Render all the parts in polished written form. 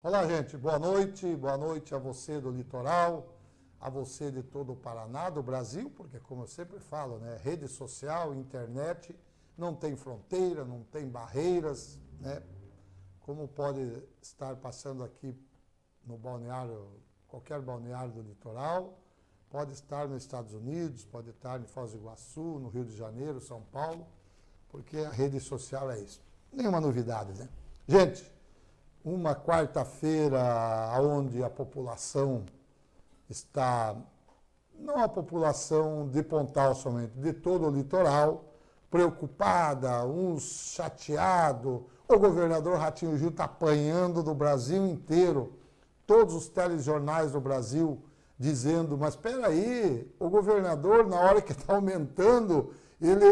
Olá, gente, boa noite a você do litoral, a você de todo o Paraná, do Brasil, porque como eu sempre falo, né, rede social, internet, não tem fronteira, não tem barreiras, né, como pode estar passando aqui no balneário, qualquer balneário do litoral, pode estar nos Estados Unidos, pode estar em Foz do Iguaçu, no Rio de Janeiro, São Paulo, porque a rede social é isso. Nenhuma novidade, né? Gente, uma quarta-feira onde a população está, não a população de Pontal somente, de todo o litoral, preocupada, uns chateados. O governador Ratinho Gil está apanhando do Brasil inteiro, todos os telejornais do Brasil dizendo, mas espera aí, o governador, na hora que está aumentando, ele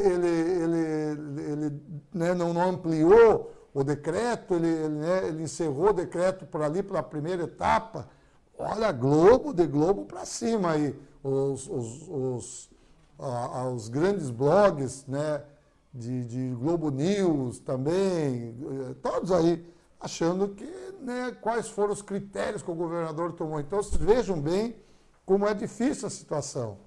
né, não ampliou o decreto, ele encerrou o decreto por ali, pela primeira etapa. Olha, Globo, de Globo para cima aí. Os grandes blogs, né, de Globo News também, todos aí, achando que, né, quais foram os critérios que o governador tomou. Então, vocês vejam bem como é difícil a situação.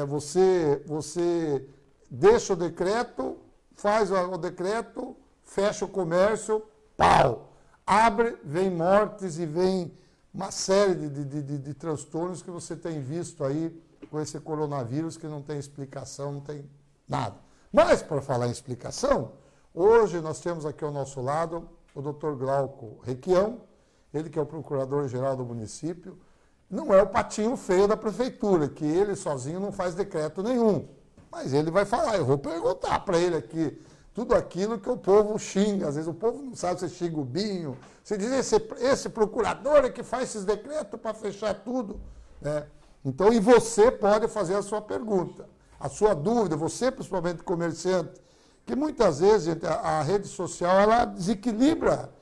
Você deixa o decreto, faz o decreto, fecha o comércio, pau! Abre, vem mortes e vem uma série de transtornos que você tem visto aí com esse coronavírus que não tem explicação, não tem nada. Mas, para falar em explicação, hoje nós temos aqui ao nosso lado o Dr. Glauco Requião, ele que é o procurador-geral do município, não é o patinho feio da prefeitura, que ele sozinho não faz decreto nenhum. Mas ele vai falar, eu vou perguntar para ele aqui, tudo aquilo que o povo xinga. Às vezes o povo não sabe se xinga o Binho, se diz esse procurador é que faz esses decretos para fechar tudo. Né? Então, e você pode fazer a sua pergunta, a sua dúvida, você principalmente comerciante, que muitas vezes, gente, a rede social ela desequilibra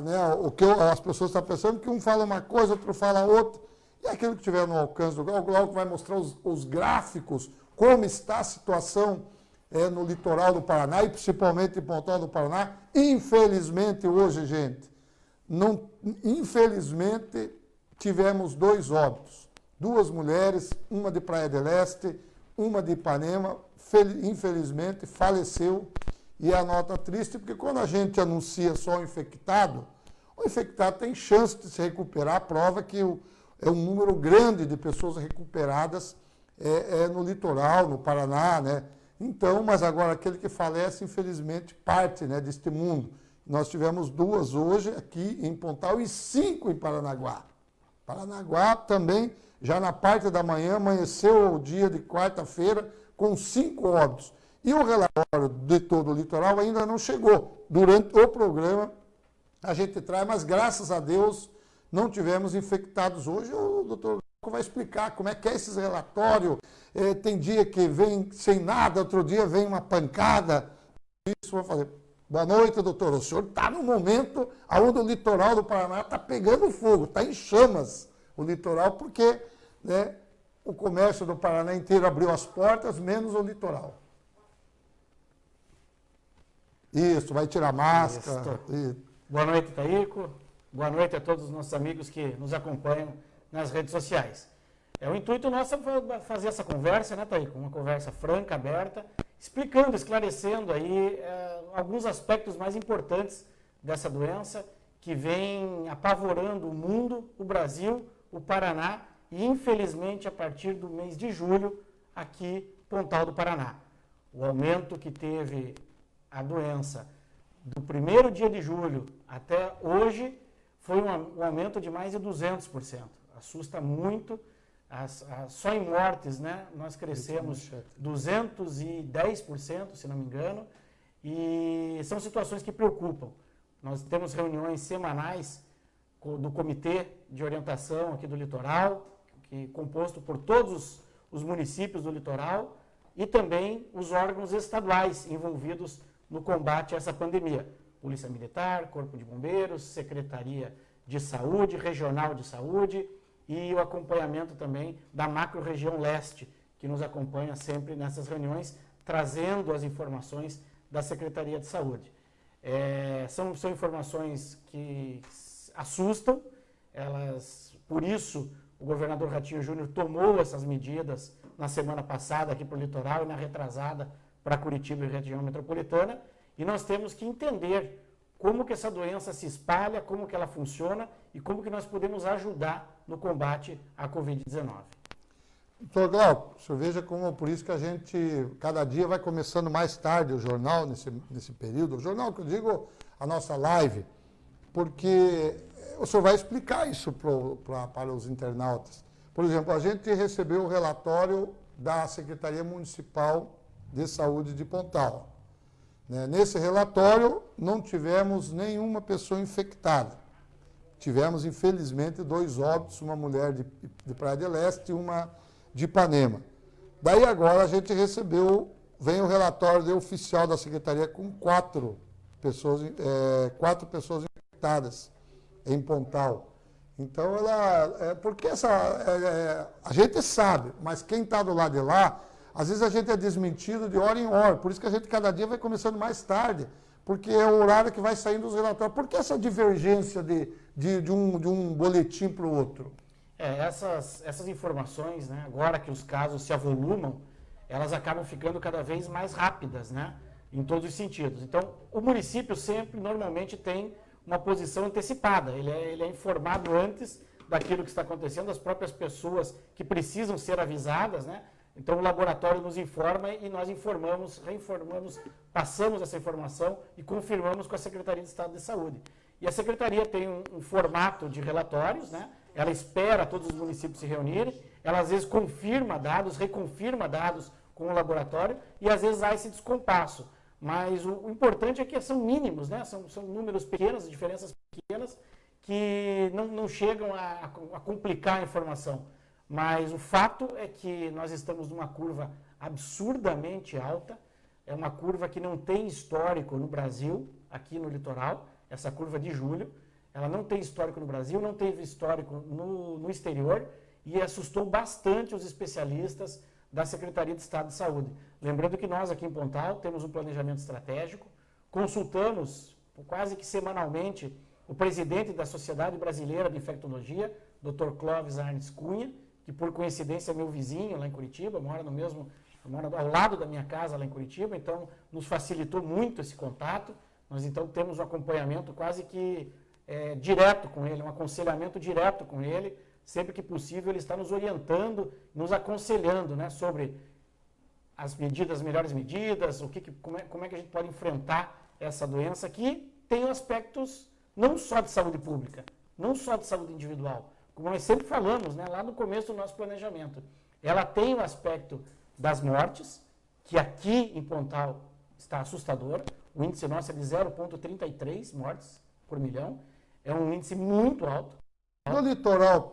né, o que as pessoas estão pensando, que um fala uma coisa, outro fala outra, e aquilo que tiver no alcance do Glauco, o Glauco vai mostrar os gráficos, como está a situação no litoral do Paraná, e principalmente em Pontal do Paraná. Infelizmente, hoje, gente, infelizmente, tivemos 2 óbitos. 2 mulheres, uma de Praia del Este, uma de Ipanema, infelizmente, faleceu. E a nota triste, porque quando a gente anuncia só o infectado tem chance de se recuperar. A prova que é um número grande de pessoas recuperadas no litoral, no Paraná, né? Então, mas agora aquele que falece, infelizmente, parte, né, deste mundo. Nós tivemos 2 hoje aqui em Pontal e 5 em Paranaguá. Paranaguá também, já na parte da manhã, amanheceu o dia de quarta-feira com 5 óbitos. E o relatório de todo o litoral ainda não chegou. Durante o programa a gente traz, mas graças a Deus não tivemos infectados hoje. O doutor vai explicar como é que é esses relatórios. Tem dia que vem sem nada, outro dia vem uma pancada. Isso vou fazer. Boa noite, doutor. O senhor está no momento onde o litoral do Paraná está pegando fogo, está em chamas o litoral, porque, né, o comércio do Paraná inteiro abriu as portas, menos o litoral. Isso, vai tirar máscara. Boa noite, Taíco. Boa noite a todos os nossos amigos que nos acompanham nas redes sociais. O intuito nosso é fazer essa conversa, né, Taíco? Uma conversa franca, aberta, explicando, esclarecendo aí alguns aspectos mais importantes dessa doença que vem apavorando o mundo, o Brasil, o Paraná e, infelizmente, a partir do mês de julho, aqui, Pontal do Paraná. O aumento que teve a doença do primeiro dia de julho até hoje foi um aumento de mais de 200%. Assusta muito. Só em mortes, né, nós crescemos 210%, se não me engano, e são situações que preocupam. Nós temos reuniões semanais do Comitê de Orientação aqui do Litoral, que é composto por todos os municípios do litoral e também os órgãos estaduais envolvidos no combate a essa pandemia. Polícia Militar, Corpo de Bombeiros, Secretaria de Saúde, Regional de Saúde e o acompanhamento também da Macro-Região Leste, que nos acompanha sempre nessas reuniões, trazendo as informações da Secretaria de Saúde. São informações que assustam, por isso o governador Ratinho Júnior tomou essas medidas na semana passada aqui para o litoral e na retrasada para Curitiba e região metropolitana, e nós temos que entender como que essa doença se espalha, como que ela funciona e como que nós podemos ajudar no combate à Covid-19. Doutor Glauco, o senhor veja como, por isso que a gente, cada dia vai começando mais tarde o jornal, nesse período, o jornal que eu digo, a nossa live, porque o senhor vai explicar isso para os internautas. Por exemplo, a gente recebeu o relatório da Secretaria Municipal de Saúde de Pontal. Nesse relatório, não tivemos nenhuma pessoa infectada. Tivemos, infelizmente, 2 óbitos, uma mulher de Praia de Leste e uma de Ipanema. Daí agora a gente vem o relatório oficial da Secretaria com 4 pessoas infectadas em Pontal. Então, porque a gente sabe, mas quem está do lado de lá, às vezes a gente é desmentido de hora em hora, por isso que a gente cada dia vai começando mais tarde, porque é o horário que vai saindo os relatórios. Por que essa divergência de um boletim para o outro? Essas informações, né, agora que os casos se avolumam, elas acabam ficando cada vez mais rápidas, né, em todos os sentidos. Então, o município sempre, normalmente, tem uma posição antecipada, ele é informado antes daquilo que está acontecendo, as próprias pessoas que precisam ser avisadas, né? Então o laboratório nos informa e nós reinformamos, passamos essa informação e confirmamos com a Secretaria de Estado de Saúde. E a Secretaria tem um formato de relatórios, né? Ela espera todos os municípios se reunirem, ela às vezes confirma dados, reconfirma dados com o laboratório e às vezes há esse descompasso. Mas o importante é que são mínimos, né? São números pequenos, diferenças pequenas, que não chegam a complicar a informação. Mas o fato é que nós estamos numa curva absurdamente alta, é uma curva que não tem histórico no Brasil, aqui no litoral, essa curva de julho, ela não tem histórico no Brasil, não teve histórico no exterior e assustou bastante os especialistas da Secretaria de Estado de Saúde. Lembrando que nós aqui em Pontal temos um planejamento estratégico, consultamos quase que semanalmente o presidente da Sociedade Brasileira de Infectologia, Dr. Clóvis Arnes Cunha, que por coincidência é meu vizinho lá em Curitiba, mora ao lado da minha casa lá em Curitiba, então nos facilitou muito esse contato. Nós então temos um acompanhamento quase que direto com ele, um aconselhamento direto com ele. Sempre que possível ele está nos orientando, nos aconselhando, né, sobre as melhores medidas, como é que a gente pode enfrentar essa doença que tem aspectos não só de saúde pública, não só de saúde individual, como nós sempre falamos, né, lá no começo do nosso planejamento. Ela tem o aspecto das mortes, que aqui em Pontal está assustador. O índice nosso é de 0,33 mortes por milhão. É um índice muito alto. No litoral,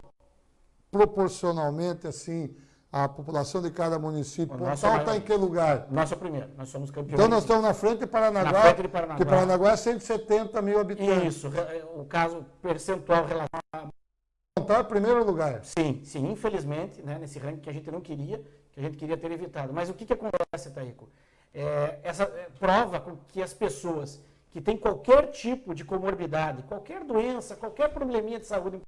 proporcionalmente, assim, a população de cada município, Pontal está em que lugar? Nosso é o primeiro, nós somos campeões. Então nós estamos na frente de Paranaguá, na frente de Paranaguá. Que Paranaguá é 170 mil habitantes. Isso, o caso percentual relacionado a Pontal é primeiro lugar. Sim, infelizmente, né, nesse ranking que a gente não queria, que a gente queria ter evitado. Mas o que acontece, Taíco? Essa prova com que as pessoas que têm qualquer tipo de comorbidade, qualquer doença, qualquer probleminha de saúde,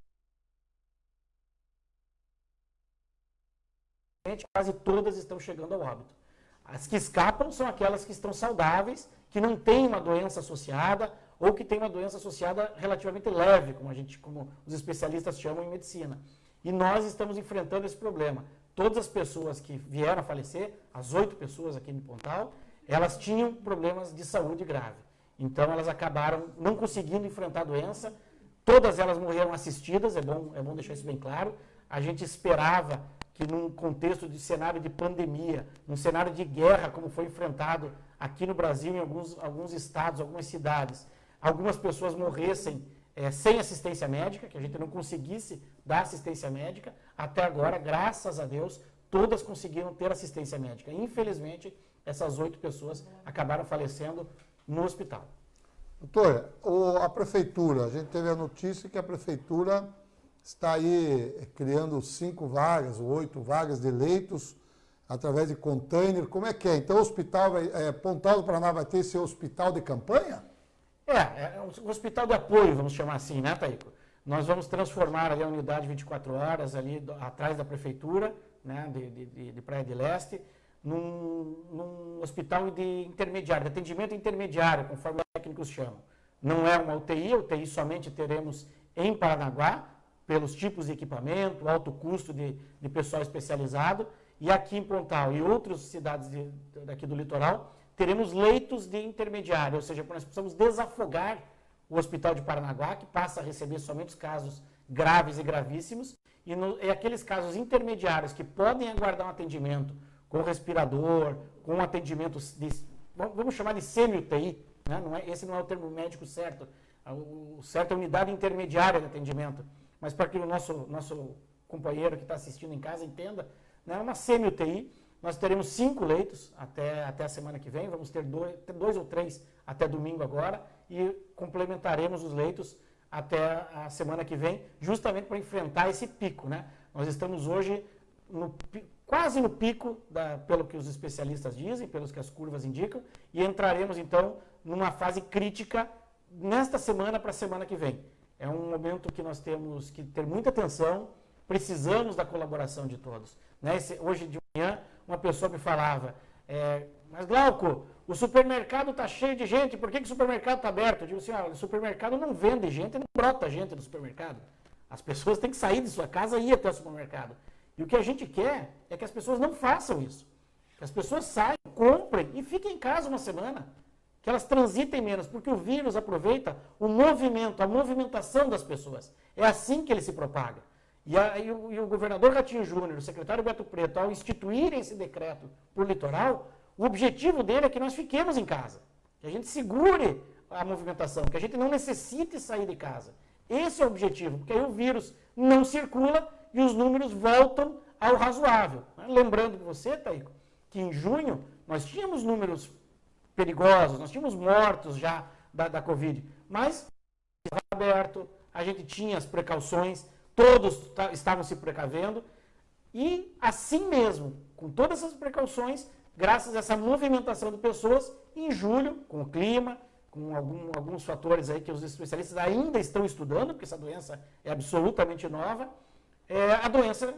quase todas estão chegando ao óbito. As que escapam são aquelas que estão saudáveis, que não têm uma doença associada ou que têm uma doença associada relativamente leve, como os especialistas chamam em medicina. E nós estamos enfrentando esse problema. Todas as pessoas que vieram a falecer, as 8 pessoas aqui em Pontal, elas tinham problemas de saúde grave. Então elas acabaram não conseguindo enfrentar a doença. Todas elas morreram assistidas, é bom deixar isso bem claro. A gente esperava que num contexto de cenário de pandemia, num cenário de guerra, como foi enfrentado aqui no Brasil, em alguns estados, algumas cidades, algumas pessoas morressem sem assistência médica, que a gente não conseguisse dar assistência médica. Até agora, graças a Deus, todas conseguiram ter assistência médica. Infelizmente, essas 8 pessoas acabaram falecendo no hospital. Doutor, a prefeitura, a gente teve a notícia que a prefeitura está aí criando 5 vagas, ou 8 vagas de leitos através de container. Como é que é? Então o hospital, Pontal do Paraná vai ter esse hospital de campanha? Um hospital de apoio, vamos chamar assim, né, Taíco? Nós vamos transformar ali a unidade 24 horas ali atrás da prefeitura, né, de Praia de Leste, num hospital de intermediário, de atendimento intermediário, conforme os técnicos chamam. Não é uma UTI, a UTI somente teremos em Paranaguá, pelos tipos de equipamento, alto custo de pessoal especializado, e aqui em Pontal e outras cidades daqui do litoral, teremos leitos de intermediário, ou seja, nós precisamos desafogar o Hospital de Paranaguá, que passa a receber somente os casos graves e gravíssimos, e aqueles casos intermediários que podem aguardar um atendimento com respirador, com um atendimento, vamos chamar de semi-UTI, né? Esse não é o termo médico certo, o certo é a unidade intermediária de atendimento, mas para que o nosso companheiro que está assistindo em casa entenda, né? Uma semi-UTI, nós teremos 5 leitos até a semana que vem, vamos ter 2 ou 3 até domingo agora, e complementaremos os leitos até a semana que vem, justamente para enfrentar esse pico, né? Nós estamos hoje quase no pico, pelo que os especialistas dizem, pelos que as curvas indicam, e entraremos então numa fase crítica nesta semana para a semana que vem. É um momento que nós temos que ter muita atenção, precisamos da colaboração de todos, né? Hoje de manhã uma pessoa me falava, mas Glauco, o supermercado está cheio de gente, por que o supermercado está aberto? Eu digo assim, o supermercado não vende gente, não brota gente do supermercado. As pessoas têm que sair de sua casa e ir até o supermercado. E o que a gente quer é que as pessoas não façam isso. Que as pessoas saiam, comprem e fiquem em casa uma semana. Que elas transitem menos, porque o vírus aproveita o movimento, a movimentação das pessoas. É assim que ele se propaga. E o governador Ratinho Júnior, o secretário Beto Preto, ao instituírem esse decreto por litoral, o objetivo dele é que nós fiquemos em casa. Que a gente segure a movimentação, que a gente não necessite sair de casa. Esse é o objetivo, porque aí o vírus não circula e os números voltam ao razoável. Lembrando que você, Taíco, que em junho nós tínhamos números perigosos, nós tínhamos mortos já da Covid, mas estava aberto, a gente tinha as precauções, todos estavam se precavendo, e assim mesmo, com todas essas precauções, graças a essa movimentação de pessoas, em julho, com o clima, com alguns fatores aí que os especialistas ainda estão estudando, porque essa doença é absolutamente nova, a doença...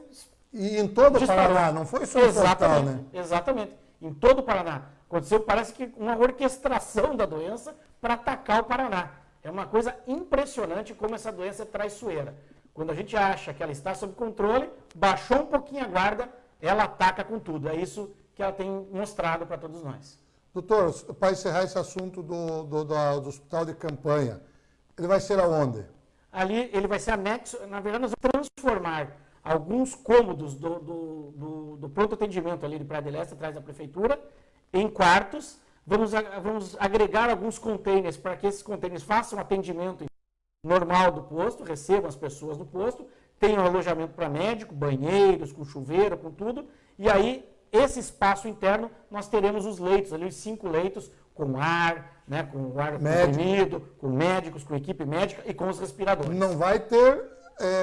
E em todo o Paraná, não foi só em Pontal, né? Exatamente, em todo o Paraná. Aconteceu, parece que uma orquestração da doença para atacar o Paraná. É uma coisa impressionante como essa doença é traiçoeira. Quando a gente acha que ela está sob controle, baixou um pouquinho a guarda, ela ataca com tudo. É isso que ela tem mostrado para todos nós. Doutor, para encerrar esse assunto do hospital de campanha, ele vai ser aonde? Ali ele vai ser anexo, na verdade nós vamos transformar alguns cômodos do pronto atendimento ali de Praia de Leste, atrás da prefeitura, em quartos. Vamos agregar alguns containers para que esses containers façam atendimento normal do posto, recebam as pessoas no posto, tenham alojamento para médico, banheiros, com chuveiro, com tudo, e aí esse espaço interno nós teremos os leitos, ali os 5 leitos com ar, né, com ar comprimido, com médicos, com equipe médica e com os respiradores. Não vai ter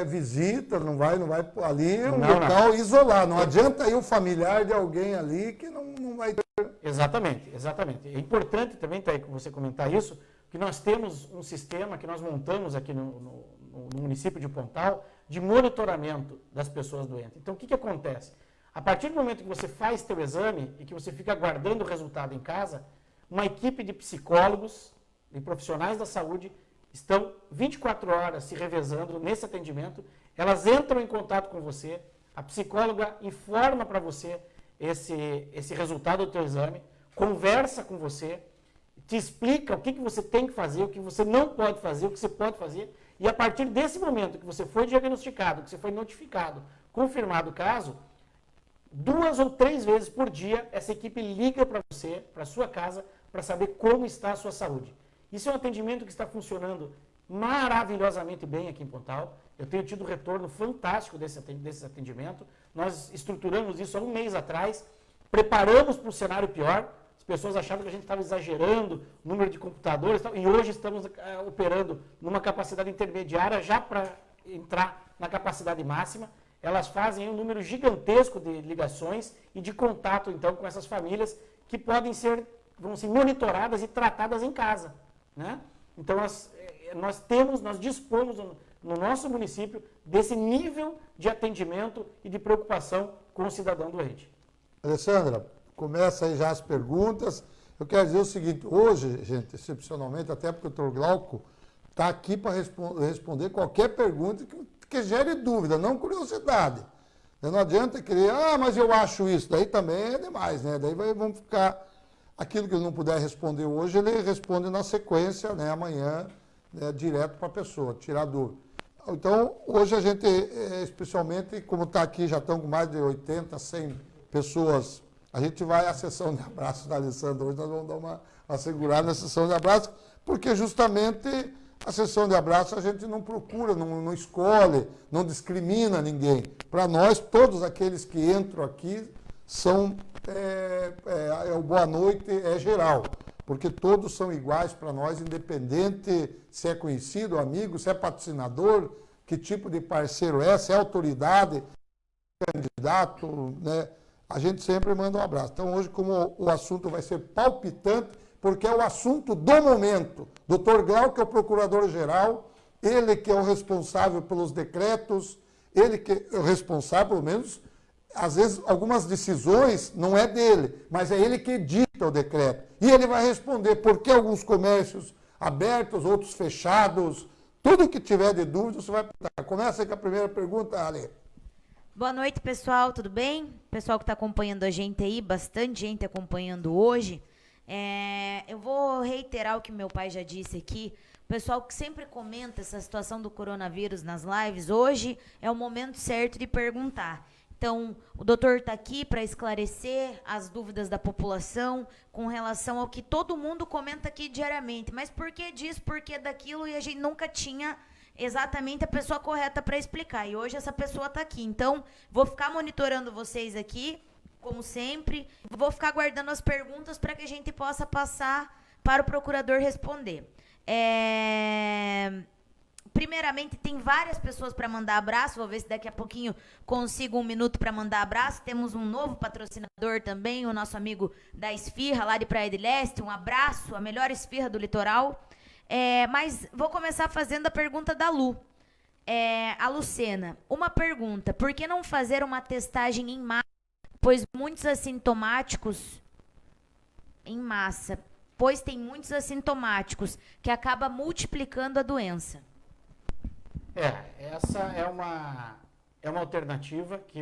visita, não vai ali é um local isolado, não adianta ir o familiar de alguém ali que não vai ter. Exatamente. É importante também, Taí, que você comentar isso, que nós temos um sistema que nós montamos aqui no município de Pontal de monitoramento das pessoas doentes. Então, o que acontece? A partir do momento que você faz seu exame e que você fica aguardando o resultado em casa, uma equipe de psicólogos e profissionais da saúde estão 24 horas se revezando nesse atendimento, elas entram em contato com você, a psicóloga informa para você esse resultado do teu exame, conversa com você, te explica o que você tem que fazer, o que você não pode fazer, o que você pode fazer, e a partir desse momento que você foi diagnosticado, que você foi notificado, confirmado o caso, 2 ou 3 vezes por dia, essa equipe liga para você, para a sua casa, para saber como está a sua saúde. Isso é um atendimento que está funcionando maravilhosamente bem aqui em Pontal. Eu tenho tido retorno fantástico desse atendimento. Nós estruturamos isso há um mês atrás, preparamos para um cenário pior. As pessoas achavam que a gente estava exagerando o número de computadores, e hoje estamos operando numa capacidade intermediária já para entrar na capacidade máxima. Elas fazem um número gigantesco de ligações e de contato, então, com essas famílias que vão ser monitoradas e tratadas em casa, né? Então, nós dispomos no nosso município desse nível de atendimento e de preocupação com o cidadão doente. Alessandra, começa aí já as perguntas. Eu quero dizer o seguinte, hoje, gente, excepcionalmente, até porque o Dr. Glauco está aqui para responder qualquer pergunta que gere dúvida, não curiosidade. Não adianta querer, mas eu acho isso, daí também é demais, né? Daí vamos ficar, aquilo que ele não puder responder hoje, ele responde na sequência, né, amanhã, né, direto para a pessoa, tirar dúvida. Então, hoje a gente, especialmente, como está aqui, já estão com mais de 80, 100 pessoas, a gente vai à sessão de abraço da Alessandra, hoje nós vamos dar uma segurada na sessão de abraço, porque justamente a sessão de abraço a gente não procura, não escolhe, não discrimina ninguém. Para nós, todos aqueles que entram aqui são, o boa noite é geral, porque todos são iguais para nós, independente se é conhecido, amigo, se é patrocinador, que tipo de parceiro é, se é autoridade, candidato, né? A gente sempre manda um abraço. Então, hoje, como o assunto vai ser palpitante, porque é o assunto do momento. Dr. Glauco, que é o procurador-geral, ele que é o responsável pelos decretos, ele que é o responsável, pelo menos, às vezes, algumas decisões não é dele, mas é ele que edita o decreto. E ele vai responder por que alguns comércios abertos, outros fechados, tudo que tiver de dúvida, você vai perguntar. Começa aí com a primeira pergunta, Ale. Boa noite, pessoal, tudo bem? Pessoal que está acompanhando a gente aí, bastante gente acompanhando hoje. Eu vou reiterar o que meu pai já disse aqui. O pessoal que sempre comenta essa situação do coronavírus nas lives, hoje é o momento certo de perguntar. Então, o doutor está aqui para esclarecer as dúvidas da população com relação ao que todo mundo comenta aqui diariamente. Mas por que disso, por que daquilo, e a gente nunca tinha exatamente a pessoa correta para explicar. E hoje essa pessoa está aqui. Então, vou ficar monitorando vocês aqui, como sempre. Vou ficar guardando as perguntas para que a gente possa passar para o procurador responder. Primeiramente, tem várias pessoas para mandar abraço. Vou ver se daqui a pouquinho consigo 1 minuto para mandar abraço. Temos um novo patrocinador também, o nosso amigo da Esfirra, lá de Praia de Leste. Um abraço, a melhor esfirra do litoral. Mas vou começar fazendo a pergunta da Lu. A Lucena, uma pergunta. Por que não fazer uma testagem em massa? Pois muitos assintomáticos em massa. Pois tem muitos assintomáticos que acaba multiplicando a doença. Essa é uma alternativa que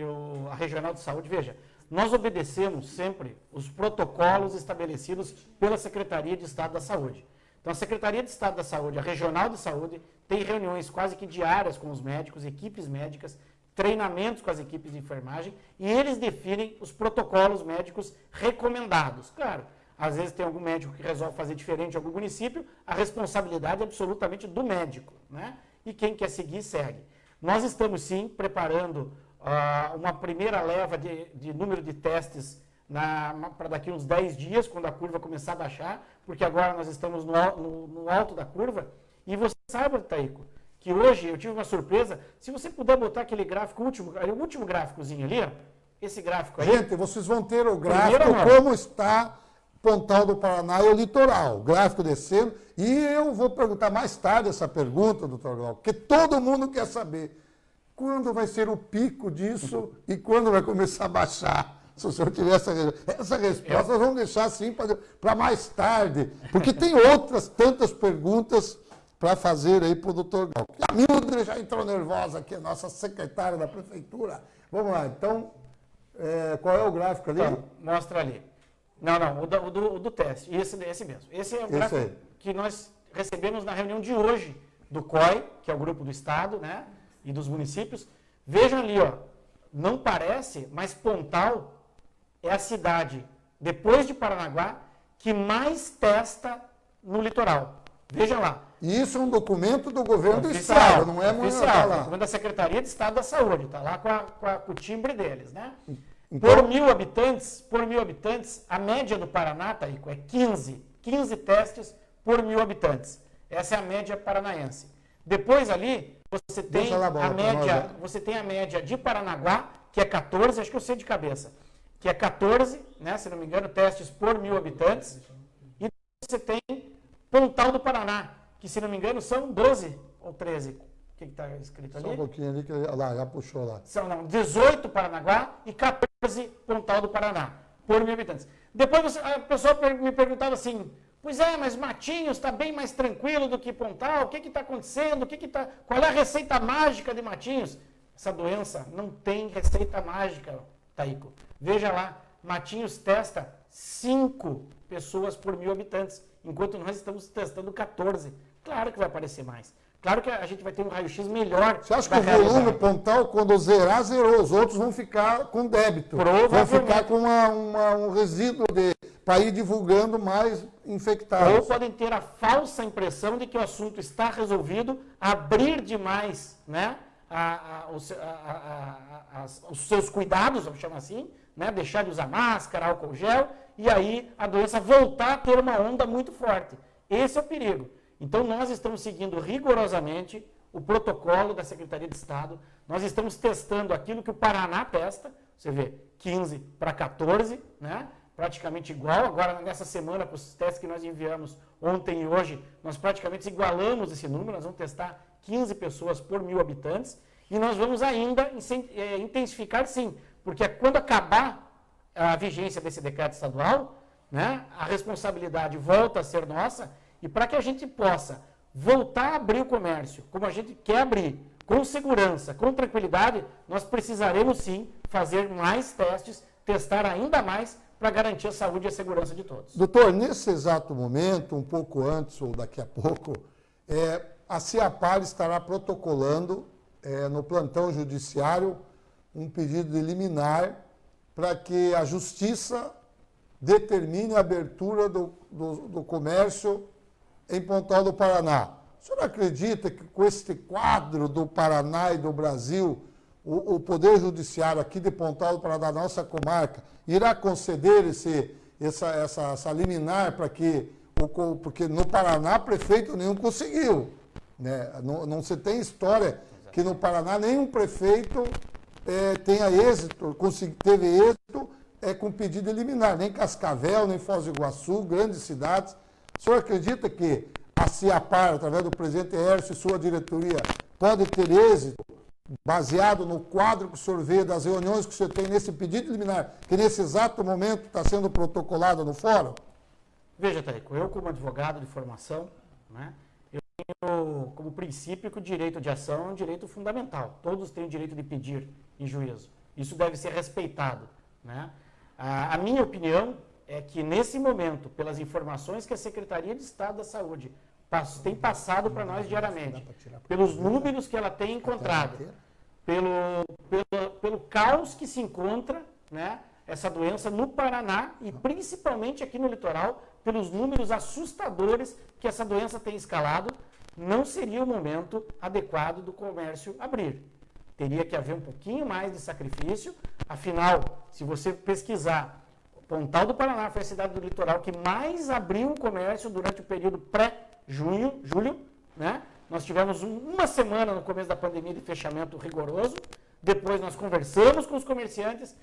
a Regional de Saúde, veja, nós obedecemos sempre os protocolos estabelecidos pela Secretaria de Estado da Saúde. Então, a Secretaria de Estado da Saúde, a Regional de Saúde, tem reuniões quase que diárias com os médicos, equipes médicas, treinamentos com as equipes de enfermagem, e eles definem os protocolos médicos recomendados. Claro, às vezes tem algum médico que resolve fazer diferente em algum município, a responsabilidade é absolutamente do médico, né? E quem quer seguir, segue. Nós estamos, sim, preparando uma primeira leva de número de testes para daqui uns 10 dias, quando a curva começar a baixar, porque agora nós estamos no alto da curva. E você sabe, Taico, que hoje eu tive uma surpresa. Se você puder botar aquele gráfico, o último gráficozinho ali, ó, esse gráfico aí. Gente, vocês vão ter o gráfico, como está Pontal do Paraná e o litoral, o gráfico descendo. E eu vou perguntar mais tarde essa pergunta, doutor Glauco, porque todo mundo quer saber quando vai ser o pico disso e quando vai começar a baixar. Se o senhor tiver essa resposta, nós vamos deixar assim para mais tarde, porque tem outras tantas perguntas para fazer aí para o doutor Glauco. A Mildred já entrou nervosa aqui, a nossa secretária da prefeitura. Vamos lá, então, qual é o gráfico ali? Então, mostra ali. Não, o do teste, esse mesmo. Esse é o gráfico que nós recebemos na reunião de hoje do COI, que é o grupo do Estado, né, e dos municípios. Vejam ali, ó, não parece, mas Pontal é a cidade, depois de Paranaguá, que mais testa no litoral. Veja lá. E isso é um documento do governo do oficial, Estado, não é oficial, documento da Secretaria de Estado da Saúde, está lá com o timbre deles, né? Então, por mil habitantes, a média do Paraná, Taico, é 15 testes por 1.000 habitantes. Essa é a média paranaense. Depois ali, você tem a média de Paranaguá, que é 14, acho que eu sei de cabeça, que é 14, né, se não me engano, testes por 1.000 habitantes. E você tem Pontal do Paraná, que se não me engano são 12 ou 13. que está escrito Só ali? um pouquinho ali, que lá, já puxou lá. São 18 Paranaguá e 14 Pontal do Paraná, por 1.000 habitantes. Depois a pessoa me perguntava assim, pois é, mas Matinhos está bem mais tranquilo do que Pontal, o que está acontecendo, qual é a receita mágica de Matinhos? Essa doença não tem receita mágica, Taíco. Veja lá, Matinhos testa 5 pessoas por 1.000 habitantes, enquanto nós estamos testando 14. Claro que vai aparecer mais. Claro que a gente vai ter um raio-x melhor. Você acha que o volume Pontal, quando zerar, zerou? Os outros vão ficar com débito. Vão ficar com um resíduo para ir divulgando mais infectados. Ou podem ter a falsa impressão de que o assunto está resolvido, abrir demais, né, os seus cuidados, vamos chamar assim, né, deixar de usar máscara, álcool gel, e aí a doença voltar a ter uma onda muito forte. Esse é o perigo. Então, nós estamos seguindo rigorosamente o protocolo da Secretaria de Estado. Nós estamos testando aquilo que o Paraná testa. Você vê, 15 para 14, né? Praticamente igual. Agora, nessa semana, para os testes que nós enviamos ontem e hoje, nós praticamente igualamos esse número. Nós vamos testar 15 pessoas por 1.000 habitantes. E nós vamos ainda intensificar, sim. Porque quando acabar a vigência desse decreto estadual, né, a responsabilidade volta a ser nossa. E para que a gente possa voltar a abrir o comércio, como a gente quer abrir, com segurança, com tranquilidade, nós precisaremos sim fazer mais testes, testar ainda mais para garantir a saúde e a segurança de todos. Doutor, nesse exato momento, um pouco antes ou daqui a pouco, a CIAPAR estará protocolando no plantão judiciário um pedido de liminar para que a Justiça determine a abertura do comércio em Pontal do Paraná. O senhor acredita que com este quadro do Paraná e do Brasil, o Poder Judiciário aqui de Pontal do Paraná, nossa comarca, irá conceder essa liminar para que, porque no Paraná prefeito nenhum conseguiu, né? Não se tem história que no Paraná nenhum prefeito tenha êxito, teve êxito com pedido de liminar, nem Cascavel, nem Foz do Iguaçu, grandes cidades. O senhor acredita que a CIAPAR, através do presidente Hércio e sua diretoria, pode ter êxito baseado no quadro que o senhor vê das reuniões que o senhor tem nesse pedido de liminar, que nesse exato momento está sendo protocolado no fórum? Veja, Taíco, eu como advogado de formação, né, eu tenho como princípio que o direito de ação é um direito fundamental. Todos têm o direito de pedir em juízo. Isso deve ser respeitado, né? A minha opinião é que, nesse momento, pelas informações que a Secretaria de Estado da Saúde tem passado para nós diariamente, pelos números que ela tem encontrado, pelo caos que se encontra, né, essa doença no Paraná e principalmente aqui no litoral, pelos números assustadores que essa doença tem escalado, não seria o momento adequado do comércio abrir. Teria que haver um pouquinho mais de sacrifício, afinal, se você pesquisar, Pontal do Paraná foi a cidade do litoral que mais abriu o comércio durante o período pré-julho, né? Nós tivemos uma semana no começo da pandemia de fechamento rigoroso, depois nós conversamos com os comerciantes,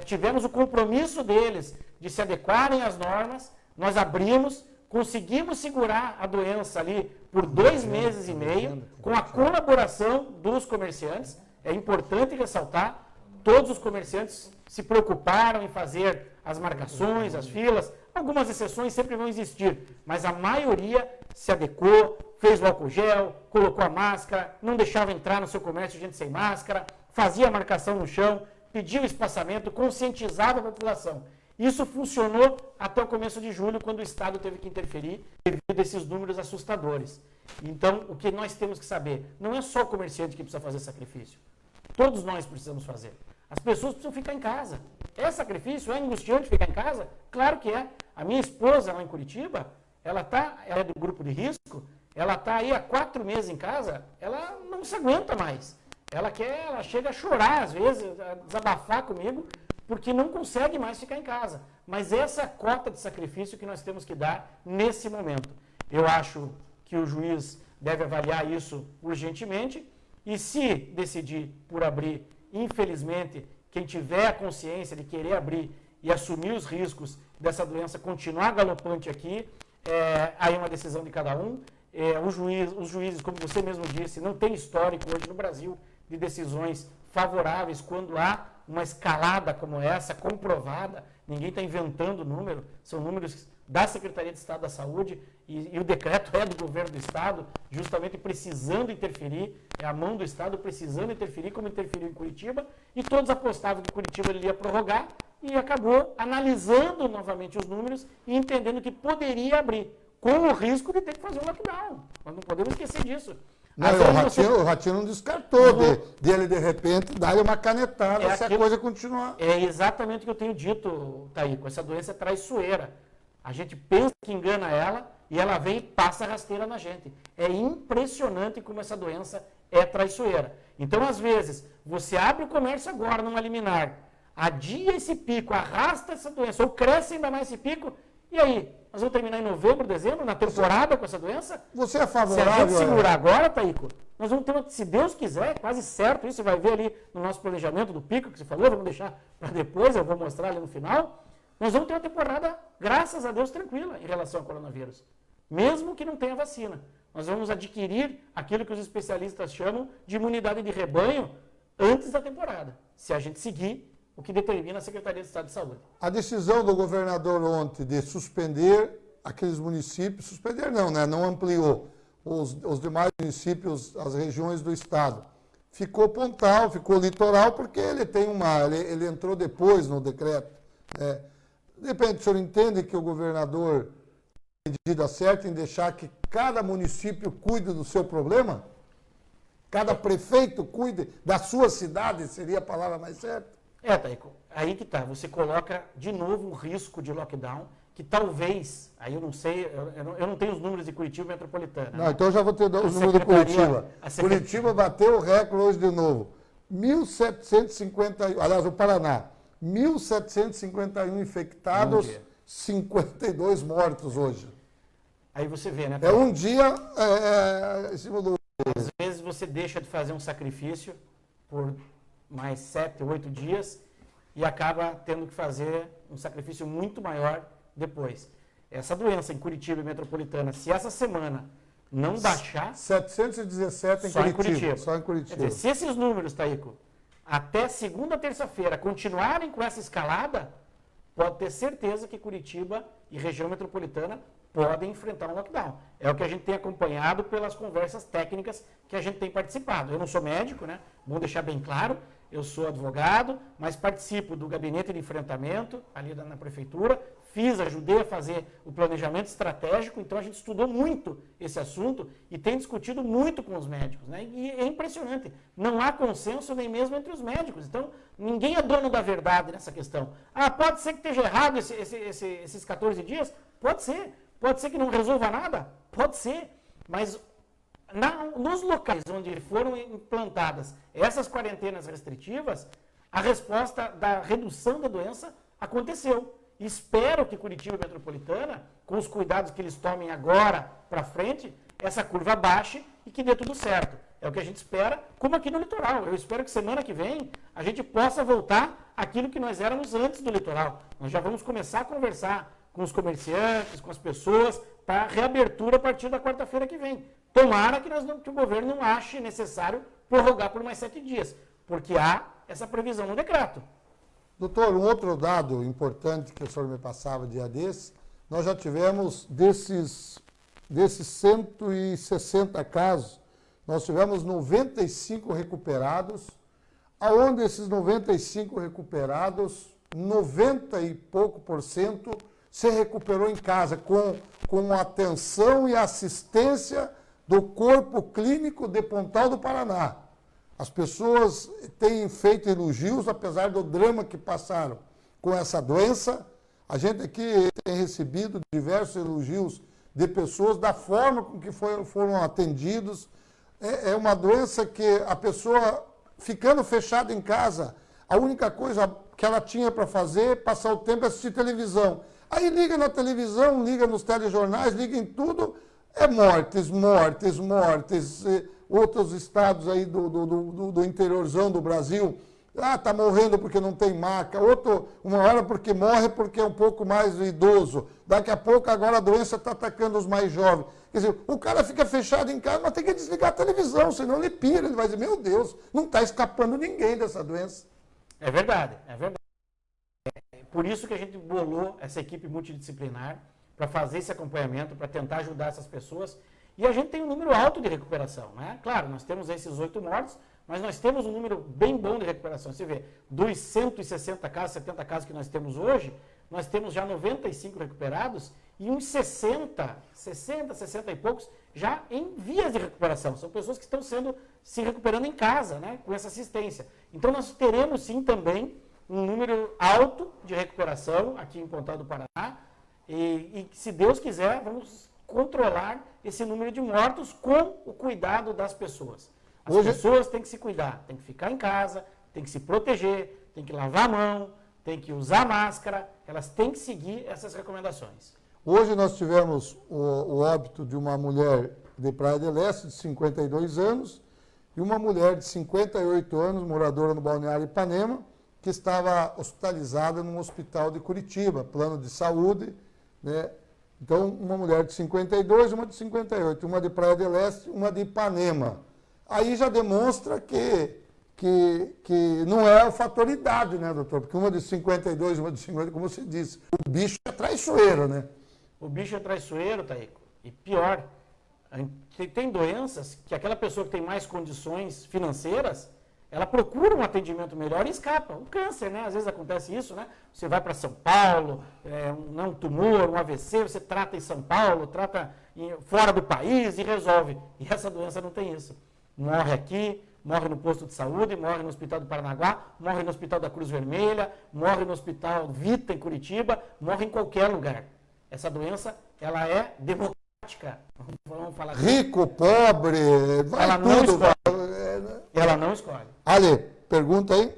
tivemos o compromisso deles de se adequarem às normas, nós abrimos, conseguimos segurar a doença ali por 2 meses e meio, com a colaboração dos comerciantes. É importante ressaltar, todos os comerciantes se preocuparam em fazer as marcações, as filas. Algumas exceções sempre vão existir, mas a maioria se adequou, fez o álcool gel, colocou a máscara, não deixava entrar no seu comércio gente sem máscara, fazia a marcação no chão, pedia o espaçamento, conscientizava a população. Isso funcionou até o começo de julho, quando o Estado teve que interferir devido a esses números assustadores. Então, o que nós temos que saber, não é só o comerciante que precisa fazer sacrifício. Todos nós precisamos fazer. As pessoas precisam ficar em casa. É sacrifício? É angustiante ficar em casa? Claro que é. A minha esposa lá em Curitiba, ela é do grupo de risco, ela está aí há 4 meses em casa, ela não se aguenta mais. Ela chega a chorar às vezes, a desabafar comigo, porque não consegue mais ficar em casa. Mas essa é a cota de sacrifício que nós temos que dar nesse momento. Eu acho que o juiz deve avaliar isso urgentemente e, se decidir por abrir, infelizmente, quem tiver a consciência de querer abrir e assumir os riscos dessa doença continuar galopante aqui, aí é uma decisão de cada um. os juízes, como você mesmo disse, não tem histórico hoje no Brasil de decisões favoráveis quando há uma escalada como essa, comprovada. Ninguém está inventando número, são números da Secretaria de Estado da Saúde e o decreto é do governo do Estado, justamente precisando interferir, é a mão do Estado precisando interferir, como interferiu em Curitiba, e todos apostavam que Curitiba ele ia prorrogar e acabou analisando novamente os números e entendendo que poderia abrir, com o risco de ter que fazer um lockdown. Nós não podemos esquecer disso. Não, o Ratinho não descartou dele, de repente, dar-lhe uma canetada se a coisa continuar. É exatamente o que eu tenho dito, Taíco. Essa doença é traiçoeira. A gente pensa que engana ela e ela vem e passa rasteira na gente. É impressionante como essa doença é traiçoeira. Então, às vezes, você abre o comércio agora numa liminar, adia esse pico, arrasta essa doença, ou cresce ainda mais esse pico, e aí? Nós vamos terminar em novembro, dezembro, na temporada com essa doença? Você é favorável? Se a gente segurar agora, Taíco, nós vamos ter, se Deus quiser, quase certo, isso você vai ver ali no nosso planejamento do pico que você falou, vamos deixar para depois, eu vou mostrar ali no final. Nós vamos ter uma temporada, graças a Deus, tranquila em relação ao coronavírus. Mesmo que não tenha vacina. Nós vamos adquirir aquilo que os especialistas chamam de imunidade de rebanho antes da temporada, se a gente seguir o que determina a Secretaria de Estado de Saúde. A decisão do governador ontem de suspender aqueles municípios, suspender não, né? Não ampliou os demais municípios, as regiões do estado. Ficou Pontal, ficou Litoral, porque ele entrou depois no decreto. De repente, o senhor entende que o governador tem medida certa em deixar que cada município cuide do seu problema? Cada prefeito cuide da sua cidade, seria a palavra mais certa? Taíco, aí que tá, você coloca de novo o risco de lockdown, que talvez, aí eu não sei, eu não tenho os números de Curitiba Metropolitana. Não, então eu já vou ter os números de Curitiba. Curitiba bateu o recorde hoje de novo. 1.751, aliás, o Paraná, 1.751 infectados, 52 mortos hoje. Aí você vê, né? É um dia em cima do... Às vezes você deixa de fazer um sacrifício por mais 7, 8 dias e acaba tendo que fazer um sacrifício muito maior depois. Essa doença em Curitiba e Metropolitana, se essa semana não baixar... 717 em Curitiba. Só em Curitiba. Quer dizer, se esses números, Taíco, até segunda, terça-feira continuarem com essa escalada, pode ter certeza que Curitiba e região metropolitana podem enfrentar um lockdown. É o que a gente tem acompanhado pelas conversas técnicas que a gente tem participado. Eu não sou médico, né? Bom deixar bem claro. Eu sou advogado, mas participo do gabinete de enfrentamento ali na prefeitura. Ajudei a fazer o planejamento estratégico, então a gente estudou muito esse assunto e tem discutido muito com os médicos, né? E é impressionante, não há consenso nem mesmo entre os médicos, então ninguém é dono da verdade nessa questão. Pode ser que esteja errado esses 14 dias? Pode ser que não resolva nada? Pode ser, mas nos locais onde foram implantadas essas quarentenas restritivas, a resposta da redução da doença aconteceu. Espero que Curitiba Metropolitana, com os cuidados que eles tomem agora para frente, essa curva baixe e que dê tudo certo. É o que a gente espera, como aqui no litoral. Eu espero que semana que vem a gente possa voltar àquilo que nós éramos antes do litoral. Nós já vamos começar a conversar com os comerciantes, com as pessoas, para reabertura a partir da quarta-feira que vem. Tomara que o governo não ache necessário prorrogar por mais 7 dias, porque há essa previsão no decreto. Doutor, um outro dado importante que o senhor me passava dia desse, nós já tivemos desses 160 casos, nós tivemos 95 recuperados, aonde esses 95 recuperados, 90 e pouco % se recuperou em casa, com a atenção e assistência do Corpo Clínico de Pontal do Paraná. As pessoas têm feito elogios, apesar do drama que passaram com essa doença. A gente aqui tem recebido diversos elogios de pessoas da forma com que foram atendidos. É uma doença que a pessoa, ficando fechada em casa, a única coisa que ela tinha para fazer, passar o tempo, é assistir televisão. Aí liga na televisão, liga nos telejornais, liga em tudo, mortes. Outros estados aí do interiorzão do Brasil, Ah, está morrendo porque não tem maca. Outro, uma hora porque morre porque é um pouco mais idoso. Daqui a pouco agora a doença está atacando os mais jovens. Quer dizer, o cara fica fechado em casa, mas tem que desligar a televisão, senão ele pira. Ele vai dizer, meu Deus, não está escapando ninguém dessa doença. É verdade, é verdade. É por isso que a gente bolou essa equipe multidisciplinar para fazer esse acompanhamento, para tentar ajudar essas pessoas. E a gente tem um número alto de recuperação, né? Claro, nós temos esses 8 mortos, mas nós temos um número bem bom de recuperação. Você vê, dos 160 casos, 70 casos que nós temos hoje, nós temos já 95 recuperados e uns 60 e poucos já em vias de recuperação. São pessoas que estão se recuperando em casa, né, com essa assistência. Então nós teremos sim também um número alto de recuperação aqui em Pontal do Paraná e se Deus quiser, vamos controlar esse número de mortos com o cuidado das pessoas. As pessoas têm que se cuidar, têm que ficar em casa, têm que se proteger, têm que lavar a mão, têm que usar máscara, elas têm que seguir essas recomendações. Hoje nós tivemos o óbito de uma mulher de Praia del Este, de 52 anos, e uma mulher de 58 anos, moradora no Balneário Ipanema, que estava hospitalizada num hospital de Curitiba, plano de saúde, né? Então, uma mulher de 52, uma de 58, uma de Praia del Este, uma de Ipanema. Aí já demonstra que não é a fator idade, né, doutor? Porque uma de 52, uma de 50, como você disse, o bicho é traiçoeiro, né? O bicho é traiçoeiro, Taíco. E pior, tem doenças que aquela pessoa que tem mais condições financeiras, ela procura um atendimento melhor e escapa. O câncer, né? Às vezes acontece isso, né? Você vai para São Paulo, um tumor, um AVC, você trata em São Paulo, trata fora do país e resolve. E essa doença não tem isso. Morre aqui, morre no posto de saúde, morre no Hospital do Paranaguá, morre no Hospital da Cruz Vermelha, morre no Hospital Vita, em Curitiba, morre em qualquer lugar. Essa doença, ela é democrática. Vamos falar assim. Rico, pobre, vai ela tudo. Não escolhe. Ela não escolhe. Ale, pergunta aí.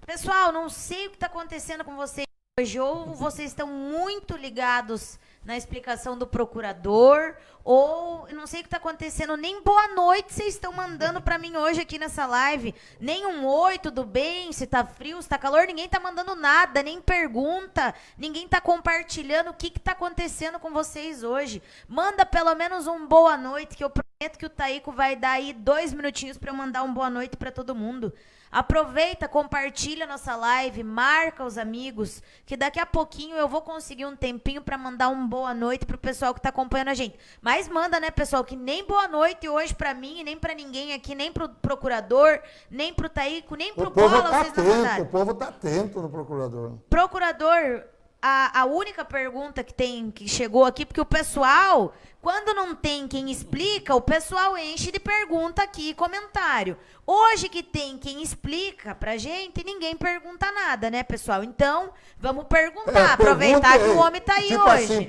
Pessoal, não sei o que está acontecendo com vocês hoje, ou vocês estão muito ligados na explicação do procurador, ou não sei o que está acontecendo, nem boa noite vocês estão mandando para mim hoje aqui nessa live, nem um oi, tudo bem, se tá frio, se tá calor, ninguém tá mandando nada, nem pergunta, ninguém tá compartilhando o que tá acontecendo com vocês hoje. Manda pelo menos um boa noite, que eu prometo que o Taíco vai dar aí 2 minutinhos para eu mandar um boa noite para todo mundo. Aproveita, compartilha a nossa live, marca os amigos, que daqui a pouquinho eu vou conseguir um tempinho para mandar um boa noite pro pessoal que tá acompanhando a gente. Mas manda, né, pessoal, que nem boa noite hoje para mim, nem para ninguém aqui, nem pro procurador, nem pro Taíco, nem pro Bola, vocês não mandaram. O povo tá atento no procurador. Procurador, a única pergunta que chegou aqui, porque o pessoal, quando não tem quem explica, o pessoal enche de pergunta aqui e comentário. Hoje que tem quem explica pra gente, ninguém pergunta nada, né, pessoal? Então, vamos perguntar, aproveitar que o homem tá aí tipo hoje. Assim,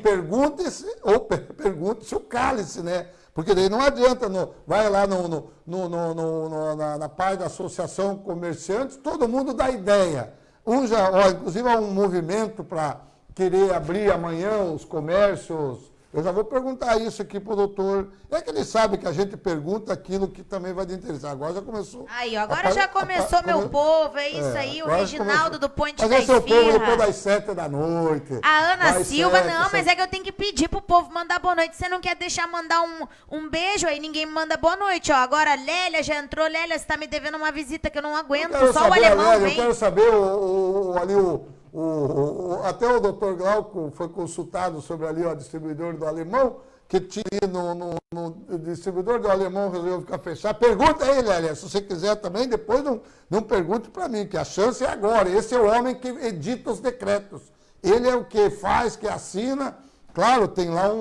pergunte-se o cálice, né? Porque daí não adianta, vai lá na parte da Associação Comerciantes, todo mundo dá ideia. Inclusive há um movimento para querer abrir amanhã os comércios. Eu já vou perguntar isso aqui para o doutor. É que ele sabe que a gente pergunta aquilo que também vai te interessar. Agora já começou. Aí, agora já começou, meu povo. É isso aí, o Reginaldo do Ponte da Esfirra. Mas é seu povo depois das 7 da noite. A Ana Silva, mas é que eu tenho que pedir pro povo mandar boa noite. Você não quer deixar mandar um beijo aí? Ninguém me manda boa noite, ó. Agora a Lélia já entrou. Lélia, você tá me devendo uma visita que eu não aguento. Só o alemão Lélia, vem. Eu quero saber até o doutor Glauco foi consultado sobre ali o distribuidor do alemão, que tinha no distribuidor do alemão resolveu ficar fechado. Pergunta aí, Lélia, se você quiser também, depois não pergunte para mim, que a chance é agora. Esse é o homem que edita os decretos. Ele é o que faz, que assina. Claro, tem lá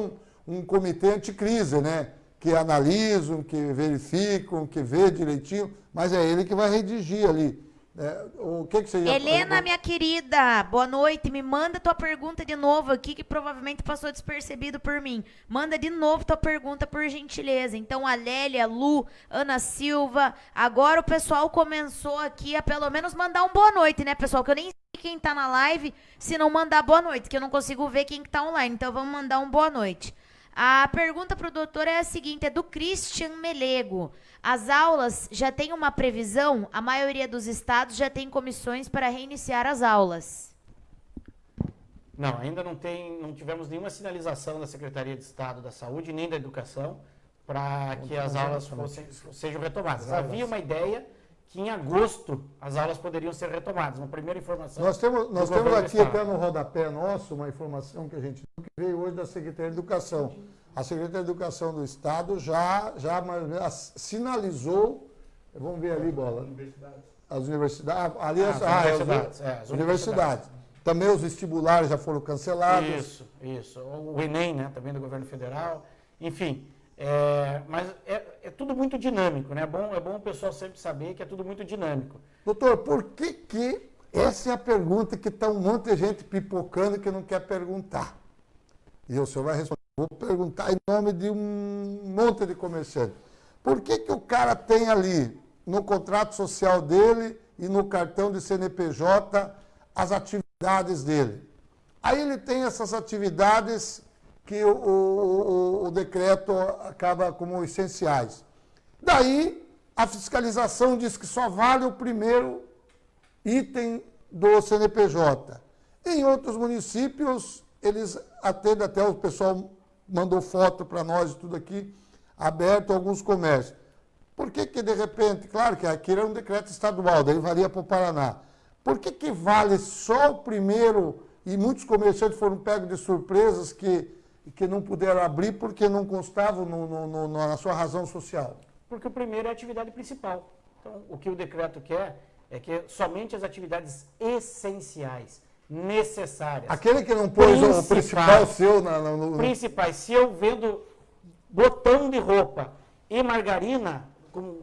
um comitê anticrise, né? Que analisam, que verificam, que vê direitinho, mas é ele que vai redigir ali. O que você ia... Helena, minha querida, boa noite. Me manda tua pergunta de novo aqui, que provavelmente passou despercebido por mim. Manda de novo tua pergunta, por gentileza. Então, a Lélia, a Lu, Ana Silva. Agora o pessoal começou aqui a pelo menos mandar um boa noite, né, pessoal? Que eu nem sei quem tá na live se não mandar boa noite, que eu não consigo ver quem que tá online. Então, vamos mandar um boa noite. A pergunta para o doutor é a seguinte, é do Christian Melego. As aulas já têm uma previsão? A maioria dos estados já tem comissões para reiniciar as aulas. Não, ainda não tivemos nenhuma sinalização da Secretaria de Estado da Saúde, nem da Educação, para que as aulas sejam retomadas. Havia uma ideia que em agosto as aulas poderiam ser retomadas. Uma primeira informação. Nós temos aqui até no rodapé nosso uma informação que a gente que veio hoje da Secretaria de Educação. A Secretaria de Educação do Estado já sinalizou, vamos ver ali, Bola, as universidades. As universidades. Também os vestibulares já foram cancelados. Isso. O Enem, né, também do governo federal. Enfim, mas é tudo muito dinâmico, né? É bom o pessoal sempre saber que é tudo muito dinâmico. Doutor, por que essa é a pergunta que está um monte de gente pipocando que não quer perguntar? E o senhor vai responder. Vou perguntar em nome de um monte de comerciantes. Por que o cara tem ali, no contrato social dele e no cartão de CNPJ, as atividades dele? Aí ele tem essas atividades que o decreto acaba como essenciais. Daí, a fiscalização diz que só vale o primeiro item do CNPJ. Em outros municípios, eles atendem, até o pessoal mandou foto para nós e tudo aqui, aberto alguns comércios. Por que de repente, claro que aqui era um decreto estadual, daí valia para o Paraná. Por que vale só o primeiro, e muitos comerciantes foram pegos de surpresas que não puderam abrir porque não constavam na sua razão social? Porque o primeiro é a atividade principal. Então, o que o decreto quer é que somente as atividades essenciais, necessárias. Aquele que não pôs o principal seu Principais. Se eu vendo botão de roupa e margarina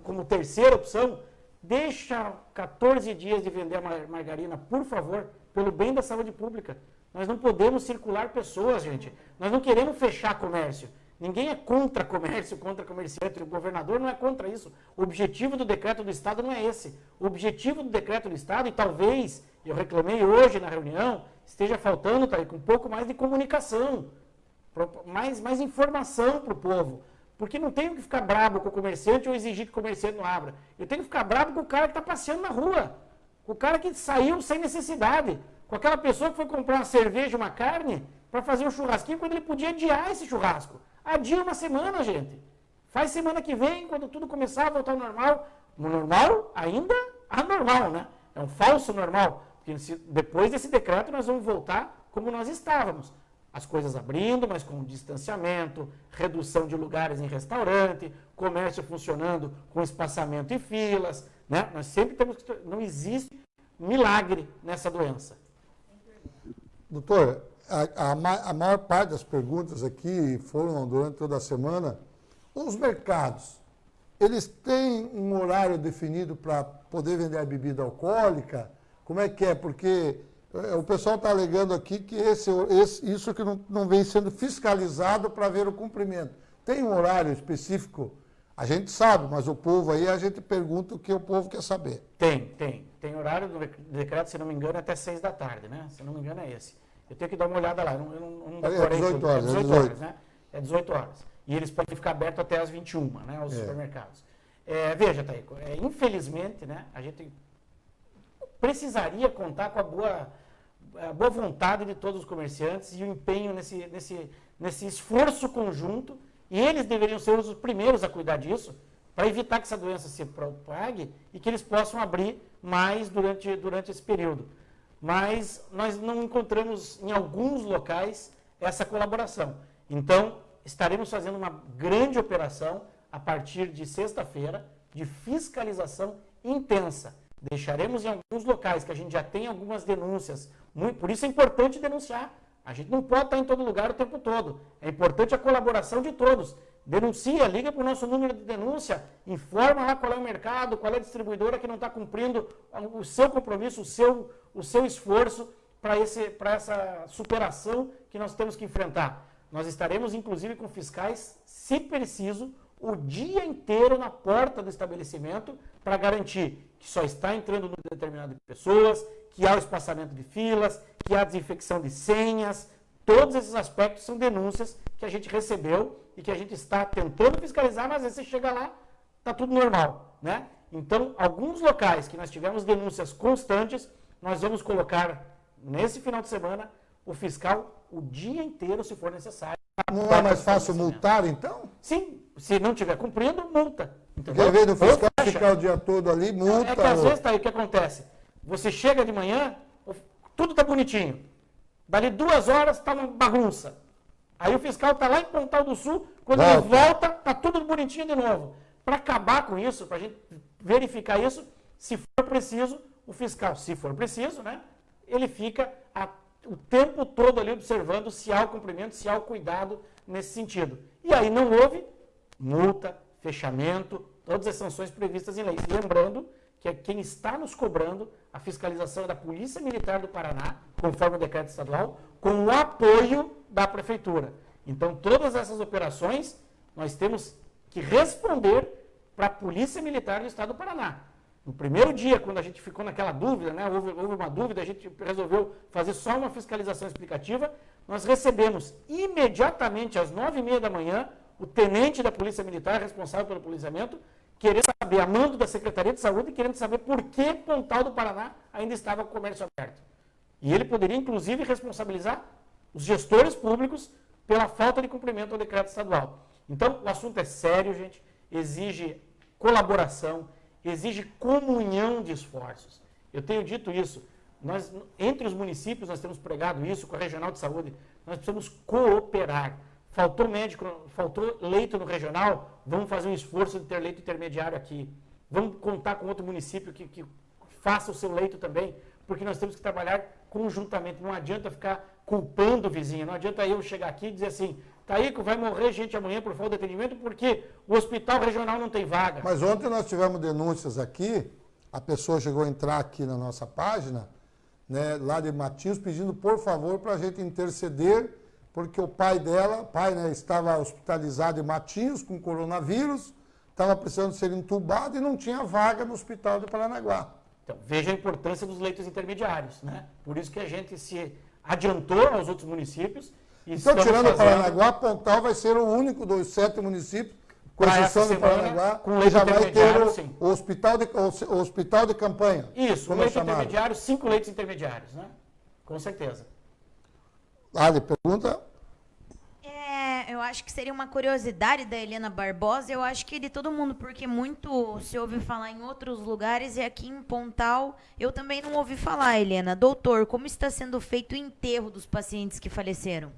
como terceira opção, deixa 14 dias de vender a margarina, por favor, pelo bem da saúde pública. Nós não podemos circular pessoas, gente. Nós não queremos fechar comércio. Ninguém é contra comércio, contra comerciante. O governador não é contra isso. O objetivo do decreto do Estado não é esse. O objetivo do decreto do Estado, e talvez, eu reclamei hoje na reunião, esteja faltando, tá aí, com um pouco mais de comunicação, mais informação para o povo. Porque não tenho que ficar bravo com o comerciante ou exigir que o comerciante não abra. Eu tenho que ficar bravo com o cara que está passeando na rua. Com o cara que saiu sem necessidade. Com aquela pessoa que foi comprar uma cerveja, uma carne, para fazer um churrasquinho, quando ele podia adiar esse churrasco. Adia uma semana, gente. Faz semana que vem, quando tudo começar a voltar ao normal. No normal, ainda anormal, né? É um falso normal. Porque depois desse decreto nós vamos voltar como nós estávamos. As coisas abrindo, mas com distanciamento, redução de lugares em restaurante, comércio funcionando com espaçamento e filas, né? Nós sempre temos que... Não existe milagre nessa doença. Doutor, a maior parte das perguntas aqui foram durante toda a semana. Os mercados, eles têm um horário definido para poder vender a bebida alcoólica? Como é que é? Porque o pessoal está alegando aqui que isso que não vem sendo fiscalizado para ver o cumprimento. Tem um horário específico? A gente sabe, mas o povo aí, a gente pergunta o que o povo quer saber. Tem horário do decreto, se não me engano, até 6 da tarde, né? Se não me engano é esse. Eu tenho que dar uma olhada lá. Eu não decorei 18 horas. É 18 horas, né? É 18 horas. E eles podem ficar abertos até as 21, né? Os supermercados. Veja, Taíco, infelizmente, né? A gente precisaria contar com a boa vontade de todos os comerciantes e o empenho nesse esforço conjunto. E eles deveriam ser os primeiros a cuidar disso, para evitar que essa doença se propague e que eles possam abrir mais durante esse período. Mas nós não encontramos em alguns locais essa colaboração. Então, estaremos fazendo uma grande operação a partir de sexta-feira de fiscalização intensa. Deixaremos em alguns locais que a gente já tem algumas denúncias. Por isso é importante denunciar. A gente não pode estar em todo lugar o tempo todo. É importante a colaboração de todos. Denuncia, liga para o nosso número de denúncia, informa lá qual é o mercado, qual é a distribuidora que não está cumprindo o seu compromisso, o seu esforço para essa superação que nós temos que enfrentar. Nós estaremos, inclusive, com fiscais, se preciso, o dia inteiro na porta do estabelecimento para garantir que só está entrando um número determinado de pessoas, que há o espaçamento de filas, que há a desinfecção de senhas. Todos esses aspectos são denúncias que que a gente recebeu e que a gente está tentando fiscalizar, mas aí você chega lá, está tudo normal, né? Então, alguns locais que nós tivemos denúncias constantes, nós vamos colocar nesse final de semana o fiscal o dia inteiro, se for necessário. Não é mais fácil multar, então? Sim, se não tiver cumprindo, multa. Porque ao invés do fiscal ficar o dia todo ali, multa. É que às vezes, tá aí, o que acontece? Você chega de manhã, tudo está bonitinho. Dali 2 horas está uma bagunça. Aí o fiscal está lá em Pontal do Sul, quando ele volta, está tudo bonitinho de novo. Para acabar com isso, para a gente verificar isso, se for preciso, o fiscal, se for preciso, né, ele fica o tempo todo ali observando se há o cumprimento, se há o cuidado nesse sentido. E aí não houve multa, fechamento, todas as sanções previstas em lei. Lembrando que quem está nos cobrando a fiscalização é da Polícia Militar do Paraná, conforme o decreto estadual, com o apoio da Prefeitura. Então, todas essas operações, nós temos que responder para a Polícia Militar do Estado do Paraná. No primeiro dia, quando a gente ficou naquela dúvida, né, houve uma dúvida, a gente resolveu fazer só uma fiscalização explicativa, nós recebemos imediatamente, às 9h30 da manhã, o tenente da Polícia Militar, responsável pelo policiamento, querendo saber, a mando da Secretaria de Saúde, querendo saber por que Pontal do Paraná ainda estava com o comércio aberto. E ele poderia, inclusive, responsabilizar os gestores públicos pela falta de cumprimento ao decreto estadual. Então, o assunto é sério, gente, exige colaboração, exige comunhão de esforços. Eu tenho dito isso. Nós, entre os municípios, nós temos pregado isso com a Regional de Saúde. Nós precisamos cooperar. Faltou médico, faltou leito no regional, vamos fazer um esforço de ter leito intermediário aqui. Vamos contar com outro município que faça o seu leito também, porque nós temos que trabalhar conjuntamente. Não adianta ficar culpando o vizinho, não adianta eu chegar aqui e dizer assim, Taíco, vai morrer gente amanhã por falta de atendimento porque o hospital regional não tem vaga. Mas ontem nós tivemos denúncias aqui, a pessoa chegou a entrar aqui na nossa página, né, lá de Matinhos, pedindo por favor para a gente interceder, porque o pai dela, né, estava hospitalizado em Matinhos com coronavírus, estava precisando ser entubado e não tinha vaga no hospital de Paranaguá. Então, veja a importância dos leitos intermediários, né? Por isso que a gente se adiantou aos outros municípios. Então, tirando o Paranaguá, Pontal vai ser o único dos 7 municípios, com exceção do Paranaguá, que já vai ter o hospital de campanha. Isso, um leito intermediário, 5 leitos intermediários, né? Com certeza. Ali, pergunta? Eu acho que seria uma curiosidade da Helena Barbosa, eu acho que de todo mundo, porque muito se ouve falar em outros lugares e aqui em Pontal eu também não ouvi falar, Helena. Doutor, como está sendo feito o enterro dos pacientes que faleceram?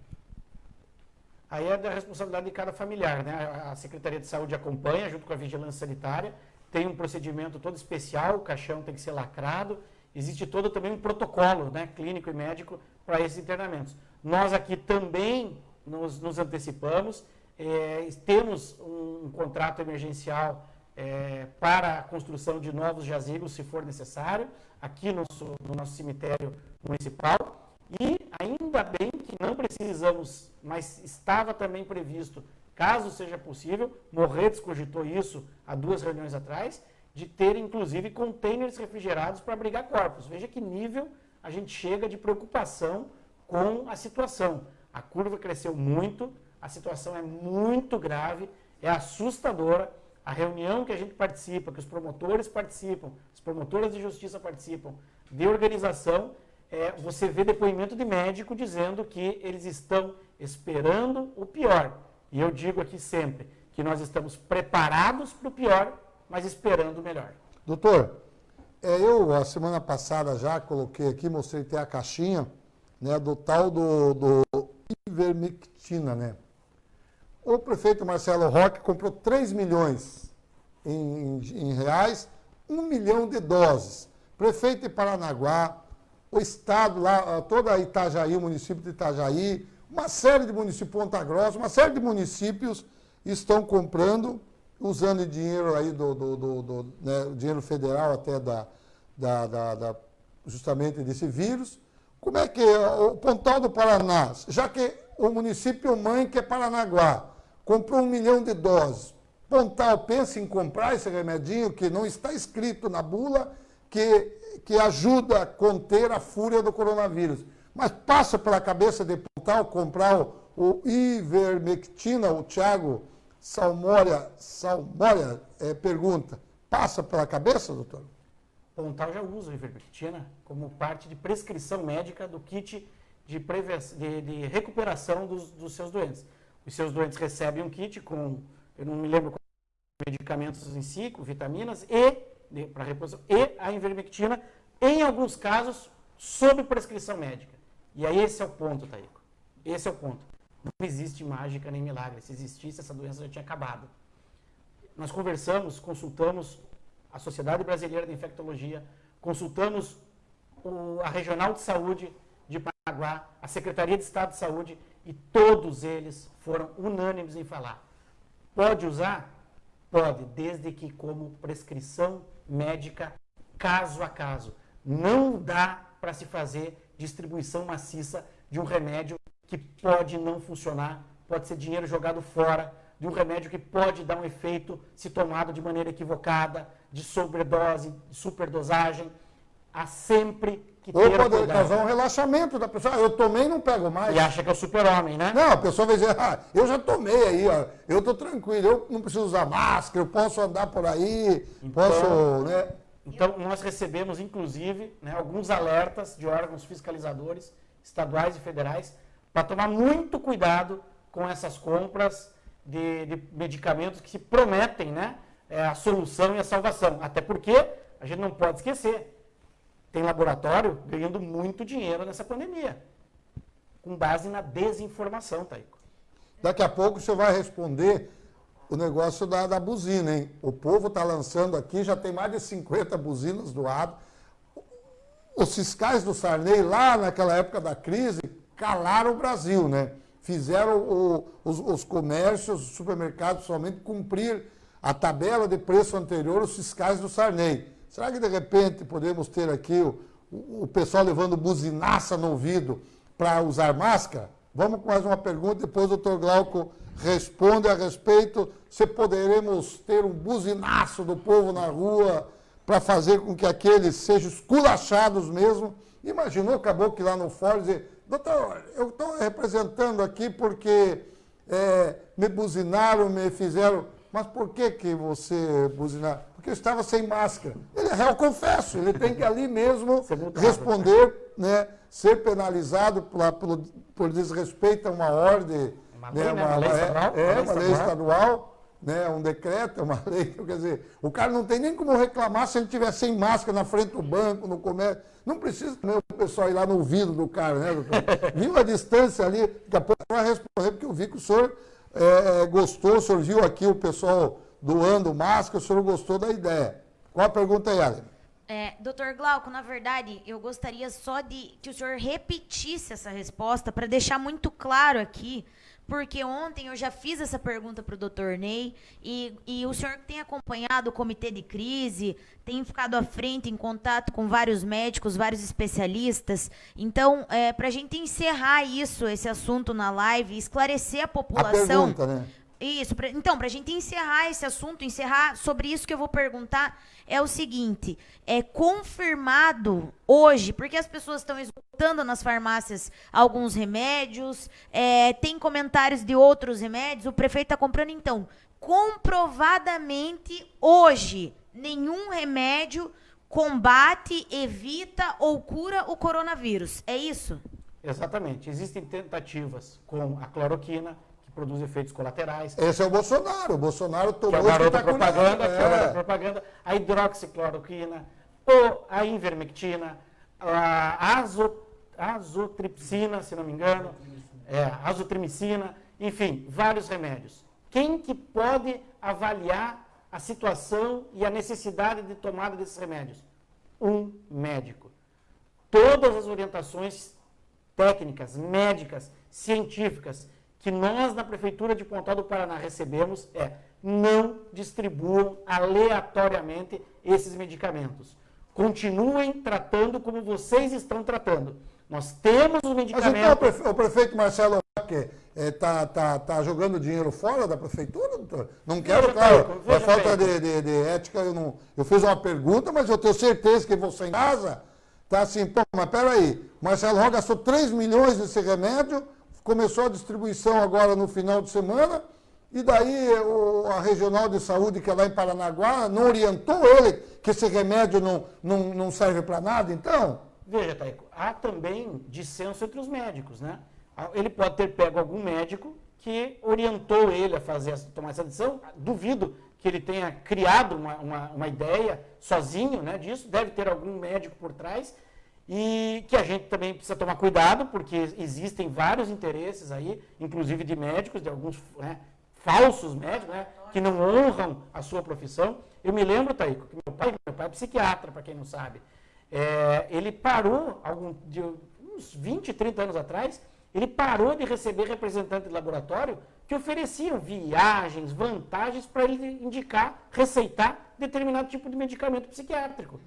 Aí é da responsabilidade de cada familiar, né? A Secretaria de Saúde acompanha, junto com a Vigilância Sanitária, tem um procedimento todo especial, o caixão tem que ser lacrado, existe todo também um protocolo, né, clínico e médico para esses internamentos. Nós aqui também nos antecipamos, temos um contrato emergencial para a construção de novos jazigos, se for necessário, aqui no nosso cemitério municipal. E ainda bem que não precisamos, mas estava também previsto, caso seja possível, Morretes cogitou isso há 2 reuniões atrás, de ter inclusive containers refrigerados para abrigar corpos. Veja que nível a gente chega de preocupação com a situação. A curva cresceu muito, a situação é muito grave, é assustadora. A reunião que a gente participa, que os promotores participam, as promotoras de justiça participam, de organização, você vê depoimento de médico dizendo que eles estão esperando o pior. E eu digo aqui sempre que nós estamos preparados para o pior, mas esperando o melhor. Doutor, eu a semana passada já coloquei aqui, mostrei até a caixinha, né, do tal do ivermectina, né? O prefeito Marcelo Roque comprou 3 milhões em reais, 1 milhão de doses. Prefeito de Paranaguá, o estado lá, toda Itajaí, o município de Itajaí, uma série de municípios, Ponta Grossa, uma série de municípios estão comprando, usando dinheiro aí né, dinheiro federal até justamente desse vírus. Como é que o Pontal do Paraná, já que o município mãe, que é Paranaguá, comprou 1 milhão de doses, Pontal pensa em comprar esse remedinho que não está escrito na bula, que ajuda a conter a fúria do coronavírus. Mas passa pela cabeça de Pontal comprar o ivermectina, o Thiago Salmória pergunta, passa pela cabeça, doutor? Pontal já usa a ivermectina como parte de prescrição médica do kit de recuperação dos seus doentes. Os seus doentes recebem um kit com, eu não me lembro, medicamentos em si, com vitaminas para reposição, e a ivermectina, em alguns casos, sob prescrição médica. E aí esse é o ponto, Taíco. Esse é o ponto. Não existe mágica nem milagre. Se existisse, essa doença já tinha acabado. Nós conversamos, consultamos a Sociedade Brasileira de Infectologia, consultamos a Regional de Saúde de Paranaguá, a Secretaria de Estado de Saúde, e todos eles foram unânimes em falar. Pode usar? Pode, desde que como prescrição médica, caso a caso. Não dá para se fazer distribuição maciça de um remédio que pode não funcionar, pode ser dinheiro jogado fora, de um remédio que pode dar um efeito se tomado de maneira equivocada, de sobredose, de superdosagem. Há sempre que ter ou pode cuidado. causar um relaxamento da pessoa. Eu tomei e não pego mais. E acha que é o super-homem, né? Não, a pessoa vai dizer, eu já tomei aí, ó, eu estou tranquilo, eu não preciso usar máscara, eu posso andar por aí, posso, né? Então, nós recebemos, inclusive, né, alguns alertas de órgãos fiscalizadores, estaduais e federais, para tomar muito cuidado com essas compras de medicamentos que se prometem, né, a solução e a salvação. Até porque, a gente não pode esquecer, tem laboratório ganhando muito dinheiro nessa pandemia, com base na desinformação, Taíco. Daqui a pouco o senhor vai responder o negócio da buzina, hein? O povo está lançando aqui, já tem mais de 50 buzinas doadas. Os fiscais do Sarney, lá naquela época da crise, calaram o Brasil, né? Fizeram os comércios, os supermercados, somente cumprir a tabela de preço anterior, os fiscais do Sarney. Será que, de repente, podemos ter aqui o pessoal levando buzinaça no ouvido para usar máscara? Vamos com mais uma pergunta, depois o doutor Glauco responde a respeito se poderemos ter um buzinaço do povo na rua para fazer com que aqueles sejam esculachados mesmo. Imaginou, acabou que lá no fórum dizer, doutor, eu estou representando aqui porque me buzinaram, me fizeram... Mas por que você buzinar? Porque eu estava sem máscara. Ele é réu, confesso, ele tem que ali mesmo responder, né, ser penalizado por desrespeito a uma ordem, uma lei estadual, né, um decreto, uma lei. Quer dizer, o cara não tem nem como reclamar se ele estiver sem máscara na frente do banco, no comércio. Não precisa também o pessoal ir lá no ouvido do cara, né, doutor? Viu a distância ali, daqui a pouco vai responder, porque eu vi que o senhor gostou, o senhor viu aqui o pessoal doando máscara, o senhor gostou da ideia. Qual a pergunta aí, Aline? Doutor Glauco, na verdade, eu gostaria só de que o senhor repetisse essa resposta para deixar muito claro aqui, porque ontem eu já fiz essa pergunta para o doutor Ney e o senhor que tem acompanhado o comitê de crise, tem ficado à frente, em contato com vários médicos, vários especialistas. Então, para a gente encerrar esse assunto na live, esclarecer a população... A pergunta, né? Isso, então, para a gente encerrar esse assunto, encerrar sobre isso que eu vou perguntar, é o seguinte, é confirmado hoje, porque as pessoas estão esgotando nas farmácias alguns remédios, tem comentários de outros remédios, o prefeito está comprando, então, comprovadamente hoje, nenhum remédio combate, evita ou cura o coronavírus, é isso? Exatamente, existem tentativas com a cloroquina, produz efeitos colaterais. Esse é o Bolsonaro. O Bolsonaro tomou... Que é o garoto propaganda, a hidroxicloroquina, a ivermectina, a azotripsina, se não me engano, a azotrimicina, enfim, vários remédios. Quem que pode avaliar a situação e a necessidade de tomada desses remédios? Um médico. Todas as orientações técnicas, médicas, científicas, que nós, na Prefeitura de Pontal do Paraná, recebemos não distribuam aleatoriamente esses medicamentos. Continuem tratando como vocês estão tratando. Nós temos os medicamentos... Mas então o prefeito Marcelo está jogando dinheiro fora da Prefeitura, doutor? Não quero, claro, é falta de ética. Eu fiz uma pergunta, mas eu tenho certeza que você em casa está assim, mas peraí, Marcelo Rocha gastou 3 milhões nesse remédio, começou a distribuição agora no final de semana, e daí a Regional de Saúde, que é lá em Paranaguá, não orientou ele que esse remédio não serve para nada, então? Veja, Taico, há também dissenso entre os médicos, né? Ele pode ter pego algum médico que orientou ele a tomar essa decisão. Duvido que ele tenha criado uma ideia sozinho, né, disso. Deve ter algum médico por trás. E que a gente também precisa tomar cuidado, porque existem vários interesses aí, inclusive de médicos, de alguns, né, falsos médicos, né, que não honram a sua profissão. Eu me lembro, Taico, que meu pai é psiquiatra, para quem não sabe. Ele parou, uns 20, 30 anos atrás, ele parou de receber representantes de laboratório que ofereciam viagens, vantagens para ele indicar, receitar determinado tipo de medicamento psiquiátrico.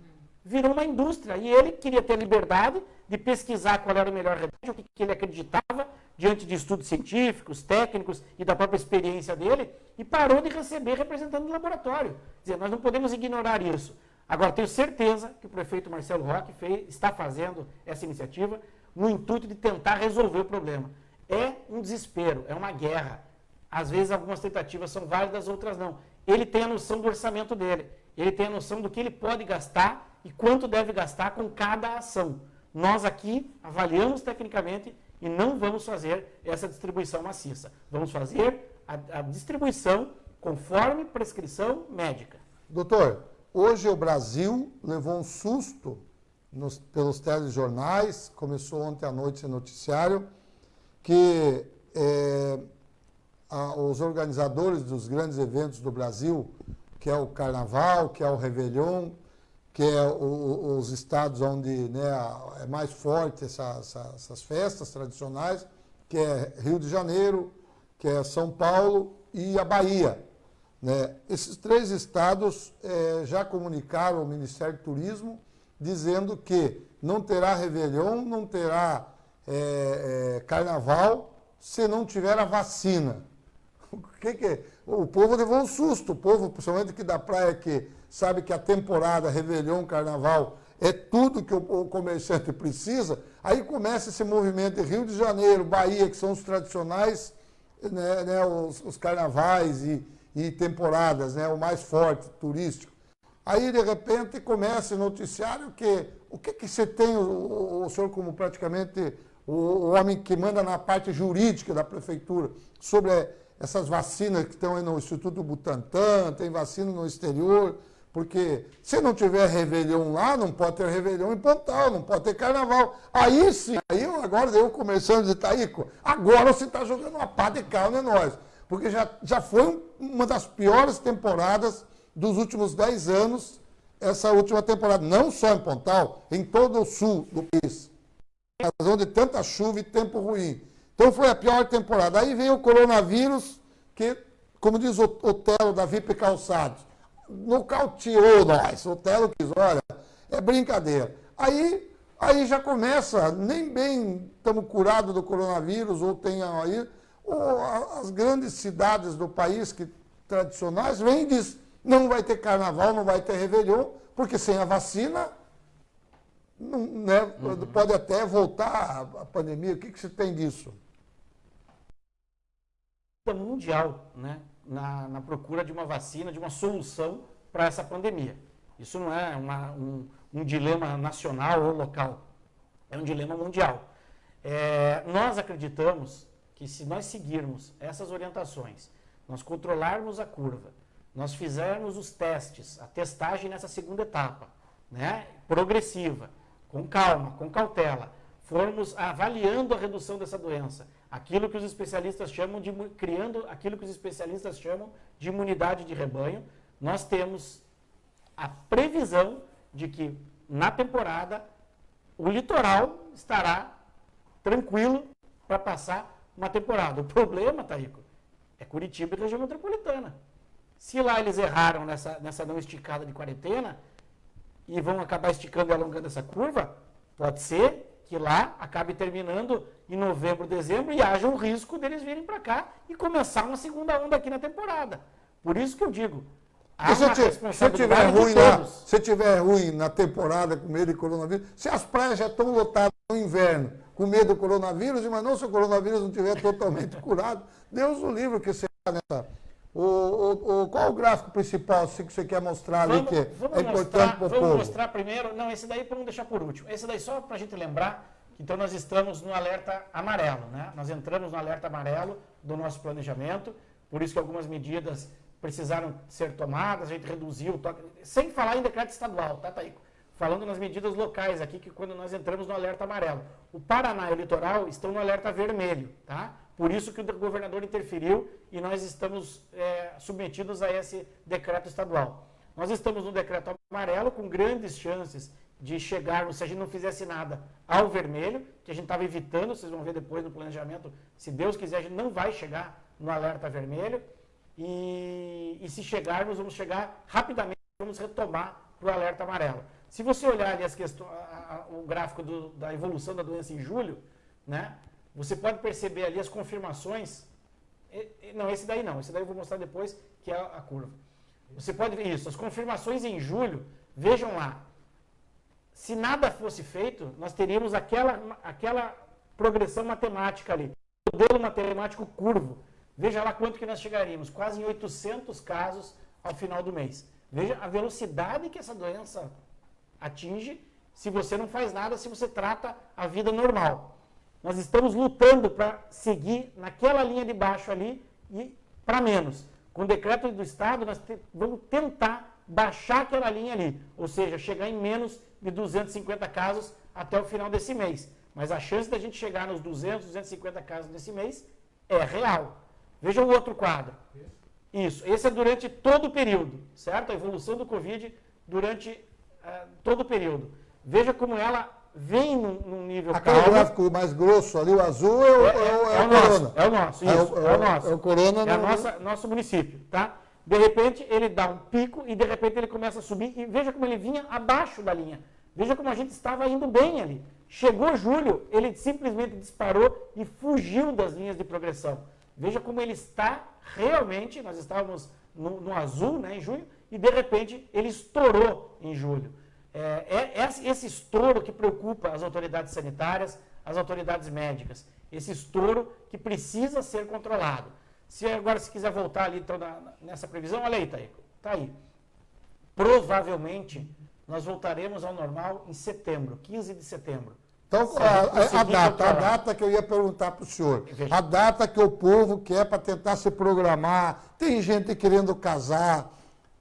Virou uma indústria e ele queria ter a liberdade de pesquisar qual era o melhor remédio, o que ele acreditava diante de estudos científicos, técnicos e da própria experiência dele, e parou de receber representantes de laboratório. Quer dizer, nós não podemos ignorar isso. Agora, tenho certeza que o prefeito Marcelo Roque está fazendo essa iniciativa no intuito de tentar resolver o problema. É um desespero, é uma guerra. Às vezes, algumas tentativas são válidas, outras não. Ele tem a noção do orçamento dele, ele tem a noção do que ele pode gastar e quanto deve gastar com cada ação. Nós aqui avaliamos tecnicamente e não vamos fazer essa distribuição maciça. Vamos fazer a distribuição conforme prescrição médica. Doutor, hoje o Brasil levou um susto pelos telejornais, começou ontem à noite esse noticiário, que os organizadores dos grandes eventos do Brasil, que é o Carnaval, que é o Réveillon, que é os estados onde, né, é mais forte essas festas tradicionais, que é Rio de Janeiro, que é São Paulo e a Bahia. Né? Esses 3 estados já comunicaram ao Ministério do Turismo dizendo que não terá Réveillon, não terá Carnaval, se não tiver a vacina. O povo levou um susto, o povo, principalmente aqui da praia, que sabe que a temporada Réveillon, Carnaval, é tudo que o comerciante precisa, aí começa esse movimento de Rio de Janeiro, Bahia, que são os tradicionais, né, os carnavais e temporadas, né, o mais forte, turístico. Aí, de repente, começa o noticiário que o que você tem, o senhor como praticamente o homem que manda na parte jurídica da prefeitura, sobre essas vacinas que estão aí no Instituto Butantan, tem vacina no exterior, porque se não tiver Réveillon lá, não pode ter Réveillon em Pontal, não pode ter Carnaval. Aí sim, agora eu começando de Taico, agora você está jogando uma pá de cal, né, nós? Porque já foi uma das piores temporadas dos últimos 10 anos, essa última temporada, não só em Pontal, em todo o sul do país. Uma razão de tanta chuva e tempo ruim. Então foi a pior temporada. Aí veio o coronavírus, que, como diz o Telo da VIP Calçados, nocauteou nós. O Telo quis, olha, é brincadeira. Aí já começa, nem bem estamos curados do coronavírus, ou tem aí, as grandes cidades do país tradicionais vêm e dizem, não vai ter carnaval, não vai ter Réveillon, porque sem a vacina, não, né, pode até voltar a pandemia. O que você tem disso? Mundial, né, na procura de uma vacina, de uma solução para essa pandemia. Isso não é um dilema nacional ou local, é um dilema mundial. Nós acreditamos que se nós seguirmos essas orientações, nós controlarmos a curva, nós fizermos os testes, a testagem nessa segunda etapa, né, progressiva, com calma, com cautela, formos avaliando a redução dessa doença, aquilo que os especialistas chamam criando aquilo que os especialistas chamam de imunidade de rebanho, nós temos a previsão de que na temporada o litoral estará tranquilo para passar uma temporada. O problema, Taico, é Curitiba e região metropolitana. Se lá eles erraram nessa não esticada de quarentena e vão acabar esticando e alongando essa curva, pode ser que lá acabe terminando em novembro, dezembro e haja um risco deles virem para cá e começar uma segunda onda aqui na temporada. Por isso que eu digo, há uma responsabilidade de todos. se tiver ruim na temporada com medo de coronavírus, se as praias já estão lotadas no inverno com medo do coronavírus, mas não se o coronavírus não estiver totalmente curado, Deus o livre que você está nessa. Qual o gráfico principal que você quer mostrar ali que é importante para o povo? Vamos mostrar primeiro, não, esse daí vamos deixar por último. Esse daí só para a gente lembrar, então nós estamos no alerta amarelo, né? Nós entramos no alerta amarelo do nosso planejamento, por isso que algumas medidas precisaram ser tomadas, a gente reduziu o toque, sem falar em decreto estadual, tá, Taíco? Falando nas medidas locais aqui, que quando nós entramos no alerta amarelo. O Paraná e o litoral estão no alerta vermelho, tá? Por isso que o governador interferiu e nós estamos submetidos a esse decreto estadual. Nós estamos no decreto amarelo com grandes chances de chegarmos, se a gente não fizesse nada, ao vermelho, que a gente estava evitando, vocês vão ver depois no planejamento, se Deus quiser, a gente não vai chegar no alerta vermelho. E se chegarmos, vamos chegar rapidamente, vamos retomar para o alerta amarelo. Se você olhar ali o gráfico da evolução da doença em julho, né, você pode perceber ali as confirmações. Não, esse daí não, esse daí eu vou mostrar depois, que é a curva. Você pode ver isso, as confirmações em julho, vejam lá. Se nada fosse feito, nós teríamos aquela progressão matemática ali, modelo matemático curvo. Veja lá quanto que nós chegaríamos, quase em 800 casos ao final do mês. Veja a velocidade que essa doença atinge se você não faz nada, se você trata a vida normal. Nós estamos lutando para seguir naquela linha de baixo ali e para menos. Com o decreto do Estado, nós vamos tentar baixar aquela linha ali, ou seja, chegar em menos de 250 casos até o final desse mês. Mas a chance da gente chegar nos 200, 250 casos desse mês é real. Veja o outro quadro. Isso, esse é durante todo o período, certo? A evolução do Covid durante todo o período. Veja como ela vem num nível calmo. Aquele gráfico mais grosso ali, o azul é o corona. É o nosso, isso, é o nosso. É o corona. É nosso município, tá? De repente ele dá um pico e de repente ele começa a subir e veja como ele vinha abaixo da linha. Veja como a gente estava indo bem ali. Chegou julho, ele simplesmente disparou e fugiu das linhas de progressão. Veja como ele está realmente, nós estávamos no azul, né, em junho, e de repente ele estourou em julho. Esse estouro que preocupa as autoridades sanitárias, as autoridades médicas. Esse estouro que precisa ser controlado. Agora, se quiser voltar ali então, nessa previsão, olha aí, Taíco, tá aí. Provavelmente, nós voltaremos ao normal em setembro, 15 de setembro. Então, a data que eu ia perguntar para o senhor, a data que o povo quer para tentar se programar, tem gente querendo casar,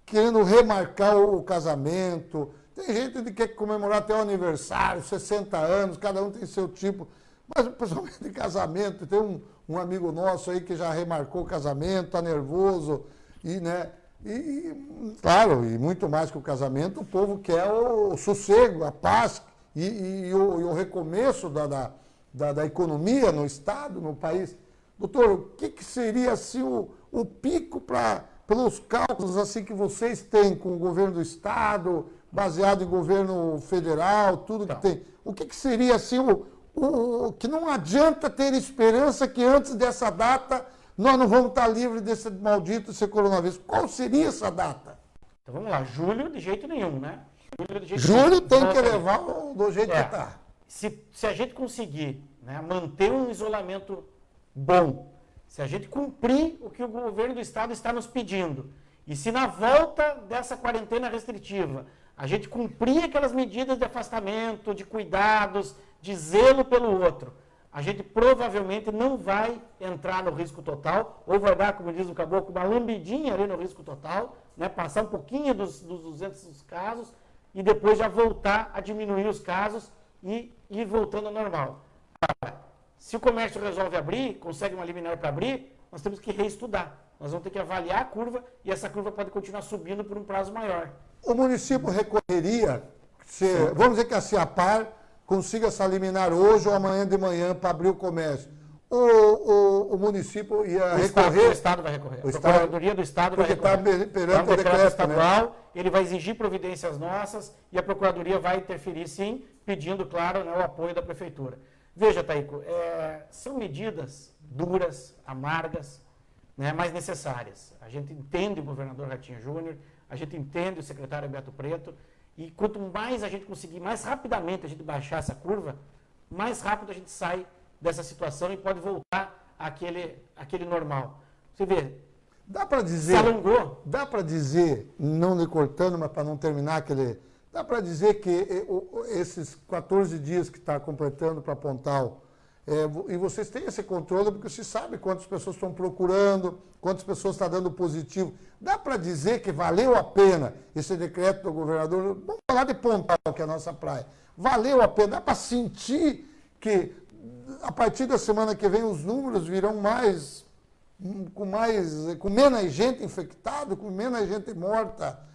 querendo remarcar o casamento, tem gente que quer comemorar até o aniversário, 60 anos, cada um tem seu tipo, mas principalmente de casamento, tem um amigo nosso aí que já remarcou o casamento, está nervoso, claro, e muito mais que o casamento, o povo quer o sossego, a paz, e o recomeço da economia no Estado, no país. Doutor, o que seria assim, o pico pelos cálculos assim, que vocês têm com o governo do Estado, baseado em governo federal, tudo que tem? O que seria assim, que não adianta ter esperança que antes dessa data nós não vamos estar livres desse maldito coronavírus? Qual seria essa data? Então vamos lá, julho de jeito nenhum, né? Julho tem que levar do jeito que está. Se a gente conseguir, né, manter um isolamento bom, se a gente cumprir o que o governo do Estado está nos pedindo, e se na volta dessa quarentena restritiva a gente cumprir aquelas medidas de afastamento, de cuidados, de zelo pelo outro, a gente provavelmente não vai entrar no risco total, ou vai dar, como diz o caboclo, uma lambidinha ali no risco total, né, passar um pouquinho dos 200 casos, e depois já voltar a diminuir os casos e ir voltando ao normal. Agora, se o comércio resolve abrir, consegue uma liminar para abrir, nós temos que reestudar. Nós vamos ter que avaliar a curva e essa curva pode continuar subindo por um prazo maior. O município recorreria, vamos dizer que a Ciapar consiga essa liminar hoje ou amanhã de manhã para abrir o comércio. O município ia recorrer? O Estado vai recorrer. A Procuradoria do Estado vai recorrer. Porque está perante o decreto estadual, né? Ele vai exigir providências nossas e a Procuradoria vai interferir, sim, pedindo, claro, né, o apoio da Prefeitura. Veja, Taíco, são medidas duras, amargas, né, mas necessárias. A gente entende o governador Ratinho Júnior, a gente entende o secretário Beto Preto, E quanto mais a gente conseguir, mais rapidamente a gente baixar essa curva, mais rápido a gente sai dessa situação e pode voltar àquele normal. Você vê, Dá para dizer, se alongou. dá para dizer, não lhe cortando, mas para não terminar aquele... Dá para dizer que esses 14 dias que está completando para Pontal, e vocês têm esse controle porque vocês sabem quantas pessoas estão procurando, quantas pessoas estão dando positivo. Dá para dizer que valeu a pena esse decreto do governador? Vamos falar de Pontal, que é a nossa praia. Valeu a pena, dá para sentir que a partir da semana que vem os números virão com menos gente infectada, com menos gente morta,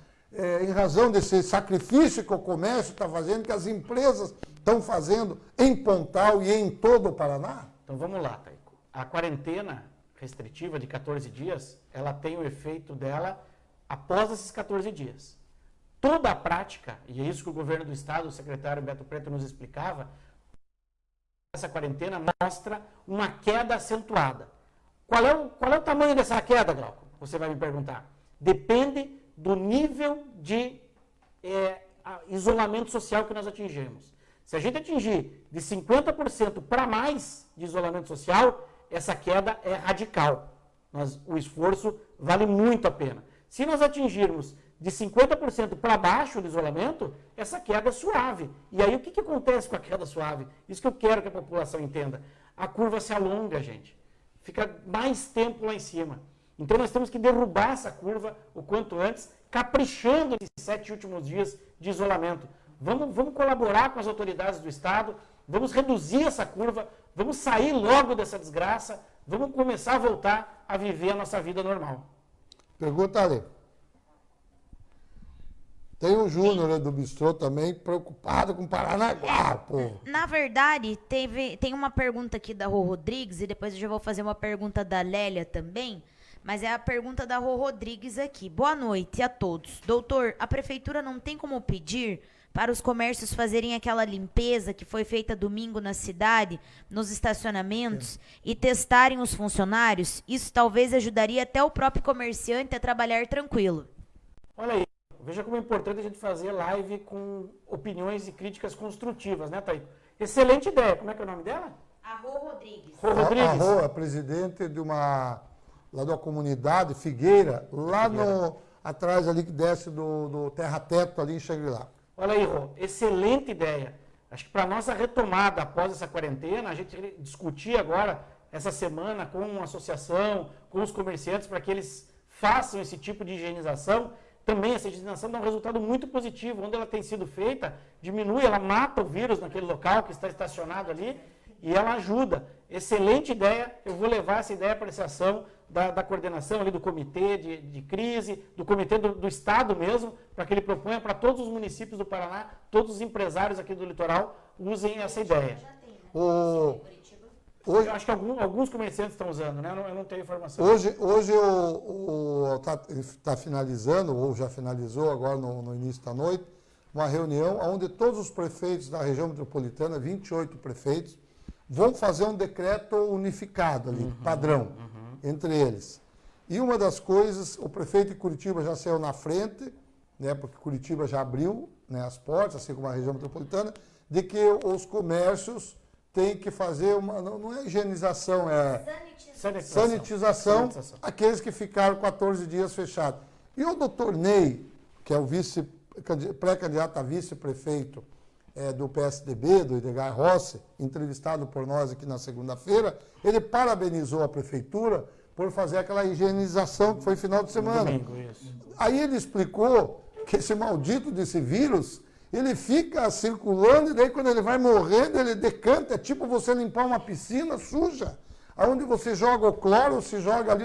em razão desse sacrifício que o comércio está fazendo, que as empresas estão fazendo em Pontal e em todo o Paraná? Então vamos lá, Taico. A quarentena restritiva de 14 dias, ela tem o efeito dela após esses 14 dias. Toda a prática, e é isso que o governo do estado, o secretário Beto Preto nos explicava, essa quarentena mostra uma queda acentuada. Qual é o tamanho dessa queda, Glauco? Você vai me perguntar. Depende do nível de isolamento social que nós atingimos. Se a gente atingir de 50% para mais de isolamento social, essa queda é radical. O esforço vale muito a pena. Se nós atingirmos de 50% para baixo do isolamento, essa queda é suave. E aí o que acontece com a queda suave? Isso que eu quero que a população entenda. A curva se alonga, gente. Fica mais tempo lá em cima. Então nós temos que derrubar essa curva o quanto antes, caprichando nesses 7 últimos dias de isolamento. Vamos colaborar com as autoridades do Estado, vamos reduzir essa curva, vamos sair logo dessa desgraça, vamos começar a voltar a viver a nossa vida normal. Pergunta ali. Tem o Júnior do Bistrô também, preocupado com Paranaguá, pô. Na verdade, tem uma pergunta aqui da Rô Rodrigues, e depois eu já vou fazer uma pergunta da Lélia também, mas é a pergunta da Rô Rodrigues aqui. Boa noite a todos. Doutor, a prefeitura não tem como pedir para os comércios fazerem aquela limpeza que foi feita domingo na cidade, nos estacionamentos, e testarem os funcionários? Isso talvez ajudaria até o próprio comerciante a trabalhar tranquilo. Olha aí, veja como é importante a gente fazer live com opiniões e críticas construtivas, né, Thaí? Excelente ideia. Como é que é o nome dela? A Rô Rodrigues. Rô Rodrigues. A Rô é presidente lá de uma comunidade, Figueira, lá atrás ali que desce do terra-teto ali em Xangri-Lá. Olha aí, Rô, excelente ideia. Acho que para a nossa retomada após essa quarentena, a gente discutir agora, essa semana, com uma associação, com os comerciantes, para que eles façam esse tipo de higienização. Também essa higienização dá um resultado muito positivo. Onde ela tem sido feita, diminui, ela mata o vírus naquele local que está estacionado ali e ela ajuda. Excelente ideia. Eu vou levar essa ideia para essa ação da coordenação ali do comitê de crise, do comitê do Estado mesmo, para que ele proponha para todos os municípios do Paraná, todos os empresários aqui do litoral usem essa ideia. Hoje, eu acho que alguns comerciantes estão usando, né? Eu não tenho informação. Hoje está finalizando, ou já finalizou agora no início da noite, uma reunião onde todos os prefeitos da região metropolitana, 28 prefeitos, vão fazer um decreto unificado ali, padrão, entre eles. E uma das coisas, o prefeito de Curitiba já saiu na frente, né, porque Curitiba já abriu, né, as portas, assim como a região metropolitana, de que os comércios têm que fazer não é higienização, é sanitização, aqueles que ficaram 14 dias fechados. E o doutor Ney, que é o pré-candidato a vice-prefeito do PSDB, do Edgar Rossi, entrevistado por nós aqui na segunda-feira, ele parabenizou a prefeitura por fazer aquela higienização que foi final de semana. Domingo, isso. Aí ele explicou que esse maldito desse vírus, ele fica circulando e daí quando ele vai morrendo, ele decanta. É tipo você limpar uma piscina suja, onde você joga o cloro, se joga ali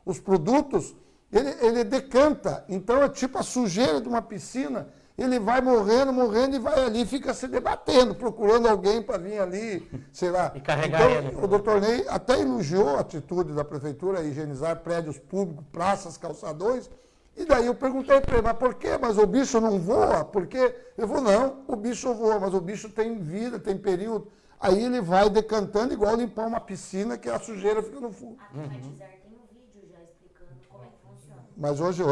os produtos, ele decanta. Então é tipo a sujeira de uma piscina. Ele vai morrendo e vai ali, fica se debatendo, procurando alguém para vir ali, sei lá. E carregar então, ele. O doutor Ney até elogiou a atitude da prefeitura, higienizar prédios públicos, praças, calçadões. E daí eu perguntei para ele, mas por quê? Mas o bicho não voa? Porque ele falou, não, o bicho voa, mas o bicho tem vida, tem período. Aí ele vai decantando igual limpar uma piscina que a sujeira fica no fundo. A Climatizar tem um vídeo já explicando como é que funciona. Mas hoje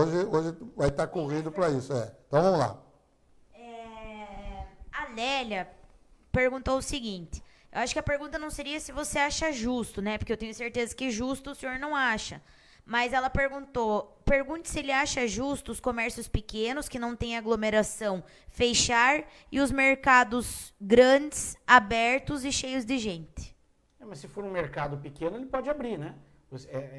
vai estar corrido para isso. Então vamos lá. Lélia perguntou o seguinte. Eu acho que a pergunta não seria se você acha justo, né? Porque eu tenho certeza que justo o senhor não acha. Mas ela pergunte se ele acha justo os comércios pequenos, que não têm aglomeração, fechar e os mercados grandes, abertos e cheios de gente. Mas se for um mercado pequeno, ele pode abrir, né?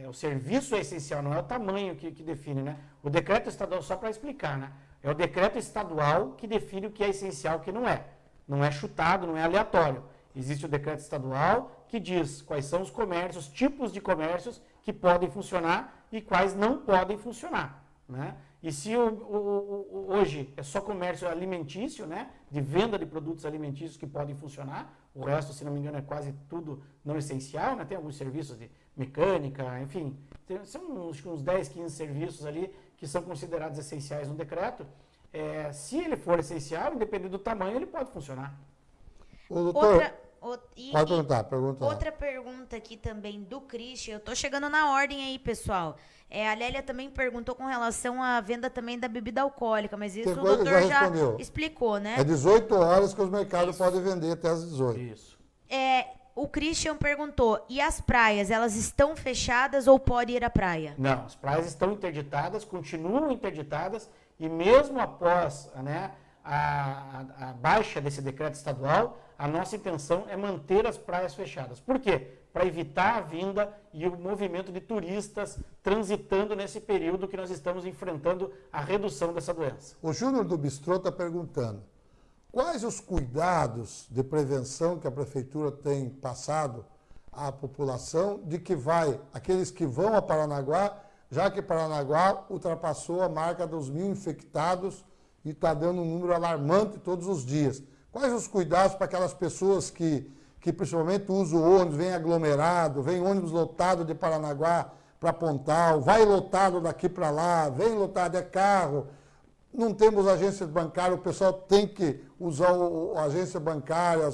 O serviço é essencial, não é o tamanho que define, né? O decreto estadual, só para explicar, né? É o decreto estadual que define o que é essencial e o que não é. Não é chutado, não é aleatório. Existe o decreto estadual que diz quais são os comércios, tipos de comércios que podem funcionar e quais não podem funcionar, né? E se hoje é só comércio alimentício, né, de venda de produtos alimentícios que podem funcionar, o resto, se não me engano, é quase tudo não essencial, né? Tem alguns serviços de mecânica, enfim, são uns 10, 15 serviços ali que são considerados essenciais no decreto. Se ele for essencial, independente do tamanho, ele pode funcionar. O doutor, pode perguntar. Outra pergunta aqui também do Christian. Eu tô chegando na ordem aí, pessoal. A Lélia também perguntou com relação à venda também da bebida alcoólica, mas isso o doutor já explicou, né? É 18 horas que os mercados podem vender até as 18. Isso. O Christian perguntou, e as praias, elas estão fechadas ou pode ir à praia? Não, as praias estão interditadas, continuam interditadas, e mesmo após, né, a baixa desse decreto estadual, a nossa intenção é manter as praias fechadas. Por quê? Para evitar a vinda e o movimento de turistas transitando nesse período que nós estamos enfrentando a redução dessa doença. O Júnior do Bistrô está perguntando, quais os cuidados de prevenção que a Prefeitura tem passado à população de que aqueles que vão a Paranaguá, já que Paranaguá ultrapassou a marca dos 1.000 infectados e está dando um número alarmante todos os dias. Quais os cuidados para aquelas pessoas que principalmente usam o ônibus, vem aglomerado, vem ônibus lotado de Paranaguá para Pontal, vai lotado daqui para lá, vem lotado de carro. Não temos agências bancárias, o pessoal tem que usar a agência bancária,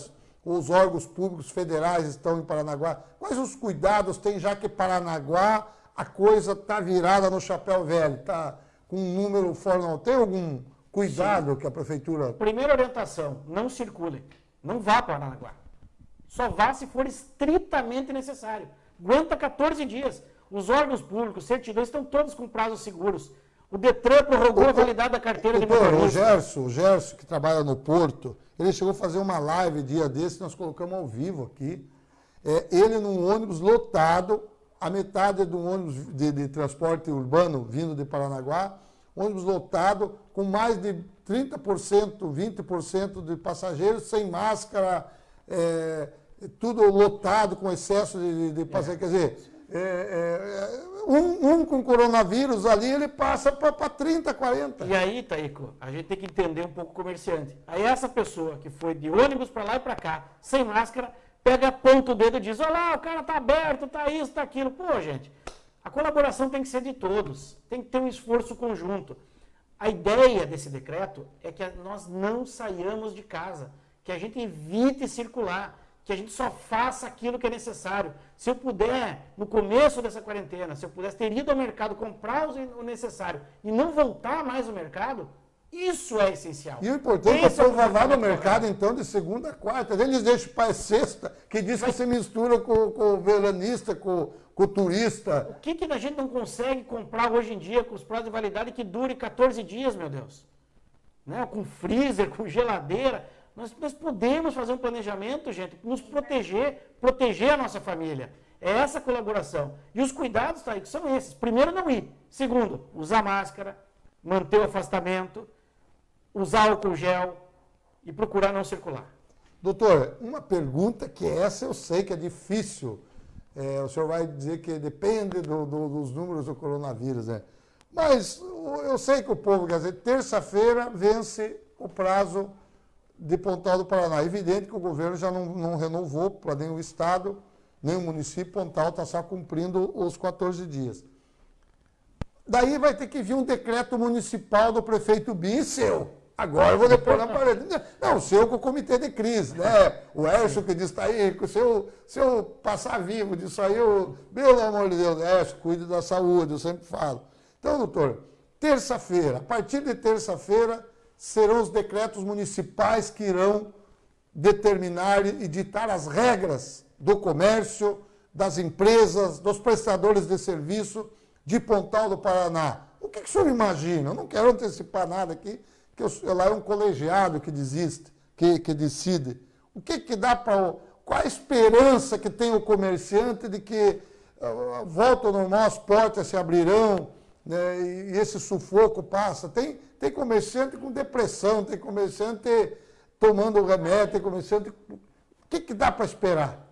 os órgãos públicos federais estão em Paranaguá. Quais os cuidados tem, já que Paranaguá a coisa está virada no chapéu velho, está com um número fora, não tem algum cuidado Sim. que a Prefeitura... Primeira orientação, não circule, não vá para Paranaguá. Só vá se for estritamente necessário. Aguenta 14 dias. Os órgãos públicos, certidões, estão todos com prazos seguros. O DETRAN prorrogou a validade da carteira de motorista. O Gerson, que trabalha no Porto, ele chegou a fazer uma live dia desse, nós colocamos ao vivo aqui. Ele num ônibus lotado, a metade de um ônibus de transporte urbano vindo de Paranaguá, ônibus lotado, com mais de 30%, 20% de passageiros sem máscara, tudo lotado com excesso de passageiros. Quer dizer, um com coronavírus ali, ele passa para 30, 40. E aí, Taíco, a gente tem que entender um pouco o comerciante. Aí essa pessoa que foi de ônibus para lá e para cá, sem máscara, pega, aponta o dedo e diz, olha lá, o cara tá aberto, tá isso, tá aquilo. Pô, gente, a colaboração tem que ser de todos, tem que ter um esforço conjunto. A ideia desse decreto é que nós não saiamos de casa, que a gente evite circular, que a gente só faça aquilo que é necessário. Se eu puder, no começo dessa quarentena, se eu pudesse ter ido ao mercado, comprar o necessário e não voltar mais ao mercado, isso é essencial. E o importante é que o povo vá no mercado, então, de segunda a quarta. Eles deixam para sexta, que diz que se mistura com o veranista, com o turista. O que a gente não consegue comprar hoje em dia com os prazos de validade que dure 14 dias, meu Deus? Né? Com freezer, com geladeira. Nós podemos fazer um planejamento, gente, nos proteger a nossa família. É essa colaboração. E os cuidados, tá aí, que são esses. Primeiro, não ir. Segundo, usar máscara, manter o afastamento, usar álcool gel e procurar não circular. Doutor, uma pergunta que essa eu sei que é difícil. O senhor vai dizer que depende dos números do coronavírus, né? Mas eu sei que o povo, quer dizer, terça-feira vence o prazo de Pontal do Paraná. É evidente que o governo já não renovou para nem o Estado, nem o município. Pontal está só cumprindo os 14 dias. Daí vai ter que vir um decreto municipal do prefeito Bin, seu. Agora eu vou depor na parede. Não, o seu com o comitê de crise, né? O Ércio que diz, tá aí, se eu passar vivo disso aí, pelo amor de Deus, Ércio, cuide da saúde, eu sempre falo. Então, doutor, terça-feira, a partir de terça-feira, serão os decretos municipais que irão determinar e ditar as regras do comércio, das empresas, dos prestadores de serviço de Pontal do Paraná. O que o senhor imagina? Eu não quero antecipar nada aqui, que lá é um colegiado que desiste, que decide. O que dá para... Qual a esperança que tem o comerciante de que volta ao normal, as portas se abrirão, né, e esse sufoco passa? Tem comerciante com depressão, tem comerciante tomando remédio, tem comerciante... O que dá para esperar?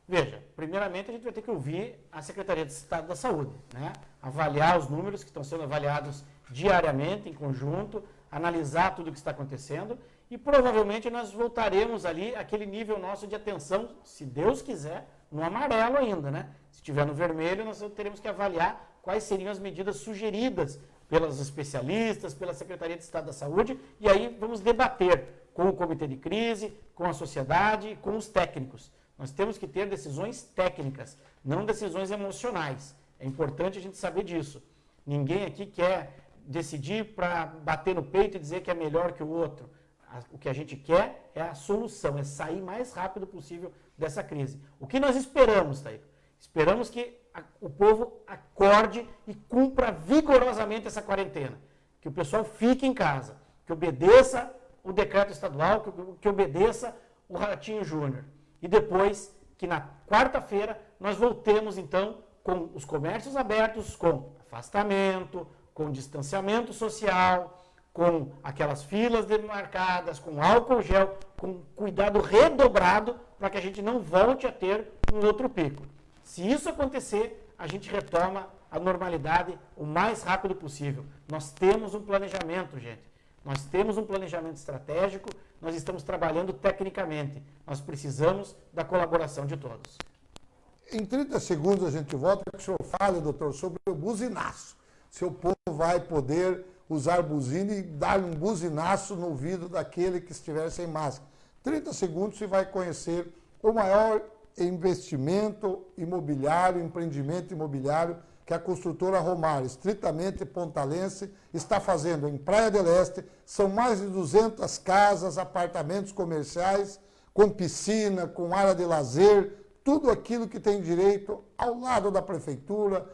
Veja, primeiramente a gente vai ter que ouvir a Secretaria de Estado da Saúde, né? Avaliar os números que estão sendo avaliados diariamente, em conjunto, analisar tudo o que está acontecendo e provavelmente nós voltaremos ali àquele nível nosso de atenção, se Deus quiser, no amarelo ainda, né? Se estiver no vermelho, nós teremos que avaliar quais seriam as medidas sugeridas pelos especialistas, pela Secretaria de Estado da Saúde, e aí vamos debater com o Comitê de Crise, com a sociedade, com os técnicos. Nós temos que ter decisões técnicas, não decisões emocionais. É importante a gente saber disso. Ninguém aqui quer decidir para bater no peito e dizer que é melhor que o outro. O que a gente quer é a solução, é sair mais rápido possível dessa crise. O que nós esperamos, Taíco? Esperamos que o povo acorde e cumpra vigorosamente essa quarentena. Que o pessoal fique em casa, que obedeça o decreto estadual, que obedeça o Ratinho Júnior. E depois, que na quarta-feira, nós voltemos, então, com os comércios abertos, com afastamento, com distanciamento social, com aquelas filas demarcadas, com álcool gel, com cuidado redobrado para que a gente não volte a ter um outro pico. Se isso acontecer, a gente retoma a normalidade o mais rápido possível. Nós temos um planejamento, gente. Nós temos um planejamento estratégico, nós estamos trabalhando tecnicamente. Nós precisamos da colaboração de todos. Em 30 segundos a gente volta para que o senhor fale, doutor, sobre o buzinaço. Se o povo vai poder usar buzina e dar um buzinaço no ouvido daquele que estiver sem máscara. 30 segundos você vai conhecer o maior investimento imobiliário, empreendimento imobiliário que a construtora Romar, estritamente pontalense, está fazendo em Praia del Este. São mais de 200 casas, apartamentos comerciais, com piscina, com área de lazer, tudo aquilo que tem direito ao lado da prefeitura,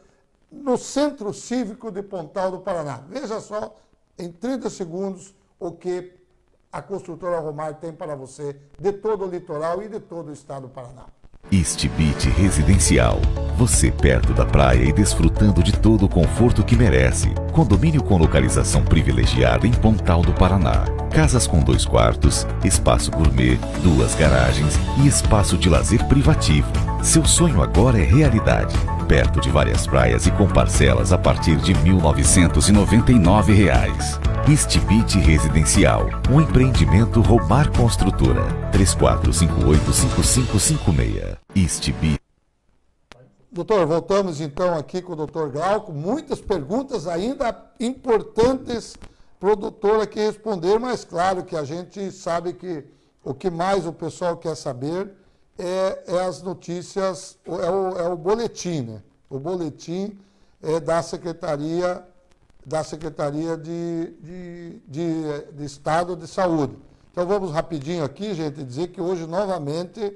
no Centro Cívico de Pontal do Paraná. Veja só, em 30 segundos, o que a construtora Romar tem para você de todo o litoral e de todo o estado do Paraná. Istbit Residencial. Você perto da praia e desfrutando de todo o conforto que merece. Condomínio com localização privilegiada em Pontal do Paraná. Casas com 2 quartos, espaço gourmet, 2 garagens e espaço de lazer privativo. Seu sonho agora é realidade. Perto de várias praias e com parcelas a partir de R$ 1.999. Istbit Residencial, um empreendimento Romar Construtora. 3458-5556. Istbit. Doutor, voltamos então aqui com o doutor Glauco. Muitas perguntas ainda importantes para o doutor aqui responder, mas claro que a gente sabe que o que mais o pessoal quer saber é as notícias, é o boletim, né? O boletim é da Secretaria de Estado de Saúde. Então vamos rapidinho aqui, gente, dizer que hoje novamente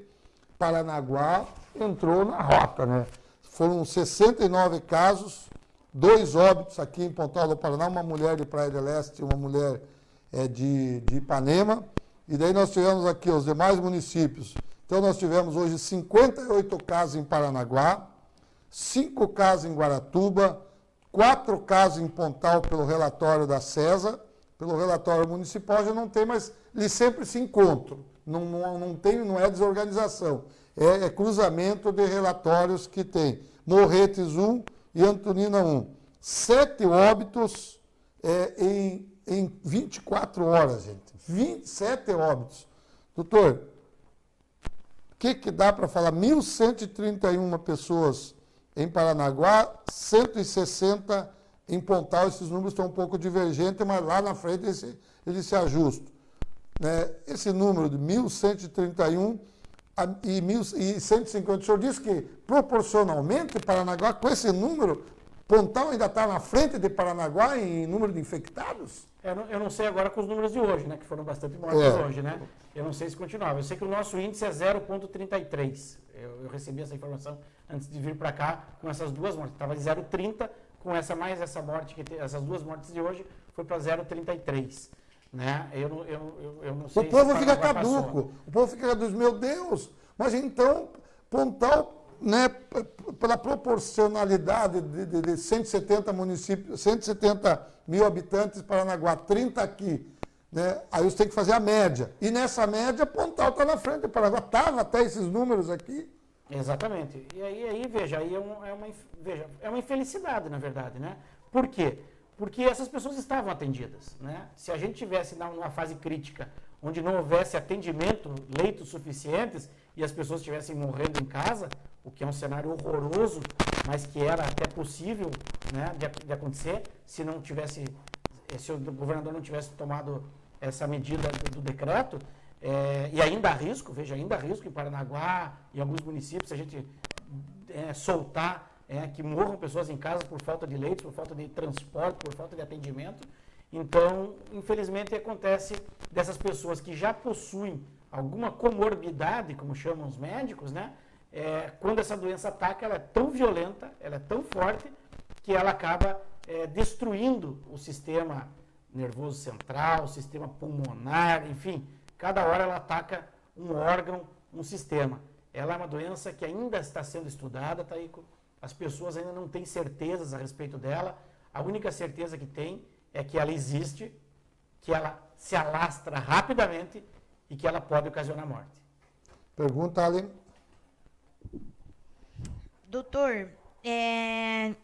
Paranaguá entrou na rota, né? Foram 69 casos, 2 óbitos aqui em Pontal do Paraná, uma mulher de Praia del Este e uma mulher de Ipanema. E daí nós tivemos aqui os demais municípios. Então nós tivemos hoje 58 casos em Paranaguá, 5 casos em Guaratuba, 4 casos em Pontal pelo relatório da CESA, pelo relatório municipal já não tem, mas eles sempre se encontram, não é desorganização, é cruzamento de relatórios que tem. Morretes 1 e Antonina 1. 7 óbitos em 24 horas, gente. 27 óbitos. Doutor, o que dá para falar? 1.131 pessoas em Paranaguá, 160 em Pontal. Esses números estão um pouco divergentes, mas lá na frente eles se ajustam. Esse número de 1.131 e 1.150, o senhor disse que proporcionalmente Paranaguá, com esse número, Pontal ainda está na frente de Paranaguá em número de infectados? Eu não sei agora com os números de hoje, né? Que foram bastante mortos hoje, né? Eu não sei se continuava. Eu sei que o nosso índice é 0,33. Eu recebi essa informação antes de vir para cá com essas duas mortes. Estava de 0,30, com essa morte, essas duas mortes de hoje, foi para 0,33. Né? Eu não sei. O povo fica caduco. Passou. O povo fica caduco. Meu Deus! Mas então, Pontal, né, pela proporcionalidade de 170 municípios, 170 mil habitantes, Paranaguá, 30 aqui, né, aí você tem que fazer a média. E nessa média, Pontal está na frente de Paranaguá. Estava até esses números aqui. Exatamente. E aí veja, aí é uma infelicidade, na verdade, né? Por quê? Porque essas pessoas estavam atendidas, né? Se a gente tivesse numa fase crítica, onde não houvesse atendimento, leitos suficientes, e as pessoas estivessem morrendo em casa, o que é um cenário horroroso, mas que era até possível, né, de acontecer, se o governador não tivesse tomado essa medida do decreto, e ainda há risco, veja, ainda há risco em Paranaguá, em alguns municípios, se a gente soltar que morram pessoas em casa por falta de leitos, por falta de transporte, por falta de atendimento. Então, infelizmente, acontece dessas pessoas que já possuem alguma comorbidade, como chamam os médicos, né? Quando essa doença ataca, ela é tão violenta, ela é tão forte, que ela acaba destruindo o sistema nervoso central, o sistema pulmonar, enfim, cada hora ela ataca um órgão, um sistema. Ela é uma doença que ainda está sendo estudada, Taíco. As pessoas ainda não têm certezas a respeito dela. A única certeza que tem é que ela existe, que ela se alastra rapidamente e que ela pode ocasionar morte. Pergunta, Ali. Doutor,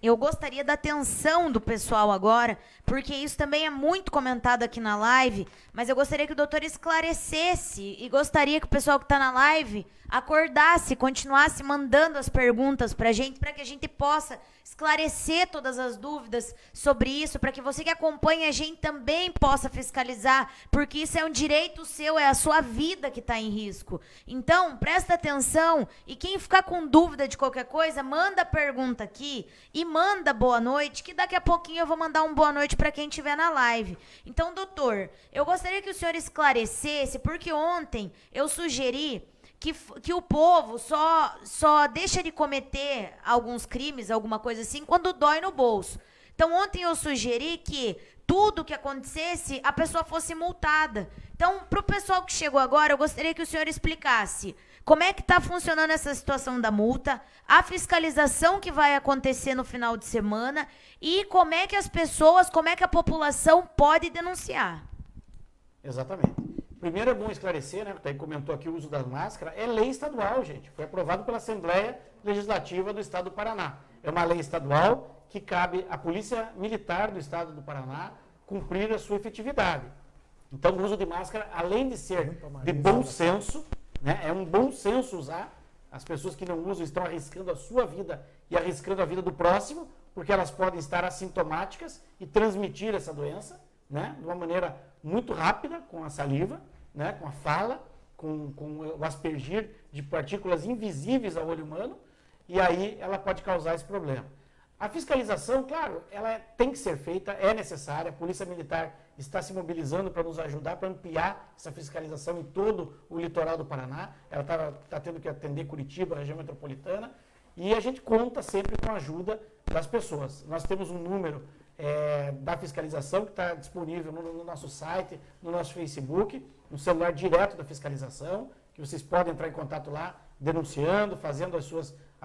eu gostaria da atenção do pessoal agora, porque isso também é muito comentado aqui na live, mas eu gostaria que o doutor esclarecesse e gostaria que o pessoal que está na live acordasse, continuasse mandando as perguntas para que a gente possa esclarecer todas as dúvidas sobre isso, para que você que acompanha a gente também possa fiscalizar, porque isso é um direito seu, é a sua vida que está em risco. Então, presta atenção, e quem ficar com dúvida de qualquer coisa, manda pergunta aqui e manda boa noite, que daqui a pouquinho eu vou mandar um boa noite para quem estiver na live. Então, doutor, eu gostaria que o senhor esclarecesse, porque ontem eu sugeri que o povo só deixa de cometer alguns crimes, alguma coisa assim, quando dói no bolso. Então, ontem eu sugeri que tudo que acontecesse, a pessoa fosse multada. Então, para o pessoal que chegou agora, eu gostaria que o senhor explicasse como é que está funcionando essa situação da multa, a fiscalização que vai acontecer no final de semana e como é que a população pode denunciar. Exatamente. Primeiro é bom esclarecer, né? Até comentou aqui o uso da máscara, é lei estadual, gente. Foi aprovado pela Assembleia Legislativa do Estado do Paraná. É uma lei estadual que cabe à Polícia Militar do Estado do Paraná cumprir a sua efetividade. Então, o uso de máscara, além de ser de bom senso, né? É um bom senso usar. As pessoas que não usam estão arriscando a sua vida e arriscando a vida do próximo, porque elas podem estar assintomáticas e transmitir essa doença, né? De uma maneira muito rápida, com a saliva, né? Com a fala, com o aspergir de partículas invisíveis ao olho humano, e aí ela pode causar esse problema. A fiscalização, claro, ela tem que ser feita, é necessária, a Polícia Militar está se mobilizando para nos ajudar, para ampliar essa fiscalização em todo o litoral do Paraná. Ela está tendo que atender Curitiba, região metropolitana, e a gente conta sempre com a ajuda das pessoas. Nós temos um número da fiscalização que está disponível no nosso site, no nosso Facebook, no celular direto da fiscalização, que vocês podem entrar em contato lá, denunciando, fazendo as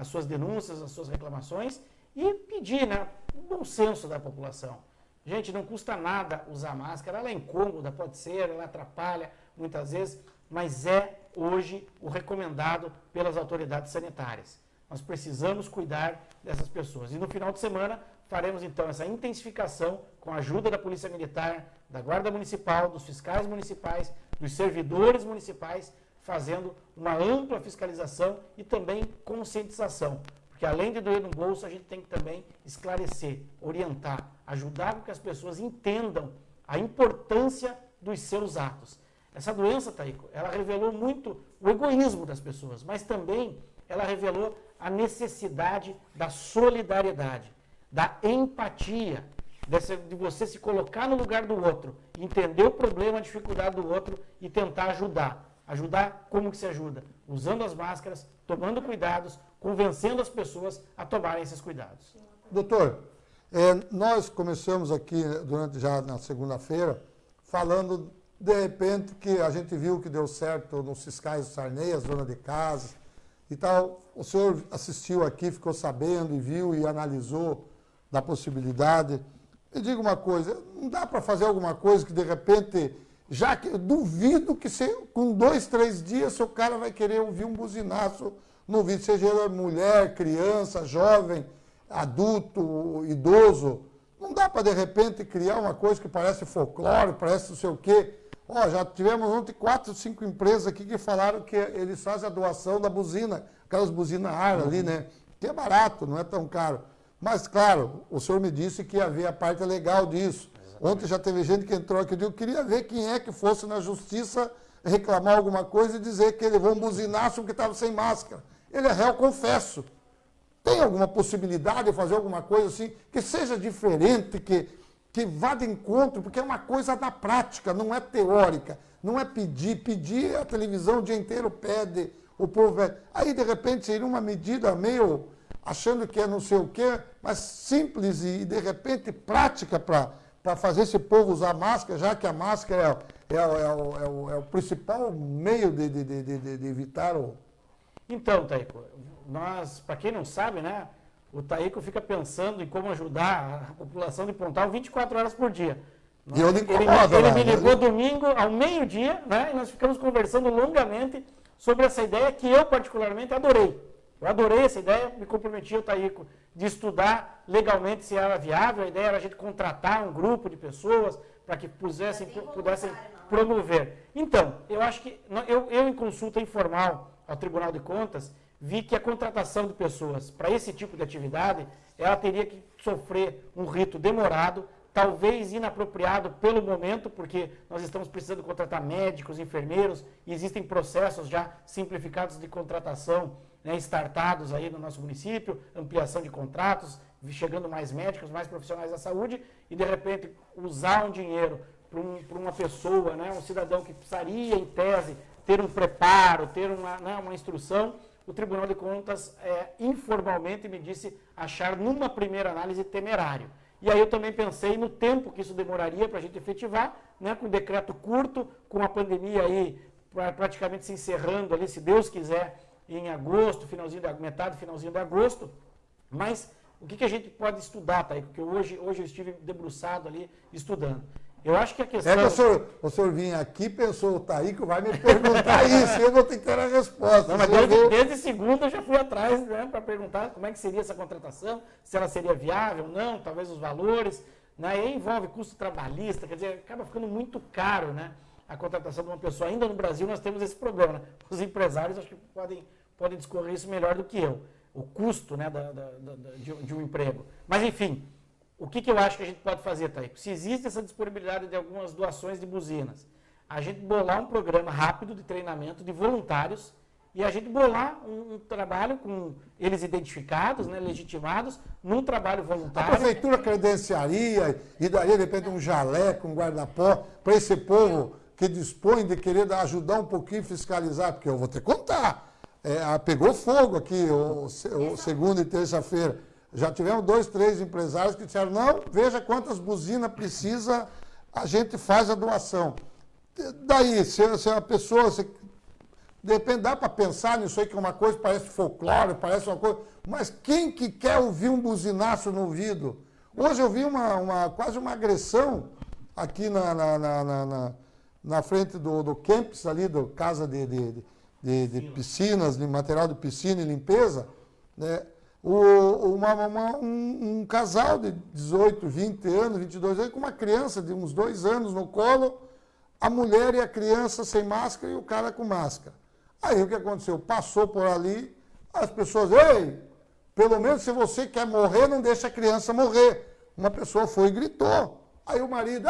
suas denúncias, as suas reclamações, e pedir, né, um bom senso da população. Gente, não custa nada usar máscara, ela é incômoda, pode ser, ela atrapalha muitas vezes, mas é hoje o recomendado pelas autoridades sanitárias. Nós precisamos cuidar dessas pessoas. E no final de semana faremos então essa intensificação com a ajuda da Polícia Militar, da Guarda Municipal, dos fiscais municipais, dos servidores municipais, fazendo uma ampla fiscalização e também conscientização. Porque além de doer no bolso, a gente tem que também esclarecer, orientar, ajudar com que as pessoas entendam a importância dos seus atos. Essa doença, Taíco, ela revelou muito o egoísmo das pessoas, mas também ela revelou a necessidade da solidariedade. da empatia, de você se colocar no lugar do outro, entender o problema, a dificuldade do outro e tentar ajudar. Ajudar como que se ajuda? Usando as máscaras, tomando cuidados, convencendo as pessoas a tomarem esses cuidados. Doutor, nós começamos aqui já na segunda-feira falando, de repente, que a gente viu que deu certo nos fiscais do Sarney, as donas de casa e tal. O senhor assistiu aqui, ficou sabendo e viu e analisou da possibilidade. Me diga uma coisa, não dá para fazer alguma coisa que de repente, já que eu duvido que com 2, 3 dias o cara vai querer ouvir um buzinaço no vídeo, seja ele mulher, criança, jovem, adulto, idoso. Não dá para de repente criar uma coisa que parece folclore, parece não sei o quê. Ó, já tivemos ontem 4, 5 empresas aqui que falaram que eles fazem a doação da buzina, aquelas buzinas ar ali, né? Que é barato, não é tão caro. Mas, claro, o senhor me disse que havia a parte legal disso. Exatamente. Ontem já teve gente que entrou aqui e eu queria ver quem é que fosse na justiça reclamar alguma coisa e dizer que ele levou um buzinaço porque estava sem máscara. Ele é réu, confesso. Tem alguma possibilidade de fazer alguma coisa assim, que seja diferente, que vá de encontro, porque é uma coisa da prática, não é teórica, não é pedir. Pedir, a televisão o dia inteiro pede, o povo pede. Aí, de repente, seria uma medida meio achando que é não sei o quê, mas simples e, de repente, prática para fazer esse povo usar máscara, já que a máscara é o principal meio de evitar o... Então, Taíco, para quem não sabe, né, o Taíco fica pensando em como ajudar a população de Pontal 24 horas por dia. E eu ele me ligou domingo ao meio-dia, né, e nós ficamos conversando longamente sobre essa ideia que eu particularmente adorei. Eu adorei essa ideia, me comprometi ao Taíco de estudar legalmente se era viável. A ideia era a gente contratar um grupo de pessoas para que pudessem promover. Então, eu acho que eu em consulta informal ao Tribunal de Contas, vi que a contratação de pessoas para esse tipo de atividade, ela teria que sofrer um rito demorado, talvez inapropriado pelo momento, porque nós estamos precisando contratar médicos, enfermeiros, e existem processos já simplificados de contratação, né, startados aí no nosso município, ampliação de contratos, chegando mais médicos, mais profissionais da saúde, e de repente usar um dinheiro para uma pessoa, né, um cidadão que precisaria, em tese, ter um preparo, ter uma instrução. O Tribunal de Contas informalmente me disse achar numa primeira análise temerário. E aí eu também pensei no tempo que isso demoraria para a gente efetivar, né, com um decreto curto, com a pandemia aí praticamente se encerrando ali, se Deus quiser, em agosto, metade, finalzinho de agosto. Mas o que a gente pode estudar, Taíco? Porque hoje eu estive debruçado ali estudando. Eu acho que a questão... o senhor vinha aqui e pensou, o Taíco vai me perguntar isso, eu vou ter que ter a resposta. Não, mas desde segunda eu já fui atrás, né, para perguntar como é que seria essa contratação, se ela seria viável, não, talvez os valores, né, e envolve custo trabalhista, quer dizer, acaba ficando muito caro, né, a contratação de uma pessoa. Ainda no Brasil nós temos esse problema, né? Os empresários acho que podem discorrer isso melhor do que eu, o custo, né, de um emprego. Mas enfim... O que eu acho que a gente pode fazer, Taíco? Se existe essa disponibilidade de algumas doações de buzinas, a gente bolar um programa rápido de treinamento de voluntários e a gente bolar um trabalho com eles identificados, né, legitimados, num trabalho voluntário. A prefeitura credenciaria e daria, de repente, um jaleco, um guarda-pó para esse povo que dispõe de querer ajudar um pouquinho, fiscalizar, porque eu vou te contar. Pegou fogo aqui o segunda e terça-feira. Já tivemos 2, 3 empresários que disseram, não, veja quantas buzinas precisa, a gente faz a doação. Daí, se a pessoa, de repente dá para pensar nisso aí, que é uma coisa que parece folclore, parece uma coisa, mas quem que quer ouvir um buzinaço no ouvido? Hoje eu vi quase uma agressão aqui na frente do campus ali, do casa de piscinas, de material de piscina e limpeza, né? Um casal de 18, 20 anos, 22 anos, com uma criança de uns 2 anos no colo, a mulher e a criança sem máscara e o cara com máscara. Aí o que aconteceu? Passou por ali, as pessoas, ei, pelo menos se você quer morrer, não deixa a criança morrer. Uma pessoa foi e gritou. Aí o marido,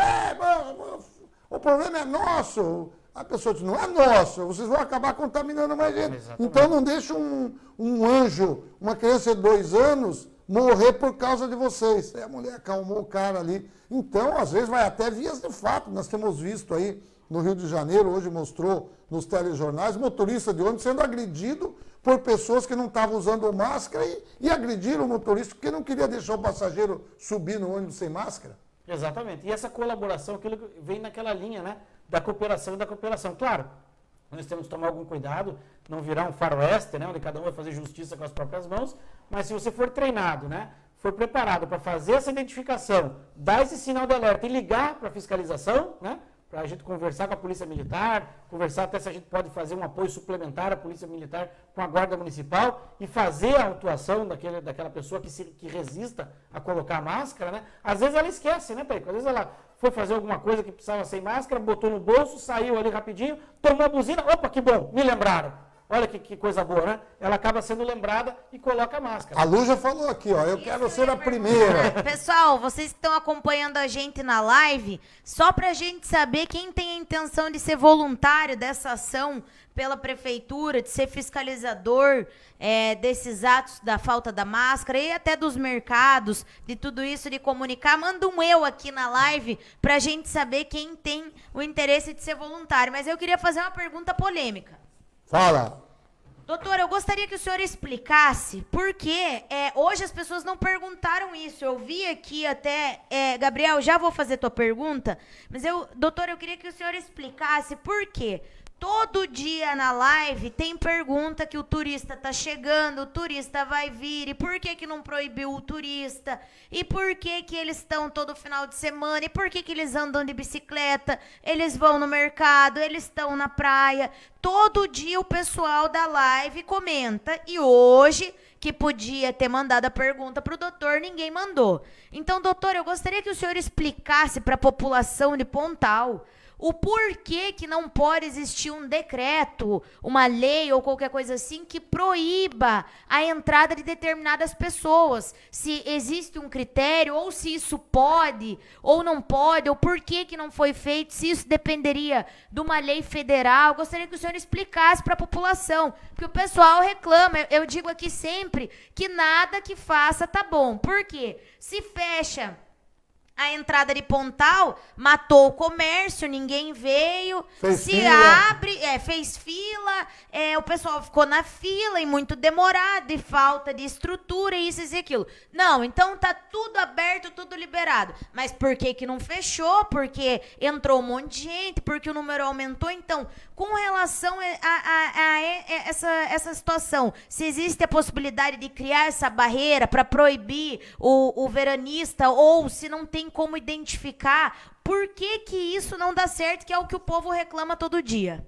o problema é nosso. A pessoa diz, não é nosso, vocês vão acabar contaminando mais gente. Exatamente. Então não deixa um anjo, uma criança de 2 anos, morrer por causa de vocês. Aí a mulher acalmou o cara ali. Então, às vezes, vai até vias de fato. Nós temos visto aí no Rio de Janeiro, hoje mostrou nos telejornais, motorista de ônibus sendo agredido por pessoas que não estavam usando máscara e agrediram o motorista porque não queria deixar o passageiro subir no ônibus sem máscara. Exatamente. E essa colaboração, aquilo que vem naquela linha, né? Da cooperação e da cooperação. Claro, nós temos que tomar algum cuidado, não virar um faroeste, né? Onde cada um vai fazer justiça com as próprias mãos, mas se você for treinado, né? For preparado para fazer essa identificação, dar esse sinal de alerta e ligar para a fiscalização, né? Para a gente conversar com a Polícia Militar, conversar até se a gente pode fazer um apoio suplementar à Polícia Militar com a Guarda Municipal e fazer a atuação daquela pessoa que resista a colocar a máscara, né? Às vezes ela esquece, né, Taico? Às vezes ela foi fazer alguma coisa que precisava sem máscara, botou no bolso, saiu ali rapidinho, tomou a buzina, opa, que bom, me lembraram. Olha que coisa boa, né? Ela acaba sendo lembrada e coloca a máscara. A Lu já falou aqui, ó, eu quero ser a primeira. Pessoal, vocês que estão acompanhando a gente na live, só pra gente saber quem tem a intenção de ser voluntário dessa ação pela prefeitura, de ser fiscalizador desses atos da falta da máscara e até dos mercados, de tudo isso, de comunicar, manda um eu aqui na live pra gente saber quem tem o interesse de ser voluntário. Mas eu queria fazer uma pergunta polêmica. Fala. Doutor, eu gostaria que o senhor explicasse por que hoje as pessoas não perguntaram isso. Eu vi aqui até... Gabriel, já vou fazer tua pergunta, mas doutor, eu queria que o senhor explicasse por quê. Todo dia na live tem pergunta que o turista tá chegando, o turista vai vir, e por que não proibiu o turista? E por que eles estão todo final de semana? E por que eles andam de bicicleta? Eles vão no mercado, eles estão na praia. Todo dia o pessoal da live comenta. E hoje, que podia ter mandado a pergunta para o doutor, ninguém mandou. Então, doutor, eu gostaria que o senhor explicasse para a população de Pontal o porquê que não pode existir um decreto, uma lei ou qualquer coisa assim que proíba a entrada de determinadas pessoas. Se existe um critério, ou se isso pode ou não pode, ou por que não foi feito, se isso dependeria de uma lei federal. Eu gostaria que o senhor explicasse para a população, porque o pessoal reclama. Eu digo aqui sempre que nada que faça tá bom. Por quê? Se fecha a entrada de Pontal, matou o comércio, ninguém veio, fez fila, o pessoal ficou na fila e muito demorado, e falta de estrutura, isso e aquilo. Não, então tá tudo aberto, tudo liberado. Mas por que não fechou? Porque entrou um monte de gente, porque o número aumentou. Então, com relação a essa situação, se existe a possibilidade de criar essa barreira para proibir o veranista, ou se não tem como identificar, por que isso não dá certo, que é o que o povo reclama todo dia?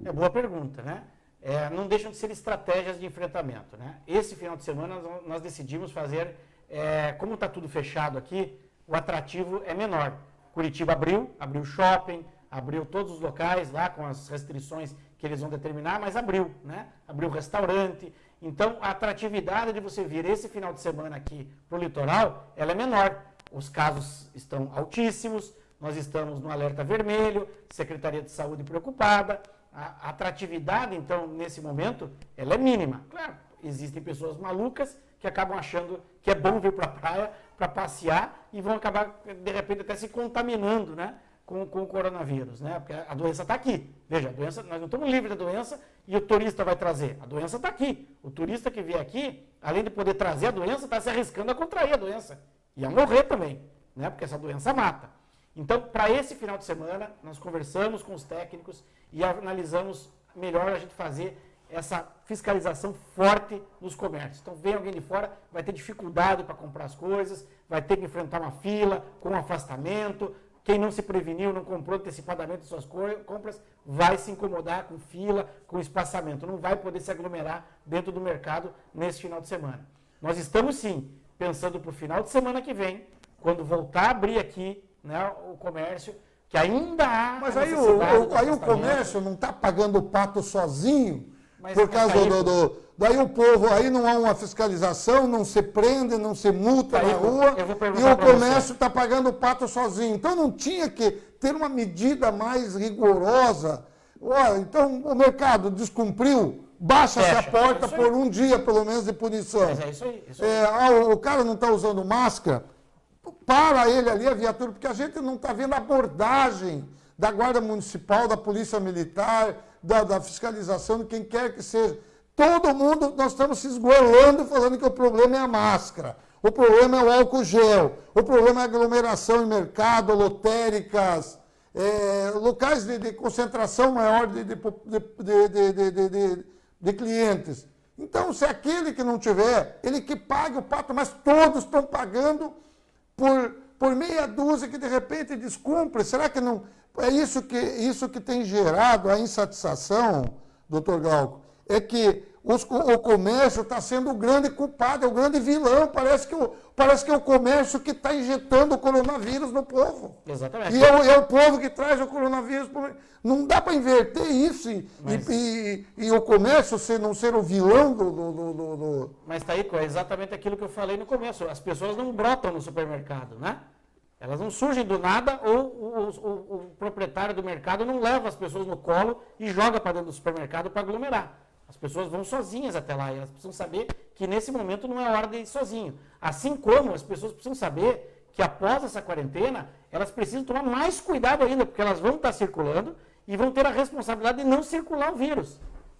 É boa pergunta, né? Não deixam de ser estratégias de enfrentamento, né? Esse final de semana nós decidimos fazer, como está tudo fechado aqui, o atrativo é menor. Curitiba abriu shopping, abriu todos os locais lá com as restrições que eles vão determinar, mas abriu, né? Abriu restaurante. Então, a atratividade de você vir esse final de semana aqui para o litoral, ela é menor. Os casos estão altíssimos, nós estamos no alerta vermelho, Secretaria de Saúde preocupada. A atratividade, então, nesse momento, ela é mínima. Claro, existem pessoas malucas que acabam achando que é bom vir para a praia para passear e vão acabar, de repente, até se contaminando, né? Com o coronavírus, né? Porque a doença está aqui. Veja, a doença, nós não estamos livres da doença e o turista vai trazer. A doença está aqui. O turista que vier aqui, além de poder trazer a doença, está se arriscando a contrair a doença. E a morrer também, né? Porque essa doença mata. Então, para esse final de semana, nós conversamos com os técnicos e analisamos melhor a gente fazer essa fiscalização forte nos comércios. Então, vem alguém de fora, vai ter dificuldade para comprar as coisas, vai ter que enfrentar uma fila com afastamento. Quem não se preveniu, não comprou antecipadamente suas compras, vai se incomodar com fila, com espaçamento. Não vai poder se aglomerar dentro do mercado nesse final de semana. Nós estamos, sim, pensando para o final de semana que vem, quando voltar a abrir aqui, né, o comércio, que ainda há... Mas aí o comércio não está pagando o pato sozinho, por causa Daí o povo, aí não há uma fiscalização, não se prende, não se multa na rua, e o comércio está pagando o pato sozinho. Então não tinha que ter uma medida mais rigorosa. Então o mercado descumpriu baixa-se a Fecha. porta É isso por aí. um dia, pelo menos, de punição. Mas é isso aí. Isso aí. O cara não está usando máscara, para ele ali a viatura, porque a gente não está vendo a abordagem da Guarda Municipal, da Polícia Militar, da fiscalização, de quem quer que seja. Todo mundo, nós estamos se esgoelando falando que o problema é a máscara, o problema é o álcool gel, o problema é a aglomeração em mercado, lotéricas, locais de concentração maior de clientes. Então, se aquele que não tiver, ele que pague o pato, mas todos estão pagando por meia dúzia que de repente descumpre. Será que não... É isso que tem gerado a insatisfação, doutor Glauco, é que o comércio está sendo o grande culpado, é o grande vilão. Parece que é o comércio que está injetando o coronavírus no povo. Exatamente. E é o povo que traz o coronavírus. Não dá para inverter isso e o comércio não ser o vilão do... Mas, Taíco, é exatamente aquilo que eu falei no começo. As pessoas não brotam no supermercado, né? Elas não surgem do nada ou o proprietário do mercado não leva as pessoas no colo e joga para dentro do supermercado para aglomerar. As pessoas vão sozinhas até lá e elas precisam saber que nesse momento não é hora de ir sozinho. Assim como as pessoas precisam saber que após essa quarentena, elas precisam tomar mais cuidado ainda, porque elas vão estar circulando e vão ter a responsabilidade de não circular o vírus.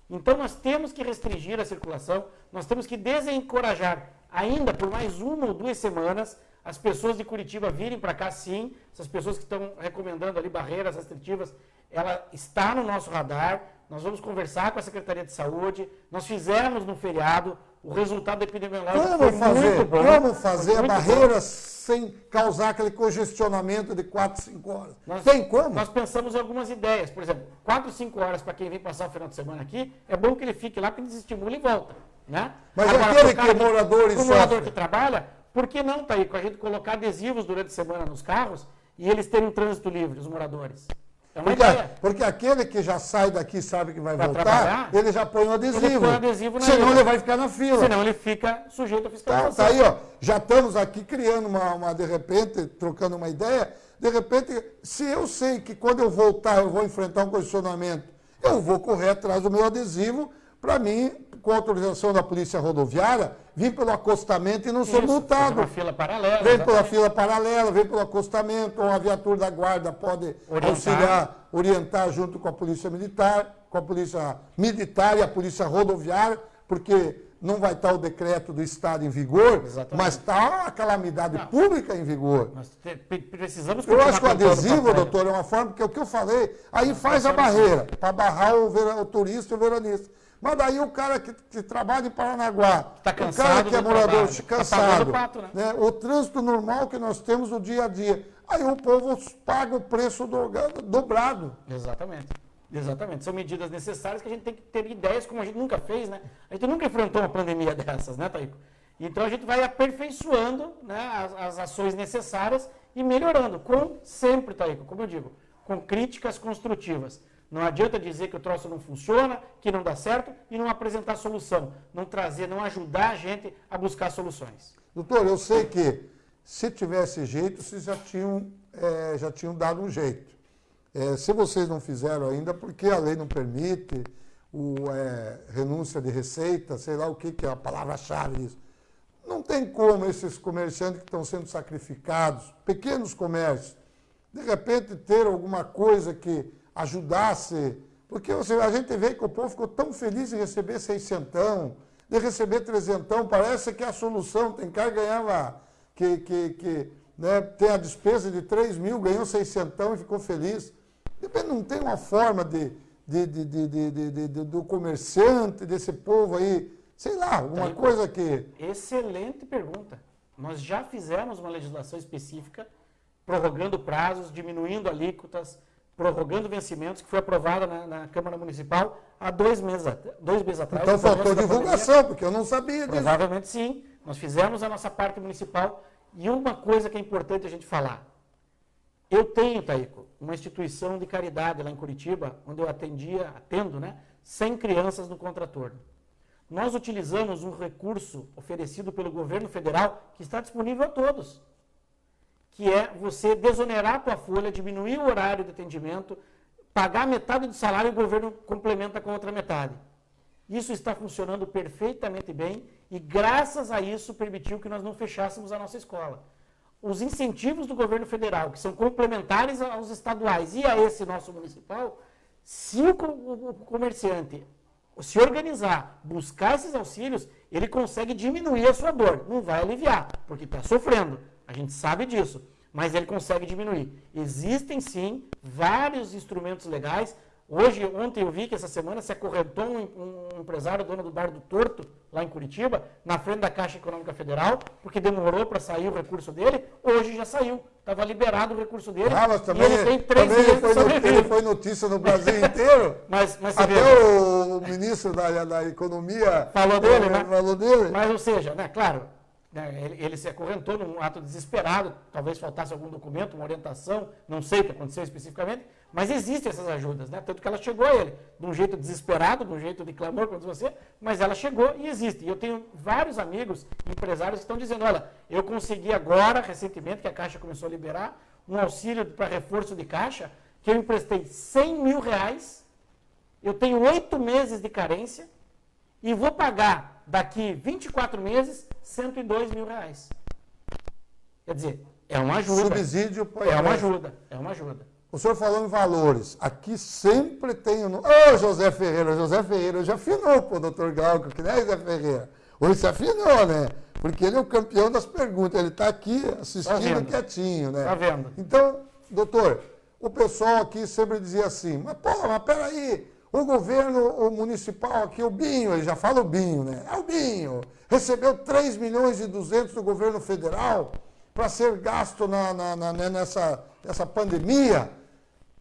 Então nós temos que restringir a circulação, nós temos que desencorajar ainda por mais 1 ou 2 semanas as pessoas de Curitiba virem para cá, sim. Essas pessoas que estão recomendando ali barreiras restritivas, ela está no nosso radar. Nós vamos conversar com a Secretaria de Saúde. Nós fizemos no feriado, o resultado epidemiológico foi muito bom. Vamos fazer a barreira sem causar aquele congestionamento de 4, 5 horas. Tem como? Nós pensamos em algumas ideias. Por exemplo, 4, 5 horas para quem vem passar o final de semana aqui, é bom que ele fique lá, porque desestimula e volta. Né? Mas agora, aquele que moradores o morador que trabalha, por que não, Taíco, a gente colocar adesivos durante a semana nos carros e eles terem um trânsito livre, os moradores? É uma ideia. Porque aquele que já sai daqui sabe que vai Pra voltar, trabalhar, ele já põe o adesivo. ele põe o adesivo na Senão ilha. ele vai ficar na fila. Senão ele fica sujeito à fiscalização. Tá aí, ó. Já estamos aqui criando de repente, trocando uma ideia. De repente, se eu sei que quando eu voltar eu vou enfrentar um condicionamento, eu vou correr atrás do meu adesivo para mim, com autorização da Polícia Rodoviária, vir pelo acostamento e não ser multado. Uma fila paralela. Vem pela fila paralela, vem pelo acostamento, ou a viatura da guarda pode orientar junto com a Polícia Militar, e a Polícia Rodoviária, porque não vai estar o decreto do Estado em vigor, mas está a calamidade pública em vigor. Nós precisamos... Eu acho que o adesivo, doutor, é uma forma, porque é o que eu falei, aí faz a barreira, para barrar o turista e o veranista. Mas daí o cara que trabalha em Paranaguá, tá o cara que é morador cansado, pato, né? O trânsito normal que nós temos no dia a dia, aí o povo paga o preço dobrado. Exatamente. Exatamente. São medidas necessárias que a gente tem que ter ideias como a gente nunca fez, né? A gente nunca enfrentou uma pandemia dessas, né, Taíco? Então a gente vai aperfeiçoando, né, as ações necessárias e melhorando, sempre, Taíco, como eu digo, com críticas construtivas. Não adianta dizer que o troço não funciona, que não dá certo e não apresentar solução, não ajudar a gente a buscar soluções. Doutor, eu sei que se tivesse jeito, vocês já tinham dado um jeito. Se vocês não fizeram ainda, porque a lei não permite, renúncia de receita, sei lá o que é a palavra-chave disso. Não tem como esses comerciantes que estão sendo sacrificados, pequenos comércios, de repente ter alguma coisa que ajudasse, porque a gente vê que o povo ficou tão feliz em receber 600, de receber 300, parece que é a solução. Tem cara que ganhava, tem a despesa de 3 mil, ganhou 600 e ficou feliz. Depois não tem uma forma do comerciante, desse povo aí, sei lá, alguma coisa que... Excelente pergunta. Nós já fizemos uma legislação específica, prorrogando prazos, diminuindo alíquotas, prorrogando vencimentos, que foi aprovada na Câmara Municipal há 2 meses atrás. Então faltou divulgação, porque eu não sabia disso. Provavelmente sim. Nós fizemos a nossa parte municipal. E uma coisa que é importante a gente falar. Eu tenho, Taíco, uma instituição de caridade lá em Curitiba, onde eu atendo, né, 100 crianças no contraturno. Nós utilizamos um recurso oferecido pelo governo federal que está disponível a todos, que é você desonerar a tua folha, diminuir o horário de atendimento, pagar metade do salário e o governo complementa com a outra metade. Isso está funcionando perfeitamente bem e, graças a isso, permitiu que nós não fechássemos a nossa escola. Os incentivos do governo federal, que são complementares aos estaduais e a esse nosso municipal, se o comerciante se organizar, buscar esses auxílios, ele consegue diminuir a sua dor. Não vai aliviar, porque está sofrendo. A gente sabe disso, mas ele consegue diminuir. Existem, sim, vários instrumentos legais. Ontem eu vi que essa semana se acorrentou um empresário, dono do Bar do Torto, lá em Curitiba, na frente da Caixa Econômica Federal, porque demorou para sair o recurso dele. Hoje já saiu. Estava liberado o recurso dele. Mas também, e ele tem 3 meses ele foi notícia no Brasil inteiro. mas até vê, o ministro da Economia falou dele, né? Falou dele. Mas, ou seja, né, claro, né, ele se acorrentou num ato desesperado, talvez faltasse algum documento, uma orientação, não sei o que aconteceu especificamente, mas existem essas ajudas, né? Tanto que ela chegou a ele, de um jeito desesperado, de um jeito de clamor, como diz você, mas ela chegou e existe. E eu tenho vários amigos, empresários que estão dizendo, olha, eu consegui agora, recentemente, que a Caixa começou a liberar, um auxílio para reforço de caixa, que eu emprestei R$100 mil, eu tenho 8 meses de carência e vou pagar daqui 24 meses R$102 mil. Quer dizer, é uma ajuda. Subsídio. É uma ajuda, é uma ajuda. O senhor falando em valores, aqui sempre tem o... Ô, José Ferreira já afinou, pô, doutor Galco, que nem José Ferreira. Hoje se afinou, né? Porque ele é o campeão das perguntas, ele está aqui assistindo quietinho, né? Tá vendo. Então, doutor, o pessoal aqui sempre dizia assim, mas peraí, o governo municipal aqui, o Binho, ele já fala o Binho, né? É o Binho, recebeu 3 milhões e 200 do governo federal para ser gasto nessa pandemia.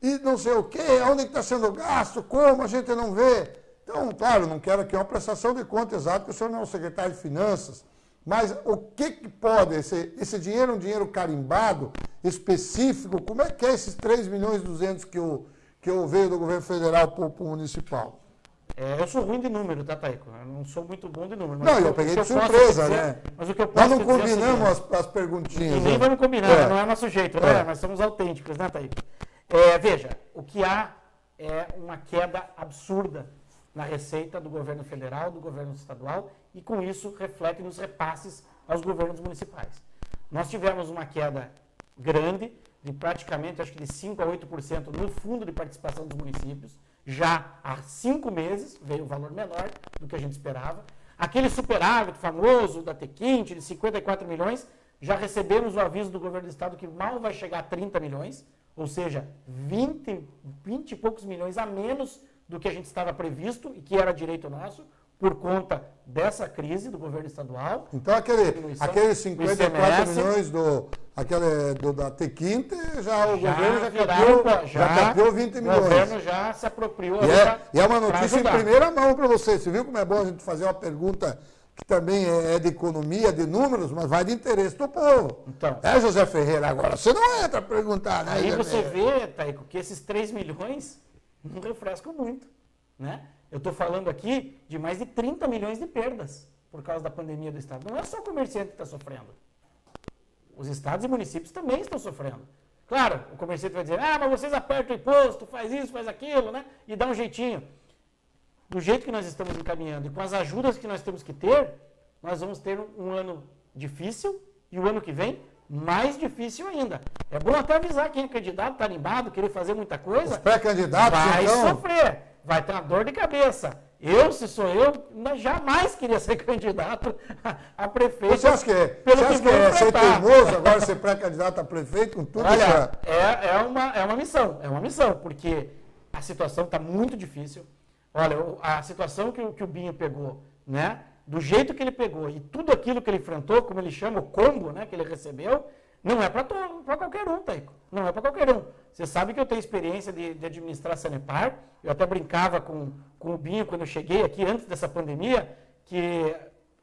E não sei o quê, onde está sendo gasto, como, a gente não vê. Então, claro, não quero aqui uma prestação de conta exata, porque o senhor não é o secretário de Finanças, mas o que pode, esse dinheiro é um dinheiro carimbado, específico, como é que é esses 3 milhões e 200 que veio do governo federal para o municipal? Eu sou ruim de número, tá, Taico? Eu não sou muito bom de número. Mas eu peguei de surpresa, né? Mas o que eu posso Nós não combinamos assim, as perguntinhas. E nem vamos combinar, não é nosso jeito, né? Nós somos autênticos, né, Taico? Veja, o que há é uma queda absurda na receita do governo federal, do governo estadual, e com isso reflete nos repasses aos governos municipais. Nós tivemos uma queda grande, de praticamente, acho que de 5% a 8% no fundo de participação dos municípios. Já há 5 meses veio um valor menor do que a gente esperava. Aquele superávit famoso da Tequinte, de 54 milhões, já recebemos o aviso do governo do estado que mal vai chegar a 30 milhões, ou seja, 20 e poucos milhões a menos do que a gente estava previsto e que era direito nosso, por conta dessa crise do governo estadual. Então, aqueles 54 milhões da Tequinte, o governo já capiou 20 milhões. O governo já se apropriou. E é uma notícia em primeira mão para você. Você viu como é bom a gente fazer uma pergunta que também é de economia, de números, mas vai de interesse do povo. Então, José Ferreira, agora você não entra a perguntar, né? Aí você vê, Taico, que esses 3 milhões não refrescam muito, né? Eu estou falando aqui de mais de 30 milhões de perdas por causa da pandemia do Estado. Não é só o comerciante que está sofrendo. Os estados e municípios também estão sofrendo. Claro, o comerciante vai dizer, mas vocês apertam o imposto, faz isso, faz aquilo, né? E dá um jeitinho. Do jeito que nós estamos encaminhando e com as ajudas que nós temos que ter, nós vamos ter um ano difícil e o ano que vem mais difícil ainda. É bom até avisar quem é candidato, tá animado, querer fazer muita coisa. Os pré-candidatos, vai então... sofrer, vai ter uma dor de cabeça. Se sou eu, jamais queria ser candidato a prefeito. Você acha que é ser teimoso agora ser pré-candidato a prefeito com tudo isso? Olha, é uma missão, porque a situação está muito difícil. Olha, a situação que o Binho pegou, né? Do jeito que ele pegou e tudo aquilo que ele enfrentou, como ele chama, o combo, né, que ele recebeu, não é para qualquer um, Taico. Não é para qualquer um. Você sabe que eu tenho experiência de administrar a Sanepar. Eu até brincava com o Binho quando eu cheguei aqui, antes dessa pandemia, que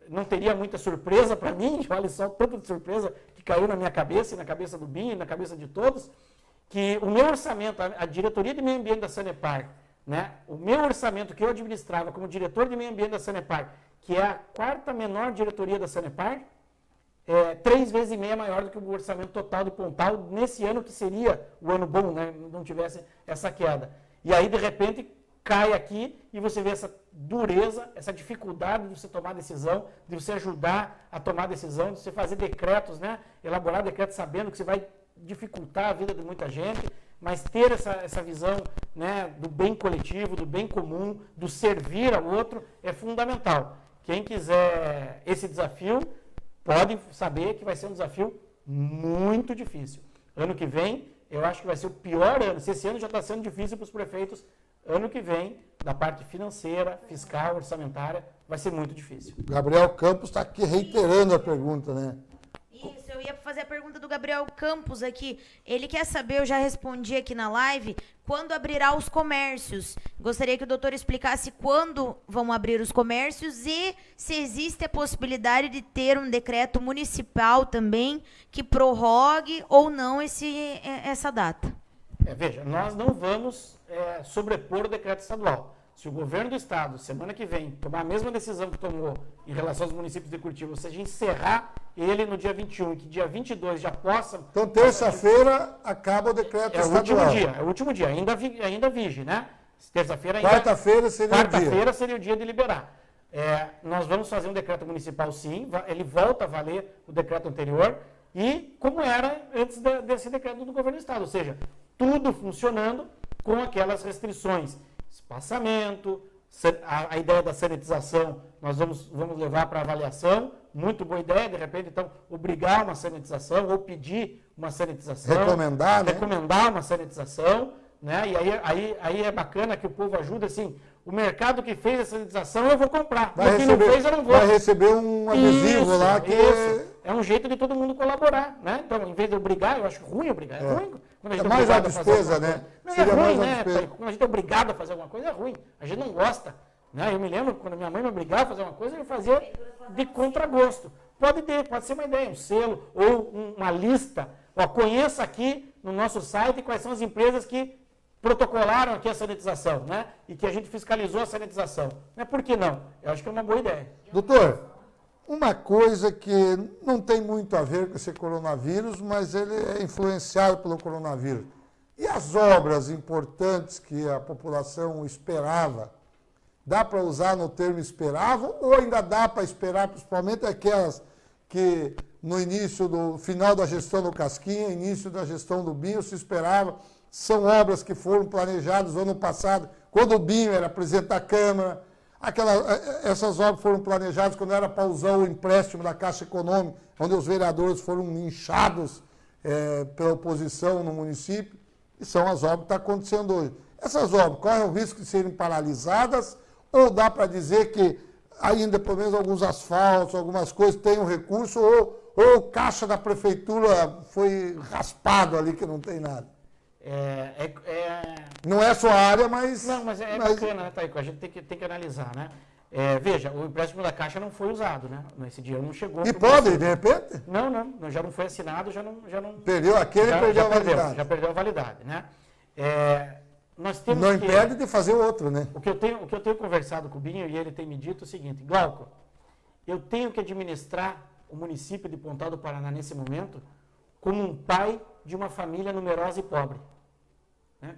não teria muita surpresa para mim, olha só, tanta surpresa que caiu na minha cabeça e na cabeça do Binho e na cabeça de todos, que o meu orçamento, a diretoria de meio ambiente da Sanepar, né, o meu orçamento que eu administrava como diretor de meio ambiente da Sanepar, que é a 4ª menor diretoria da Sanepar, 3 vezes e meia maior do que o orçamento total de Pontal nesse ano, que seria o ano bom, né, não tivesse essa queda. E aí, de repente, cai aqui e você vê essa dureza, essa dificuldade de você tomar decisão, de você ajudar a tomar decisão, de você fazer decretos, né? Elaborar decretos sabendo que você vai dificultar a vida de muita gente, mas ter essa visão, né, do bem coletivo, do bem comum, do servir ao outro é fundamental. Quem quiser esse desafio pode saber que vai ser um desafio muito difícil. Ano que vem, eu acho que vai ser o pior ano. Se esse ano já está sendo difícil para os prefeitos, ano que vem, da parte financeira, fiscal, orçamentária, vai ser muito difícil. Gabriel Campos está aqui reiterando a pergunta, né? Isso, eu ia fazer a pergunta do Gabriel Campos aqui. Ele quer saber, eu já respondi aqui na live, quando abrirá os comércios. Gostaria que o doutor explicasse quando vão abrir os comércios e se existe a possibilidade de ter um decreto municipal também que prorrogue ou não essa data. Veja, nós não vamos sobrepor o decreto estadual. Se o governo do estado, semana que vem, tomar a mesma decisão que tomou em relação aos municípios de Curitiba, ou seja, encerrar ele no dia 21, que dia 22 já possa... Então, terça-feira acaba o decreto estadual. É o último dia, ainda vige, né? Terça-feira ainda... Quarta-feira seria o dia. Quarta-feira seria o dia de liberar. Nós vamos fazer um decreto municipal, sim, ele volta a valer o decreto anterior, e como era antes desse decreto do governo do estado, ou seja, tudo funcionando com aquelas restrições. Espaçamento, a ideia da sanitização, nós vamos levar para avaliação, muito boa ideia, de repente, então, obrigar uma sanitização ou pedir uma sanitização. Recomendar uma sanitização, né? E aí é bacana que o povo ajuda, assim, o mercado que fez a sanitização eu vou comprar, o que não fez eu não vou. Vai receber um adesivo lá que... É um jeito de todo mundo colaborar, né? Então, em vez de obrigar, eu acho ruim obrigar, é ruim. Quando a gente mais a despesa, né? Não, é ruim, né? Quando a gente é obrigado a fazer alguma coisa, é ruim. A gente não gosta. Né? Eu me lembro, quando minha mãe me obrigava a fazer uma coisa, eu fazia de contragosto. Pode ser uma ideia, um selo ou uma lista. Conheça aqui no nosso site quais são as empresas que protocolaram aqui a sanitização, né? E que a gente fiscalizou a sanitização. Por que não? Eu acho que é uma boa ideia. Doutor, uma coisa que não tem muito a ver com esse coronavírus, mas ele é influenciado pelo coronavírus. E as obras importantes que a população esperava, dá para usar no termo esperava ou ainda dá para esperar, principalmente aquelas que no final da gestão do Casquinha, início da gestão do Binho, se esperava, são obras que foram planejadas no ano passado, quando o Binho era presidente da Câmara. Essas obras foram planejadas quando era para usar o empréstimo da Caixa Econômica, onde os vereadores foram inchados pela oposição no município, e são as obras que estão acontecendo hoje. Essas obras correm o risco de serem paralisadas, ou dá para dizer que ainda, pelo menos, alguns asfaltos, algumas coisas têm um recurso, ou o caixa da prefeitura foi raspado ali, que não tem nada? Não é sua área, mas... Não, mas bacana, né, Taico? A gente tem que analisar, né? Veja, o empréstimo da Caixa não foi usado, né? Esse dinheiro não chegou. E pode, de repente? Não, já não foi assinado, já não... Perdeu aquele e perdeu a validade. Já perdeu a validade, né? Nós temos não impede de fazer outro, né? O que eu tenho conversado com o Binho, e ele tem me dito o seguinte: Glauco, eu tenho que administrar o município de Pontal do Paraná nesse momento como um pai de uma família numerosa e pobre.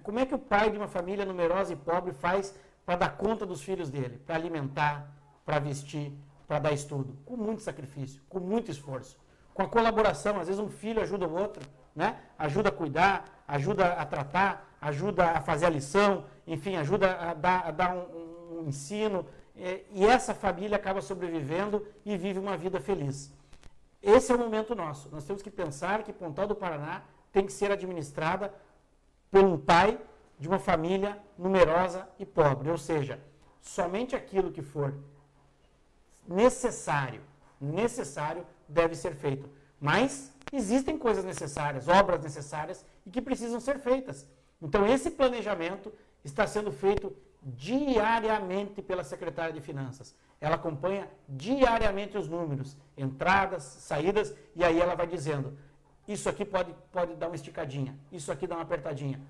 Como é que o pai de uma família numerosa e pobre faz para dar conta dos filhos dele? Para alimentar, para vestir, para dar estudo. Com muito sacrifício, com muito esforço. Com a colaboração, às vezes um filho ajuda o outro, né? Ajuda a cuidar, ajuda a tratar, ajuda a fazer a lição, enfim, ajuda a dar um ensino. E essa família acaba sobrevivendo e vive uma vida feliz. Esse é o momento nosso. Nós temos que pensar que Pontal do Paraná tem que ser administrada por um pai de uma família numerosa e pobre. Ou seja, somente aquilo que for necessário deve ser feito. Mas existem coisas necessárias, obras necessárias e que precisam ser feitas. Então, esse planejamento está sendo feito diariamente pela secretária de Finanças. Ela acompanha diariamente os números, entradas, saídas, e aí ela vai dizendo: isso aqui pode dar uma esticadinha, isso aqui dá uma apertadinha,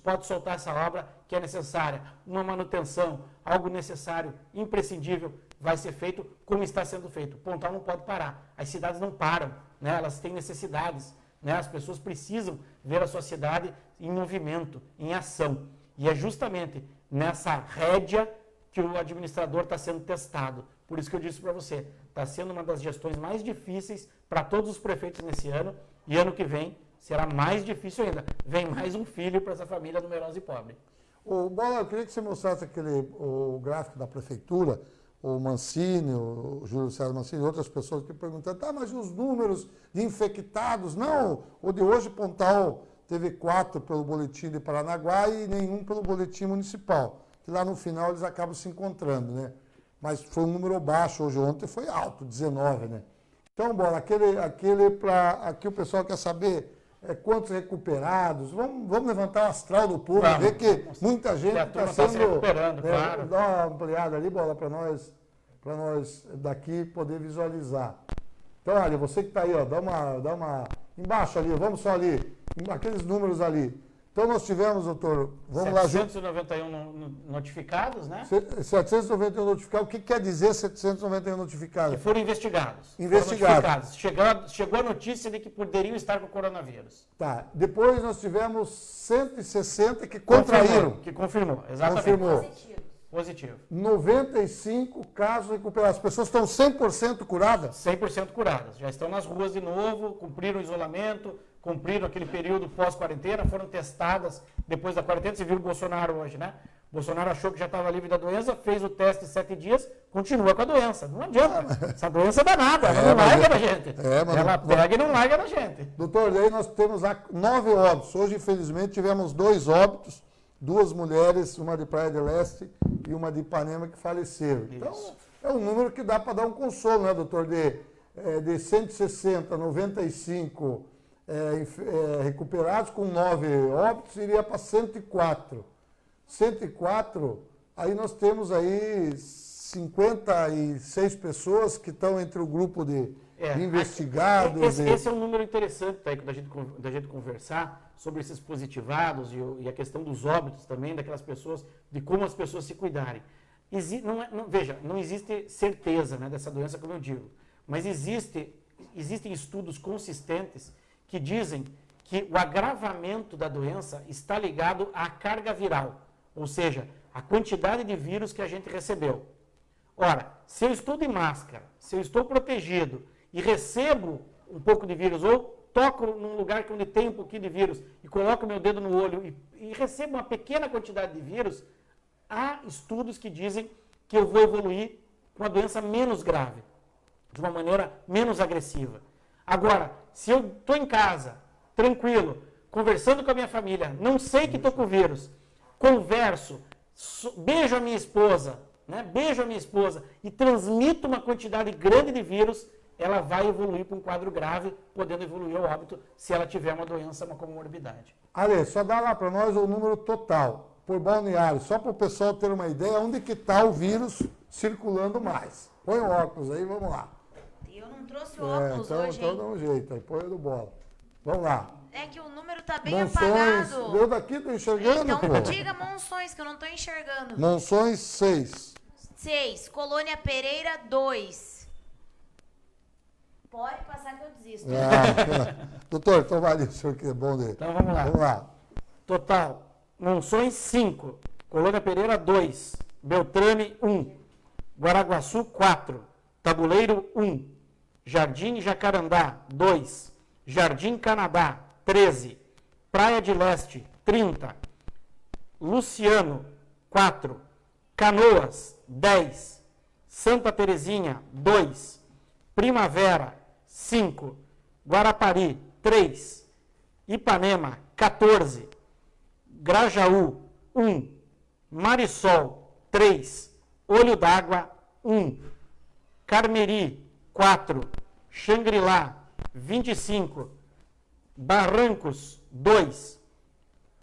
pode soltar essa obra que é necessária, uma manutenção, algo necessário, imprescindível, vai ser feito como está sendo feito. Pontal não pode parar, as cidades não param, né? Elas têm necessidades, né? As pessoas precisam ver a sua cidade em movimento, em ação. E é justamente nessa rédea que o administrador está sendo testado. Por isso que eu disse para você, está sendo uma das gestões mais difíceis para todos os prefeitos nesse ano, e ano que vem será mais difícil ainda. Vem mais um filho para essa família numerosa e pobre. Ô, Bola, eu queria que você mostrasse o gráfico da prefeitura, o Mancini, o Júlio César Mancini e outras pessoas que perguntaram, tá, mas os números de infectados? Não, o de hoje Pontal teve 4 pelo boletim de Paranaguá e nenhum pelo boletim municipal, que lá no final eles acabam se encontrando, né? Mas foi um número baixo, hoje ontem foi alto, 19, né? Então, Bola, aqui o pessoal quer saber quantos recuperados, vamos levantar o astral do povo, ver que muita gente está sendo... se recuperando, claro. Dá uma ampliada ali, Bola, para nós daqui poder visualizar. Então, olha, você que está aí, ó, dá uma... Embaixo ali, vamos só ali, aqueles números ali. Então, nós tivemos, doutor, vamos lá... 791 notificados, né? 791 notificados. O que quer dizer 791 notificados? Que foram investigados. Investigados. Chegou a notícia de que poderiam estar com coronavírus. Tá. Depois nós tivemos 160 que contraíram. Que confirmou, exatamente. Confirmou. Positivo. 95 casos recuperados. As pessoas estão 100% curadas? 100% curadas. Já estão nas ruas de novo, cumpriram o isolamento, cumpriram aquele período pós-quarentena, foram testadas depois da quarentena. Você viu o Bolsonaro hoje, né? O Bolsonaro achou que já estava livre da doença, fez o teste de 7 dias, continua com a doença. Não adianta. Essa doença é danada, ela não larga da gente. Ela pega e não larga da gente. Doutor, daí nós temos 9 óbitos. Hoje, infelizmente, tivemos 2 óbitos, 2 mulheres, uma de Praia de Leste e uma de Ipanema, que faleceram. Isso. Então, é um número que dá para dar um consolo, né, doutor? De 160, 95 recuperados, com 9 óbitos, iria para 104. 104, aí nós temos aí 56 pessoas que estão entre o grupo de investigados. Esse é um número interessante, tá aí, da gente conversar sobre esses positivados e a questão dos óbitos também, daquelas pessoas, de como as pessoas se cuidarem. Veja, não existe certeza, né, dessa doença, como eu digo, mas existem estudos consistentes que dizem que o agravamento da doença está ligado à carga viral, ou seja, a quantidade de vírus que a gente recebeu. Ora, se eu estou de máscara, se eu estou protegido e recebo um pouco de vírus, ou toco num lugar onde tem um pouquinho de vírus e coloco meu dedo no olho e recebo uma pequena quantidade de vírus, há estudos que dizem que eu vou evoluir com a doença menos grave, de uma maneira menos agressiva. Agora, se eu estou em casa, tranquilo, conversando com a minha família, não sei que estou com o vírus, converso, beijo a minha esposa, né? Beijo a minha esposa e transmito uma quantidade grande de vírus, ela vai evoluir para um quadro grave, podendo evoluir ao óbito se ela tiver uma doença, uma comorbidade. Ale, só dá lá para nós o número total, por balneário, só para o pessoal ter uma ideia onde que está o vírus circulando mais. Põe o óculos aí, vamos lá. Eu não trouxe o óculos hoje, então hein? dá um jeito, aí põe o do Bola. Vamos lá. É que o número tá bem Monções, apagado. eu daqui estou enxergando, Então pô. diga Monções, que eu não estou enxergando. Monções, 6. 6. Colônia Pereira, 2. Pode passar que eu desisto. Doutor, então vale o senhor que é bom dele. Então vamos lá. Vamos lá. Total, Monções 5, Colônia Pereira 2, Beltrame 1, Guaraguaçu 4, Tabuleiro 1, Jardim Jacarandá 2, Jardim Canadá 13, Praia de Leste 30, Luciano 4, Canoas 10, Santa Terezinha 2, Primavera 5, Guarapari 3, Ipanema 14, Grajaú 1, Marisol 3, Olho d'Água 1, Carmeri 4, Xangri-Lá 25, Barrancos 2,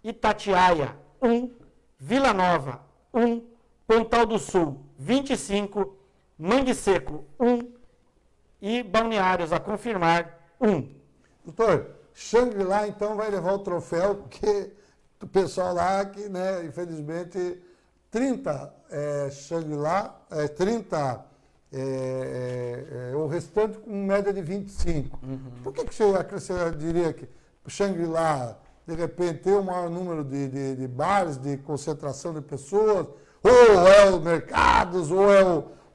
Itatiaia 1, Vila Nova 1, Pontal do Sul 25, Mangue Seco 1 e Balneários a confirmar 1. Doutor, Xangri-Lá então vai levar o troféu, porque o pessoal lá que, né, infelizmente, 30 Xangri-Lá, 30 o restante com média de 25. Por que você diria que Xangri-Lá de repente, ter o maior número de bares, de concentração de pessoas, ou é os mercados, ou é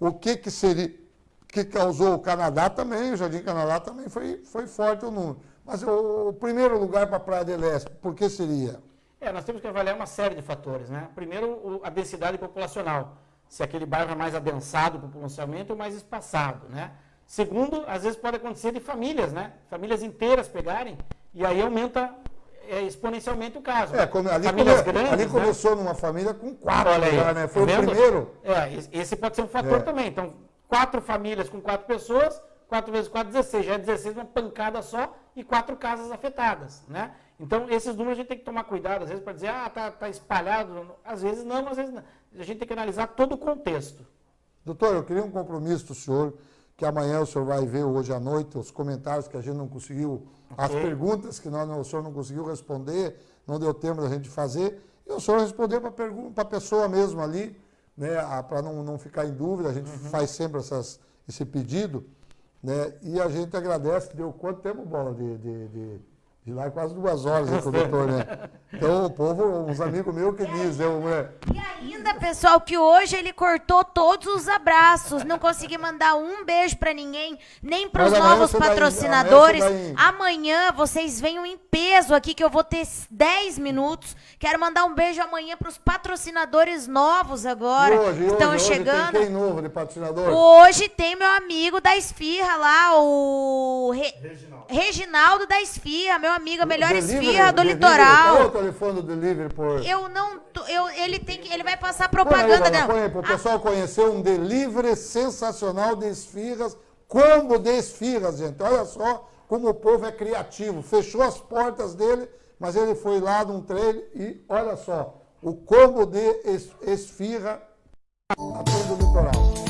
o que seria, que causou o Canadá também, o Jardim Canadá também foi forte o número. Mas o primeiro lugar para a Praia del Este, por que seria? Nós temos que avaliar uma série de fatores, né? Primeiro, a densidade populacional. Se aquele bairro é mais adensado populacionalmente ou mais espaçado, né? Segundo, às vezes pode acontecer de famílias, né? Famílias inteiras pegarem e aí aumenta exponencialmente o caso. Ali começou numa família com 4, né? Foi o primeiro. Esse pode ser um fator também. Então, 4 famílias com 4 pessoas, 4 vezes 4, 16. Já é 16, uma pancada só e 4 casas afetadas, né? Então, esses números a gente tem que tomar cuidado, às vezes, para dizer, tá espalhado. Às vezes não, às vezes não. A gente tem que analisar todo o contexto. Doutor, eu queria um compromisso do senhor, que amanhã o senhor vai ver hoje à noite os comentários que a gente não conseguiu, as perguntas que o senhor não conseguiu responder, não deu tempo da gente fazer, e o senhor responder para a pessoa mesmo ali, né, para não ficar em dúvida, a gente faz sempre esse pedido, né, e a gente agradece, deu quanto tempo, Bola, de lá quase 2 horas, né, doutor, né? Então, o povo, uns amigos meus que dizem, né? E ainda, pessoal, que hoje ele cortou todos os abraços, não consegui mandar um beijo pra ninguém, nem pros novos patrocinadores. Amanhã vocês venham em peso aqui, que eu vou ter 10 minutos. Quero mandar um beijo amanhã pros patrocinadores novos agora, que estão chegando. Tem quem novo de patrocinador? Hoje tem meu amigo da Esfirra lá, o Reginaldo da Esfirra, meu amigo, a melhor esfirra do litoral. Qual é o telefone do delivery por... Ele vai passar propaganda. Põe aí, para o pessoal conhecer um delivery sensacional de esfirras, combo de esfirras, gente. Olha só como o povo é criativo. Fechou as portas dele, mas ele foi lá num trailer e olha só, o combo de esfirra a todo o litoral.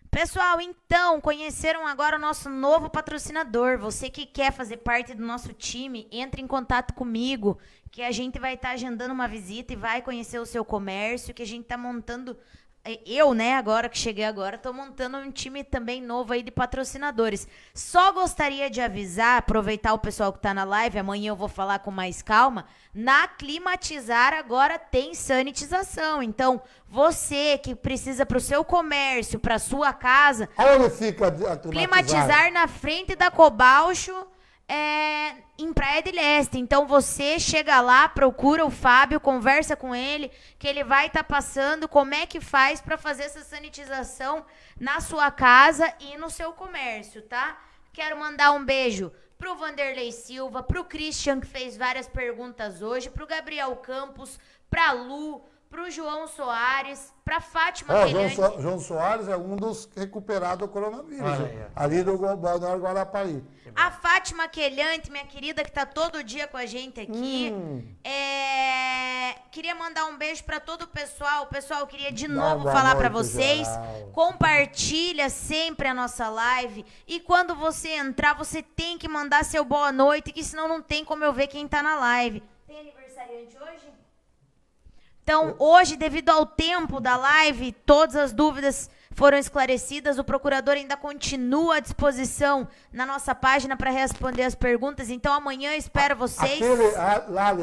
Pessoal, então, conheceram agora o nosso novo patrocinador. Você que quer fazer parte do nosso time, entre em contato comigo, que a gente vai estar agendando uma visita e vai conhecer o seu comércio, que a gente está montando... Eu, né, agora que cheguei agora, estou montando um time também novo aí de patrocinadores. Só gostaria de avisar, aproveitar o pessoal que está na live, amanhã eu vou falar com mais calma, na Climatizar agora tem sanitização. Então, você que precisa para o seu comércio, para sua casa... Onde fica a Climatizar na frente da Cobalcho, em Praia del Este. Então você chega lá, procura o Fábio, conversa com ele, que ele vai estar passando como é que faz para fazer essa sanitização na sua casa e no seu comércio, tá? Quero mandar um beijo pro Vanderlei Silva, pro Christian, que fez várias perguntas hoje, pro Gabriel Campos, pra Lu, pro João Soares, pra Fátima Quelhante. João Soares é um dos recuperados do coronavírus, ali do Balneário Guarapari. A Fátima Quelhante, minha querida, que tá todo dia com a gente aqui. Queria mandar um beijo pra todo o pessoal. Pessoal, queria de novo falar pra vocês. Compartilha sempre a nossa live. E quando você entrar, você tem que mandar seu boa noite, que senão não tem como eu ver quem tá na live. Tem aniversariante hoje? Então, hoje, devido ao tempo da live, todas as dúvidas foram esclarecidas. O procurador ainda continua à disposição na nossa página para responder as perguntas. Então, amanhã espero vocês.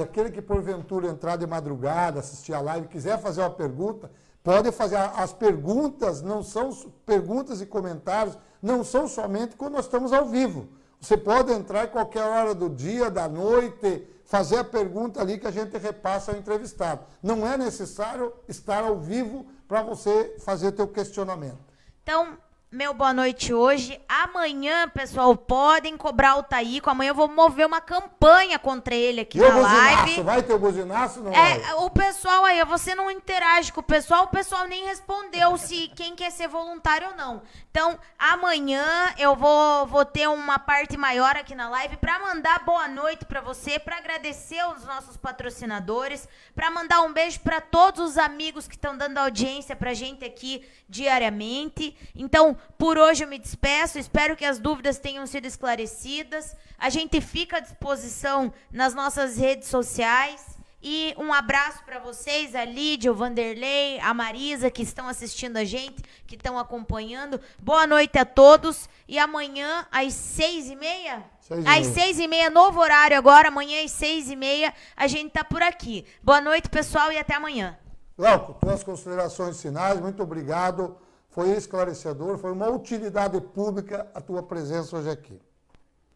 Aquele que porventura entrar de madrugada, assistir a live, quiser fazer uma pergunta, pode fazer. As perguntas não são perguntas e comentários, não são somente quando nós estamos ao vivo. Você pode entrar em qualquer hora do dia, da noite, fazer a pergunta ali que a gente repassa ao entrevistado. Não é necessário estar ao vivo para você fazer teu questionamento. Então, meu boa noite hoje. Amanhã, pessoal, podem cobrar o Taíco. Amanhã eu vou mover uma campanha contra ele aqui na live. Vai ter o buzinaço? Não vai? O pessoal aí, você não interage com o pessoal nem respondeu se quem quer ser voluntário ou não. Então, amanhã eu vou ter uma parte maior aqui na live para mandar boa noite para você, para agradecer os nossos patrocinadores, para mandar um beijo para todos os amigos que estão dando audiência pra gente aqui diariamente. Então, por hoje eu me despeço, espero que as dúvidas tenham sido esclarecidas. A gente fica à disposição nas nossas redes sociais. E um abraço para vocês, a Lídia, o Vanderlei, a Marisa, que estão assistindo a gente, que estão acompanhando. Boa noite a todos. E amanhã, às 6h30? Às 6h30, novo horário agora. Amanhã, às 6h30, a gente tá por aqui. Boa noite, pessoal, e até amanhã. Glauco, tuas considerações finais, muito obrigado. Foi esclarecedor, foi uma utilidade pública a tua presença hoje aqui.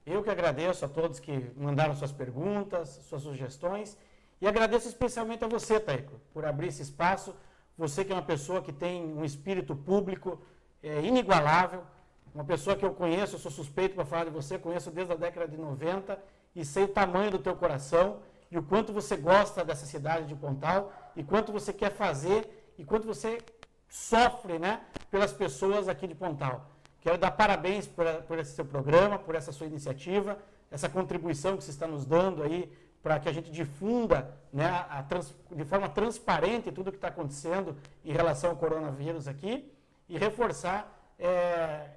Eu que agradeço a todos que mandaram suas perguntas, suas sugestões, e agradeço especialmente a você, Taíco, por abrir esse espaço. Você que é uma pessoa que tem um espírito público inigualável, uma pessoa que eu conheço, eu sou suspeito para falar de você, conheço desde a década de 90 e sei o tamanho do teu coração e o quanto você gosta dessa cidade de Pontal e quanto você quer fazer e quanto você sofre, né, pelas pessoas aqui de Pontal. Quero dar parabéns por esse seu programa, por essa sua iniciativa, essa contribuição que você está nos dando aí para que a gente difunda, né, de forma transparente tudo o que está acontecendo em relação ao coronavírus aqui e reforçar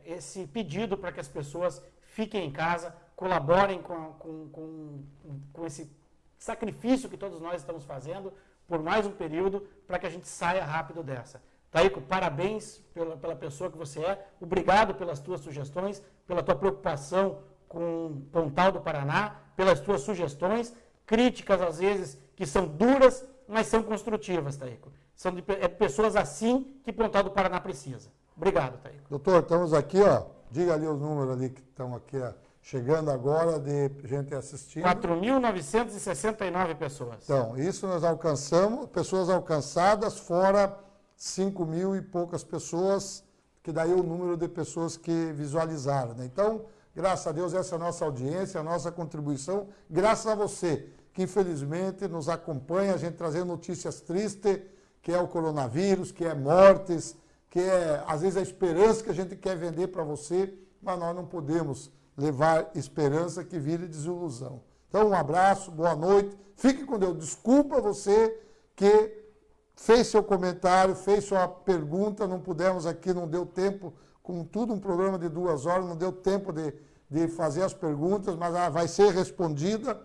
esse pedido para que as pessoas fiquem em casa, colaborem com esse sacrifício que todos nós estamos fazendo por mais um período para que a gente saia rápido dessa. Taíco, parabéns pela pessoa que você é, obrigado pelas tuas sugestões, pela tua preocupação com Pontal do Paraná, pelas tuas sugestões, críticas às vezes que são duras, mas são construtivas, Taíco. São de pessoas assim que Pontal do Paraná precisa. Obrigado, Taíco. Doutor, estamos aqui, diga ali os números ali que estão aqui, chegando agora de gente assistindo. 4.969 pessoas. Então, isso nós alcançamos, pessoas alcançadas, fora 5.000 e poucas pessoas, que daí é o número de pessoas que visualizaram, né? Então, graças a Deus, essa é a nossa audiência, a nossa contribuição, graças a você, que infelizmente nos acompanha, a gente trazendo notícias tristes, que é o coronavírus, que é mortes, que é, às vezes, a esperança que a gente quer vender para você, mas nós não podemos levar esperança que vire desilusão. Então, um abraço, boa noite, fique com Deus. Desculpa você que fez seu comentário, fez sua pergunta, não pudemos aqui, não deu tempo, com tudo um programa de 2 horas, não deu tempo de fazer as perguntas, mas ela vai ser respondida.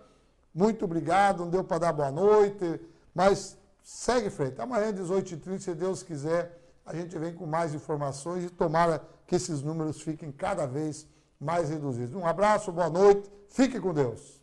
Muito obrigado, não deu para dar boa noite, mas segue em frente. Amanhã, 18h30, se Deus quiser, a gente vem com mais informações e tomara que esses números fiquem cada vez mais reduzidos. Um abraço, boa noite, fique com Deus.